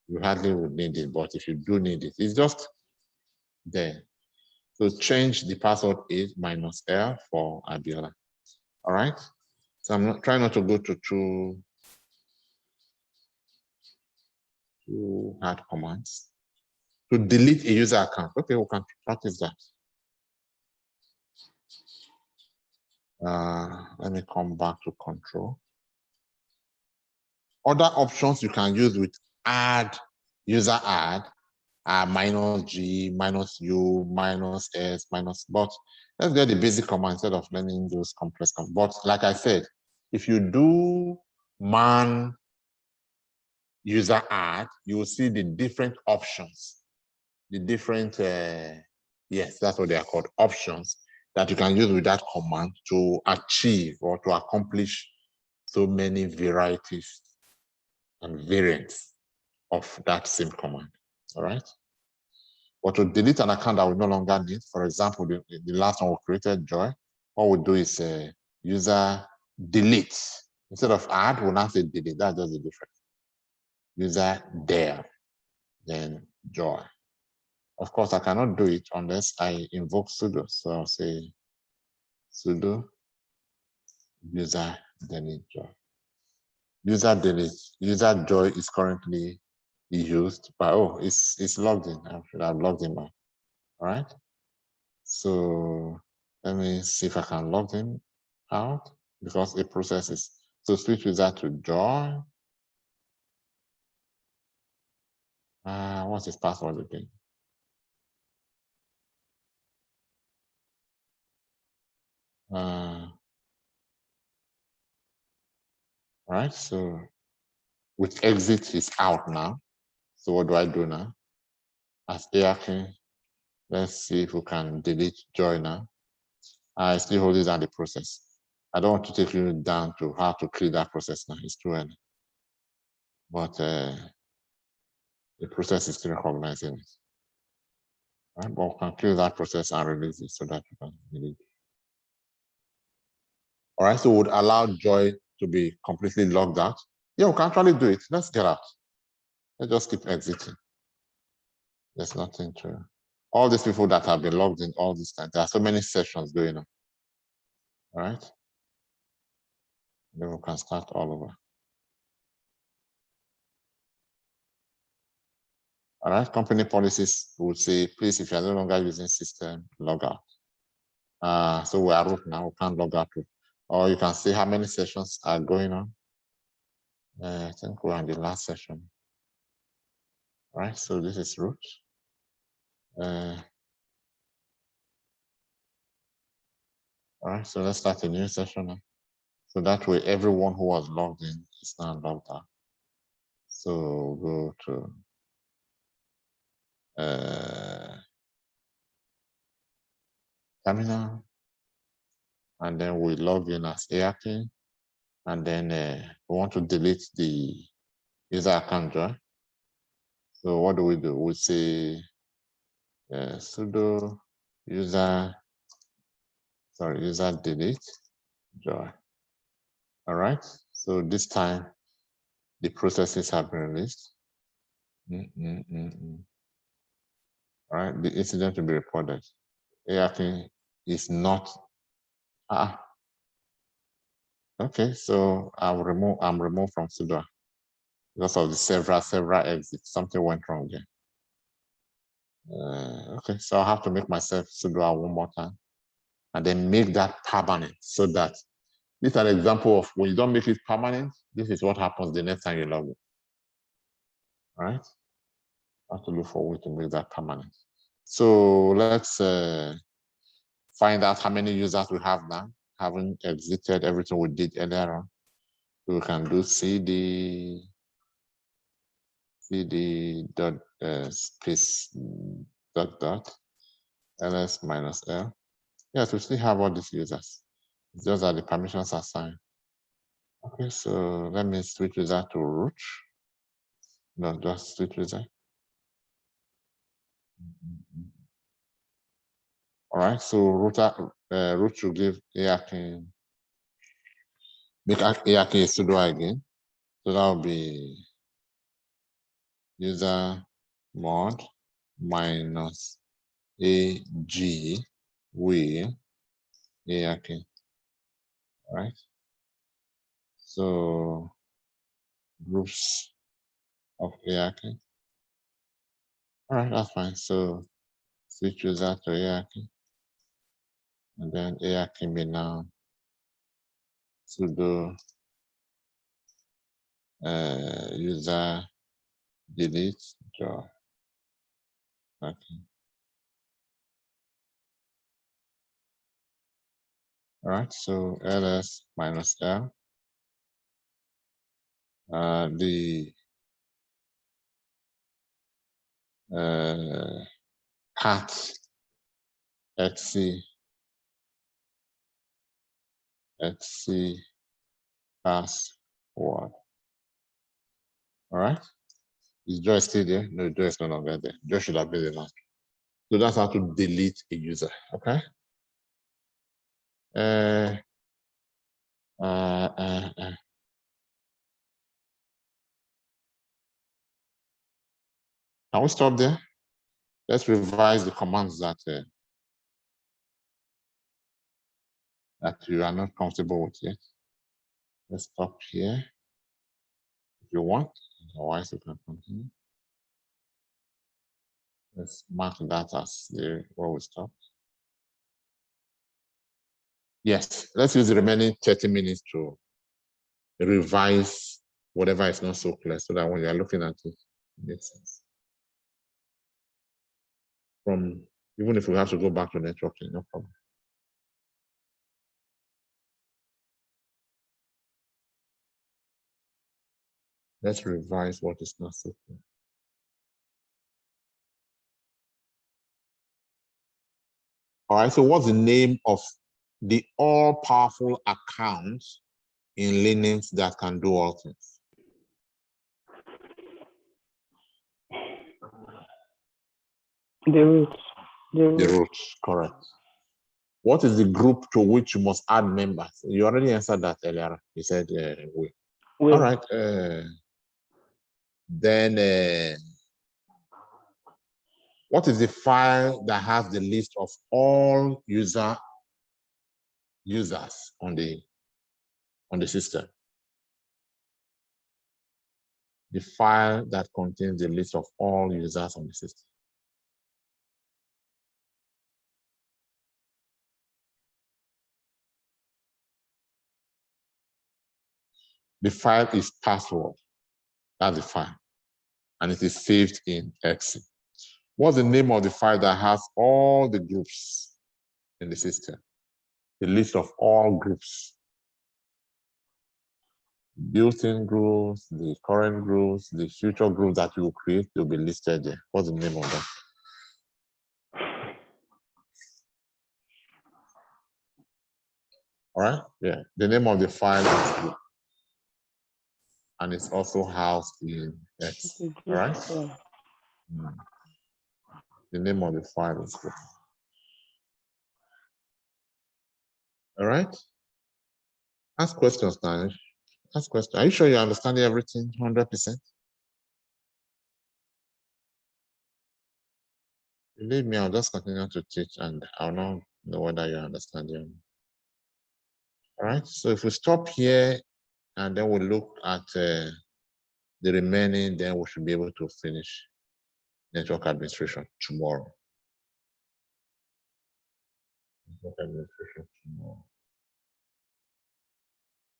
You hardly would need it, but if you do need it, it's just there. So change the password is -L for Abiola. All right. So I'm trying not to go to too hard commands. To delete a user account. Okay, we can practice that. Let me come back to control. Other options you can use with add, user add, are -G, -U, -S, but let's get the basic command instead of learning those complex commands. But like I said, if you do man user add, you will see the different options, the different, yes, that's what they are called, options that you can use with that command to achieve or to accomplish so many varieties and variants of that same command. All right. But to delete an account that we no longer need, for example, the last one we created, Joy, what we do is user delete. Instead of add, we'll now say delete. That's just the difference. User there, then Joy. Of course, I cannot do it unless I invoke sudo. So I'll say sudo user delete Joy. User delete. User Joy is currently used by, oh, it's logged in. I should have logged in now. All right. So let me see if I can log him out because it processes. So switch user to Joy. What's his password again? All right, so with exit is out now. So what do I do now? As ARK, let's see if we can delete Joy now. I still hold it down the process. I don't want to take you down to how to clear that process now. It's too early. But the process is still recognizing it. Right, but we can clear that process and release it so that you can delete it. All right, so we would allow Joy to be completely logged out. Yeah, we can actually do it. Let's get out. Let's just keep exiting. There's nothing to. All these people that have been logged in all this time, there are so many sessions going on. All right. Then we can start all over. All right, company policies would say, please, if you're no longer using system, log out. So we are root now, we can't log out. Or you can see how many sessions are going on. I think we're on the last session. All right, so this is root. All right, so let's start a new session now. So that way, everyone who was logged in is now logged out. So go to terminal, and then we log in as ARK, and then we want to delete the user account, right? So what do? We say sudo user delete Joy. All right. So this time the processes have been released. All right. The incident will be reported. ARK is not. Okay. So I'm removed from sudo because of the several exits. Something went wrong there. Okay. So I'll have to make myself sudo one more time, and then make that permanent so that this is an example of when you don't make it permanent, this is what happens the next time you log in. All right? I have to look for a way to make that permanent. So let's find out how many users we have now, having exited everything we did earlier on. So we can do cd dot space dot ls -l. Yes, we still have all these users. Those are the permissions assigned. Okay, so let me switch that to root. No, just switch that. All right, so root should give ARK, make ARK a sudo again. So that will be user mod minus AG will ARK. All right. So groups of ARK. All right, that's fine. So switch user to ARK. And then ARK may now sudo user delete job. Okay. All right, so ls minus l. The cat etc password. All right. Is Joy still there? No, Joy is no longer there. Joy should have been the last. So that's how to delete a user. Okay. Can we stop there? Let's revise the commands that that you are not comfortable with yet. Let's stop here if you want. Otherwise, you can continue. Let's mark that as where we stop. Yes, let's use the remaining 30 minutes to revise whatever is not so clear so that when you are looking at it, it makes sense. Even if we have to go back to networking, no problem. Let's revise what is not so clear. All right, so what's the name of the all-powerful account in Linux that can do all things? The root. The root, correct. What is the group to which you must add members? You already answered that earlier. You said we. All right. Then what is the file that has the list of all users on the system? The file that contains the list of all users on the system. The file is password. That's the file. And it is saved in Rsync. What's the name of the file that has all the groups in the system? The list of all groups. Built-in groups, the current groups, the future groups that you will create will be listed there. What's the name of that? All right, yeah. The name of the file is group. And it's also housed in X. All right? The name of the file is group. All right? Ask questions, now. Ask questions. Are you sure you're understanding everything 100%? Believe me, I'll just continue to teach and I'll not know whether you're understanding. All right, so if we stop here and then we'll look at the remaining, then we should be able to finish network administration tomorrow. Network administration tomorrow.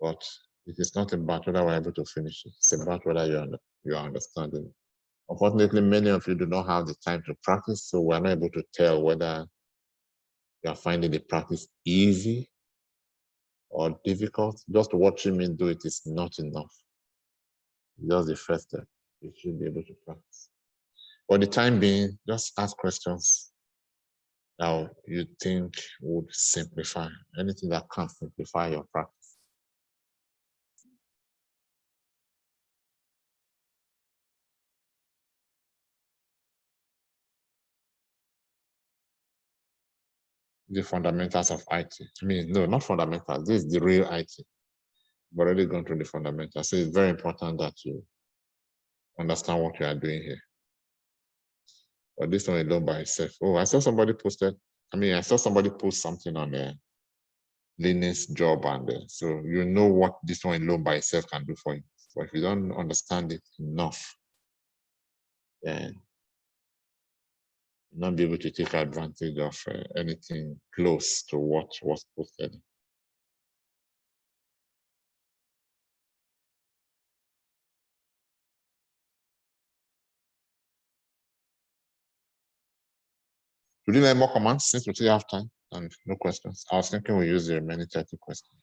But it is not about whether we're able to finish it. It's about whether you're understanding it. Unfortunately, many of you do not have the time to practice, so we're not able to tell whether you are finding the practice easy or difficult. Just watching me do it is not enough. Just the first step. You should be able to practice. For the time being, just ask questions now you think would simplify, anything that can simplify your practice. The fundamentals of IT. I mean, no, not fundamentals. This is the real IT. We've already gone through the fundamentals. So it's very important that you understand what you are doing here. But this one alone by itself. Oh, I saw somebody posted. I saw somebody post something on the Linux job, and so you know what this one alone by itself can do for you. But if you don't understand it enough, then you'll not be able to take advantage of anything close to what was posted. Would you like more commands since we still have time and no questions? I was thinking we use the remaining 30 questions.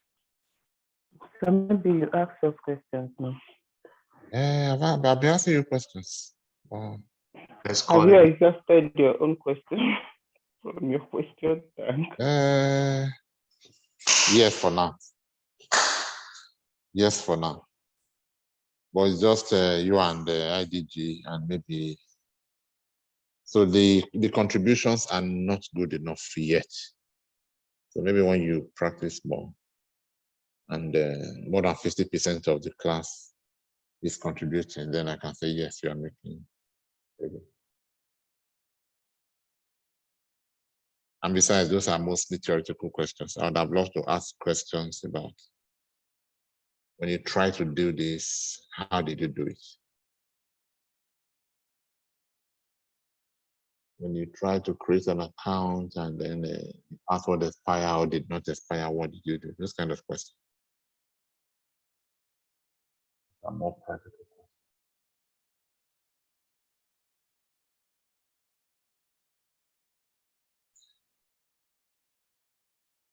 So maybe you ask us questions now. I'll be asking you questions. Wow. Let's Have call you it. exhausted your own question from your question bank? Yes, for now. Yes, for now. But it's just you and the IDG and maybe. So the contributions are not good enough yet. So maybe when you practice more and more than 50% of the class is contributing, then I can say, yes, you are making progress. And besides, those are mostly theoretical questions. I would have loved to ask questions about when you try to do this, how did you do it? When you try to create an account and then the password expire or did not expire, what did you do? Those kind of questions are more practical.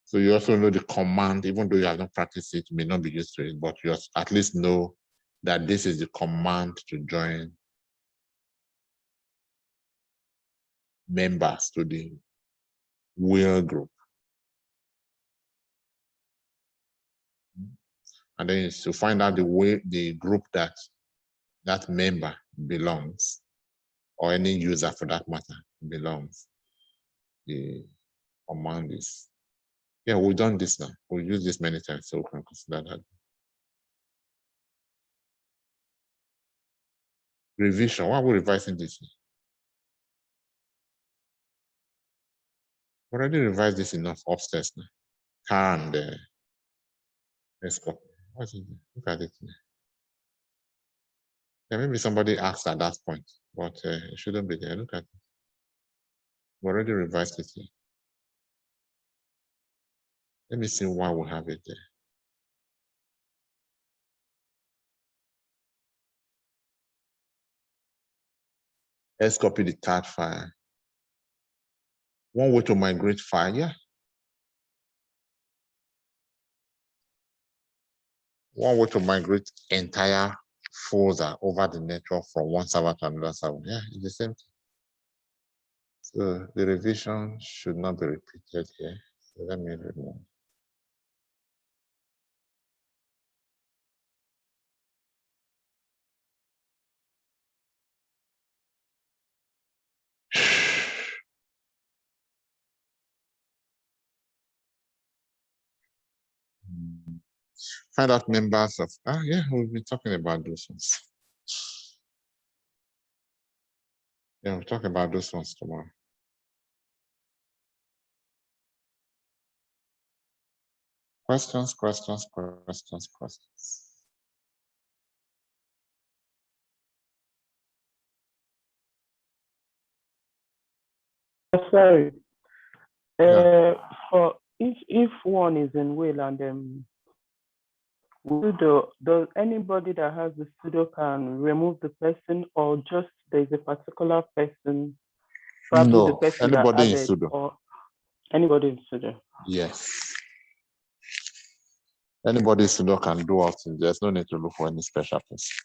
So you also know the command, even though you have not practiced it, you may not be used to it, but you at least know that this is the command to join members to the will group. And then to find out the group that member belongs, or any user for that matter belongs, the command is, yeah, we've done this now. We'll use this many times, so we can consider that. Revision, why are we revising this? We already revised this enough upstairs now. And let's copy. What is it? Look at it. Yeah, maybe somebody asked at that point, but it shouldn't be there. Look at it. We already revised it here. Let me see why we have it there. Let's copy the third file. One way to migrate file, yeah. One way to migrate entire folder over the network from one server to another server. Yeah, it's the same thing. So the revision should not be repeated here. So let me remove. Find out members of, yeah, we'll be talking about those ones. Yeah, we'll talk about those ones tomorrow. Questions. Sorry. Yeah. For if one is in will and does anybody that has the pseudo can remove the person, or just there's a particular person, probably the No, person that anybody in added, pseudo. or anybody in pseudo? Yes. Anybody in pseudo can do all things. There's no need to look for any special person.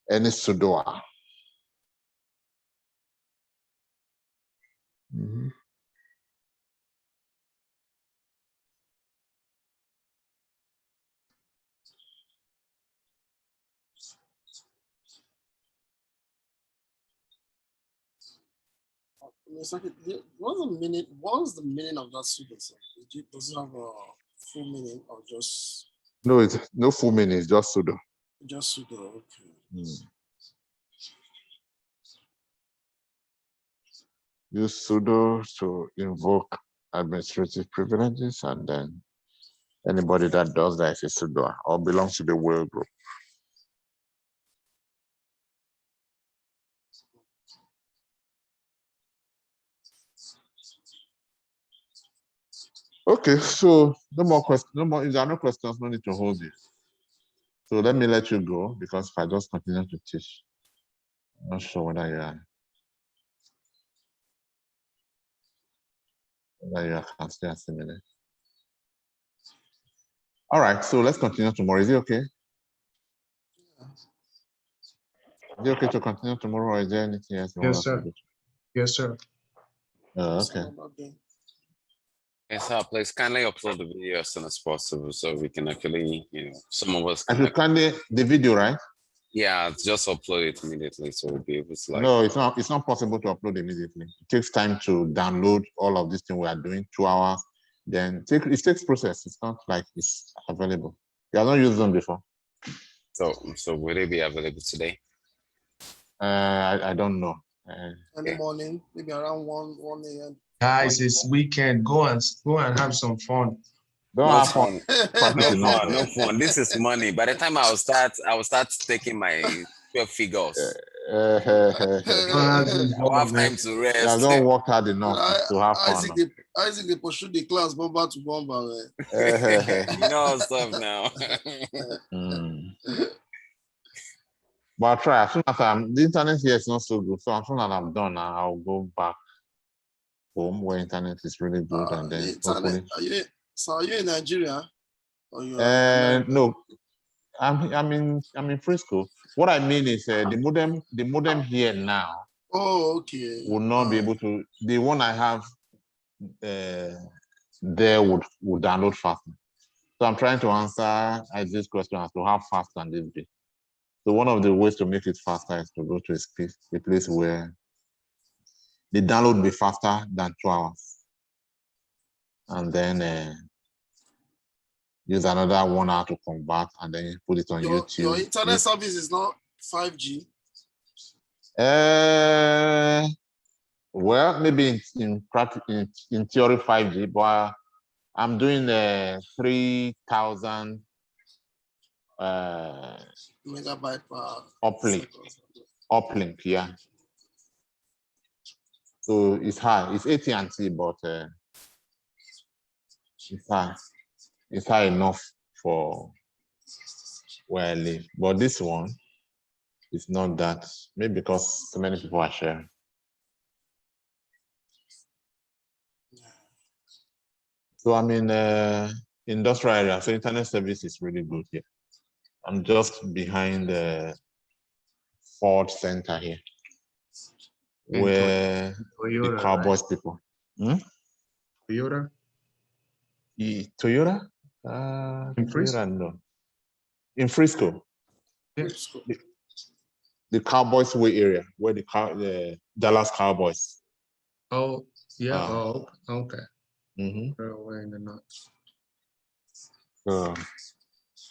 Any pseudo. What's the meaning? What's the meaning of that pseudo? Does it have a full meaning or just? No, it's no full meaning. It's just pseudo. Just pseudo. Okay. Use pseudo to invoke administrative privileges, and then anybody that does that is a pseudo or belongs to the whale group. Okay, so no more questions. No more. If there are no questions, no need to hold you. So let me let you go, because if I just continue to teach, I'm not sure whether you can stay assimilated. All right, so let's continue tomorrow. Is it okay? Is it okay to continue tomorrow, or is there anything else you want Yes, us sir. to do? Yes, sir. Okay. Yes, sir. Please kindly upload the video as soon as possible so we can actually, some of us I can. should kindly the video, right? Yeah, just upload it immediately so we'll be able to like. No, it's not. It's not possible to upload immediately. It takes time to download all of this thing we are doing. 2 hours. Then it takes process. It's not like it's available. You have not used them before. So will it be available today? I don't know. In the morning, maybe around 1 a.m. Guys, it's weekend. Go and have some fun. Don't No have fun. practice No enough. fun. No fun. This is money. By the time I will start taking my 12 figures. Go have some I will fun, have man. time to You rest. have not worked hard enough to have fun. Isaac, they pursue the class bomber to bomber. You know stuff now. But I'll try. As soon as the internet here is not so good, so as soon as I'm done, I'll go back home where internet is really good, and then hopefully. Are you in Nigeria? Or you are no, I'm in Frisco. What I mean is the modem here now. Oh, okay. Will not be able to. The one I have there would download faster. So I'm trying to answer this question as to how fast can this be. So one of the ways to make it faster is to go to a place where the download will be faster than 2 hours, and then use another 1 hour to convert, and then put it on YouTube. Your internet service is not 5G. Well, maybe in theory 5G, but I'm doing 3,000 megabyte per uplink, yeah. So it's high. It's AT&T, but it's high. It's high enough for where I live. But this one is not that. Maybe because so many people are sharing. So I'm in industrial area, so internet service is really good here. I'm just behind the Ford Center here, where Toyota, the Cowboys right? people. Toyota? Toyota? In Frisco? Toyota, no. In Frisco. Yes. The Cowboys way area, where the Dallas Cowboys. Oh, yeah. Oh, okay. Mm-hmm. In the north.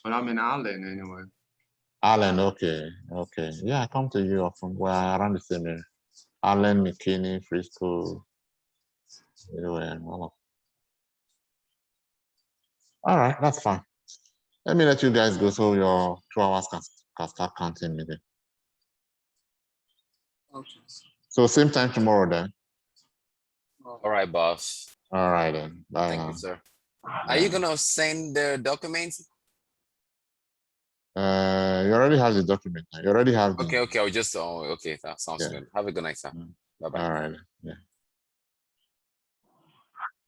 But I'm in Allen anyway. Allen, okay. Yeah, I come to you often. We're around the same area. Allen, McKinney, Frisco, anywhere. All right, that's fine. Let me let you guys go so your 2 hours can start counting again. Okay. So same time tomorrow then. All right, boss. All right then. Bye. Thank you, sir. Are you gonna send the documents? You already have the document. You already have the. Okay. I'll just. Oh, okay. That sounds good. Have a good night, sir. Bye bye. All right. Yeah.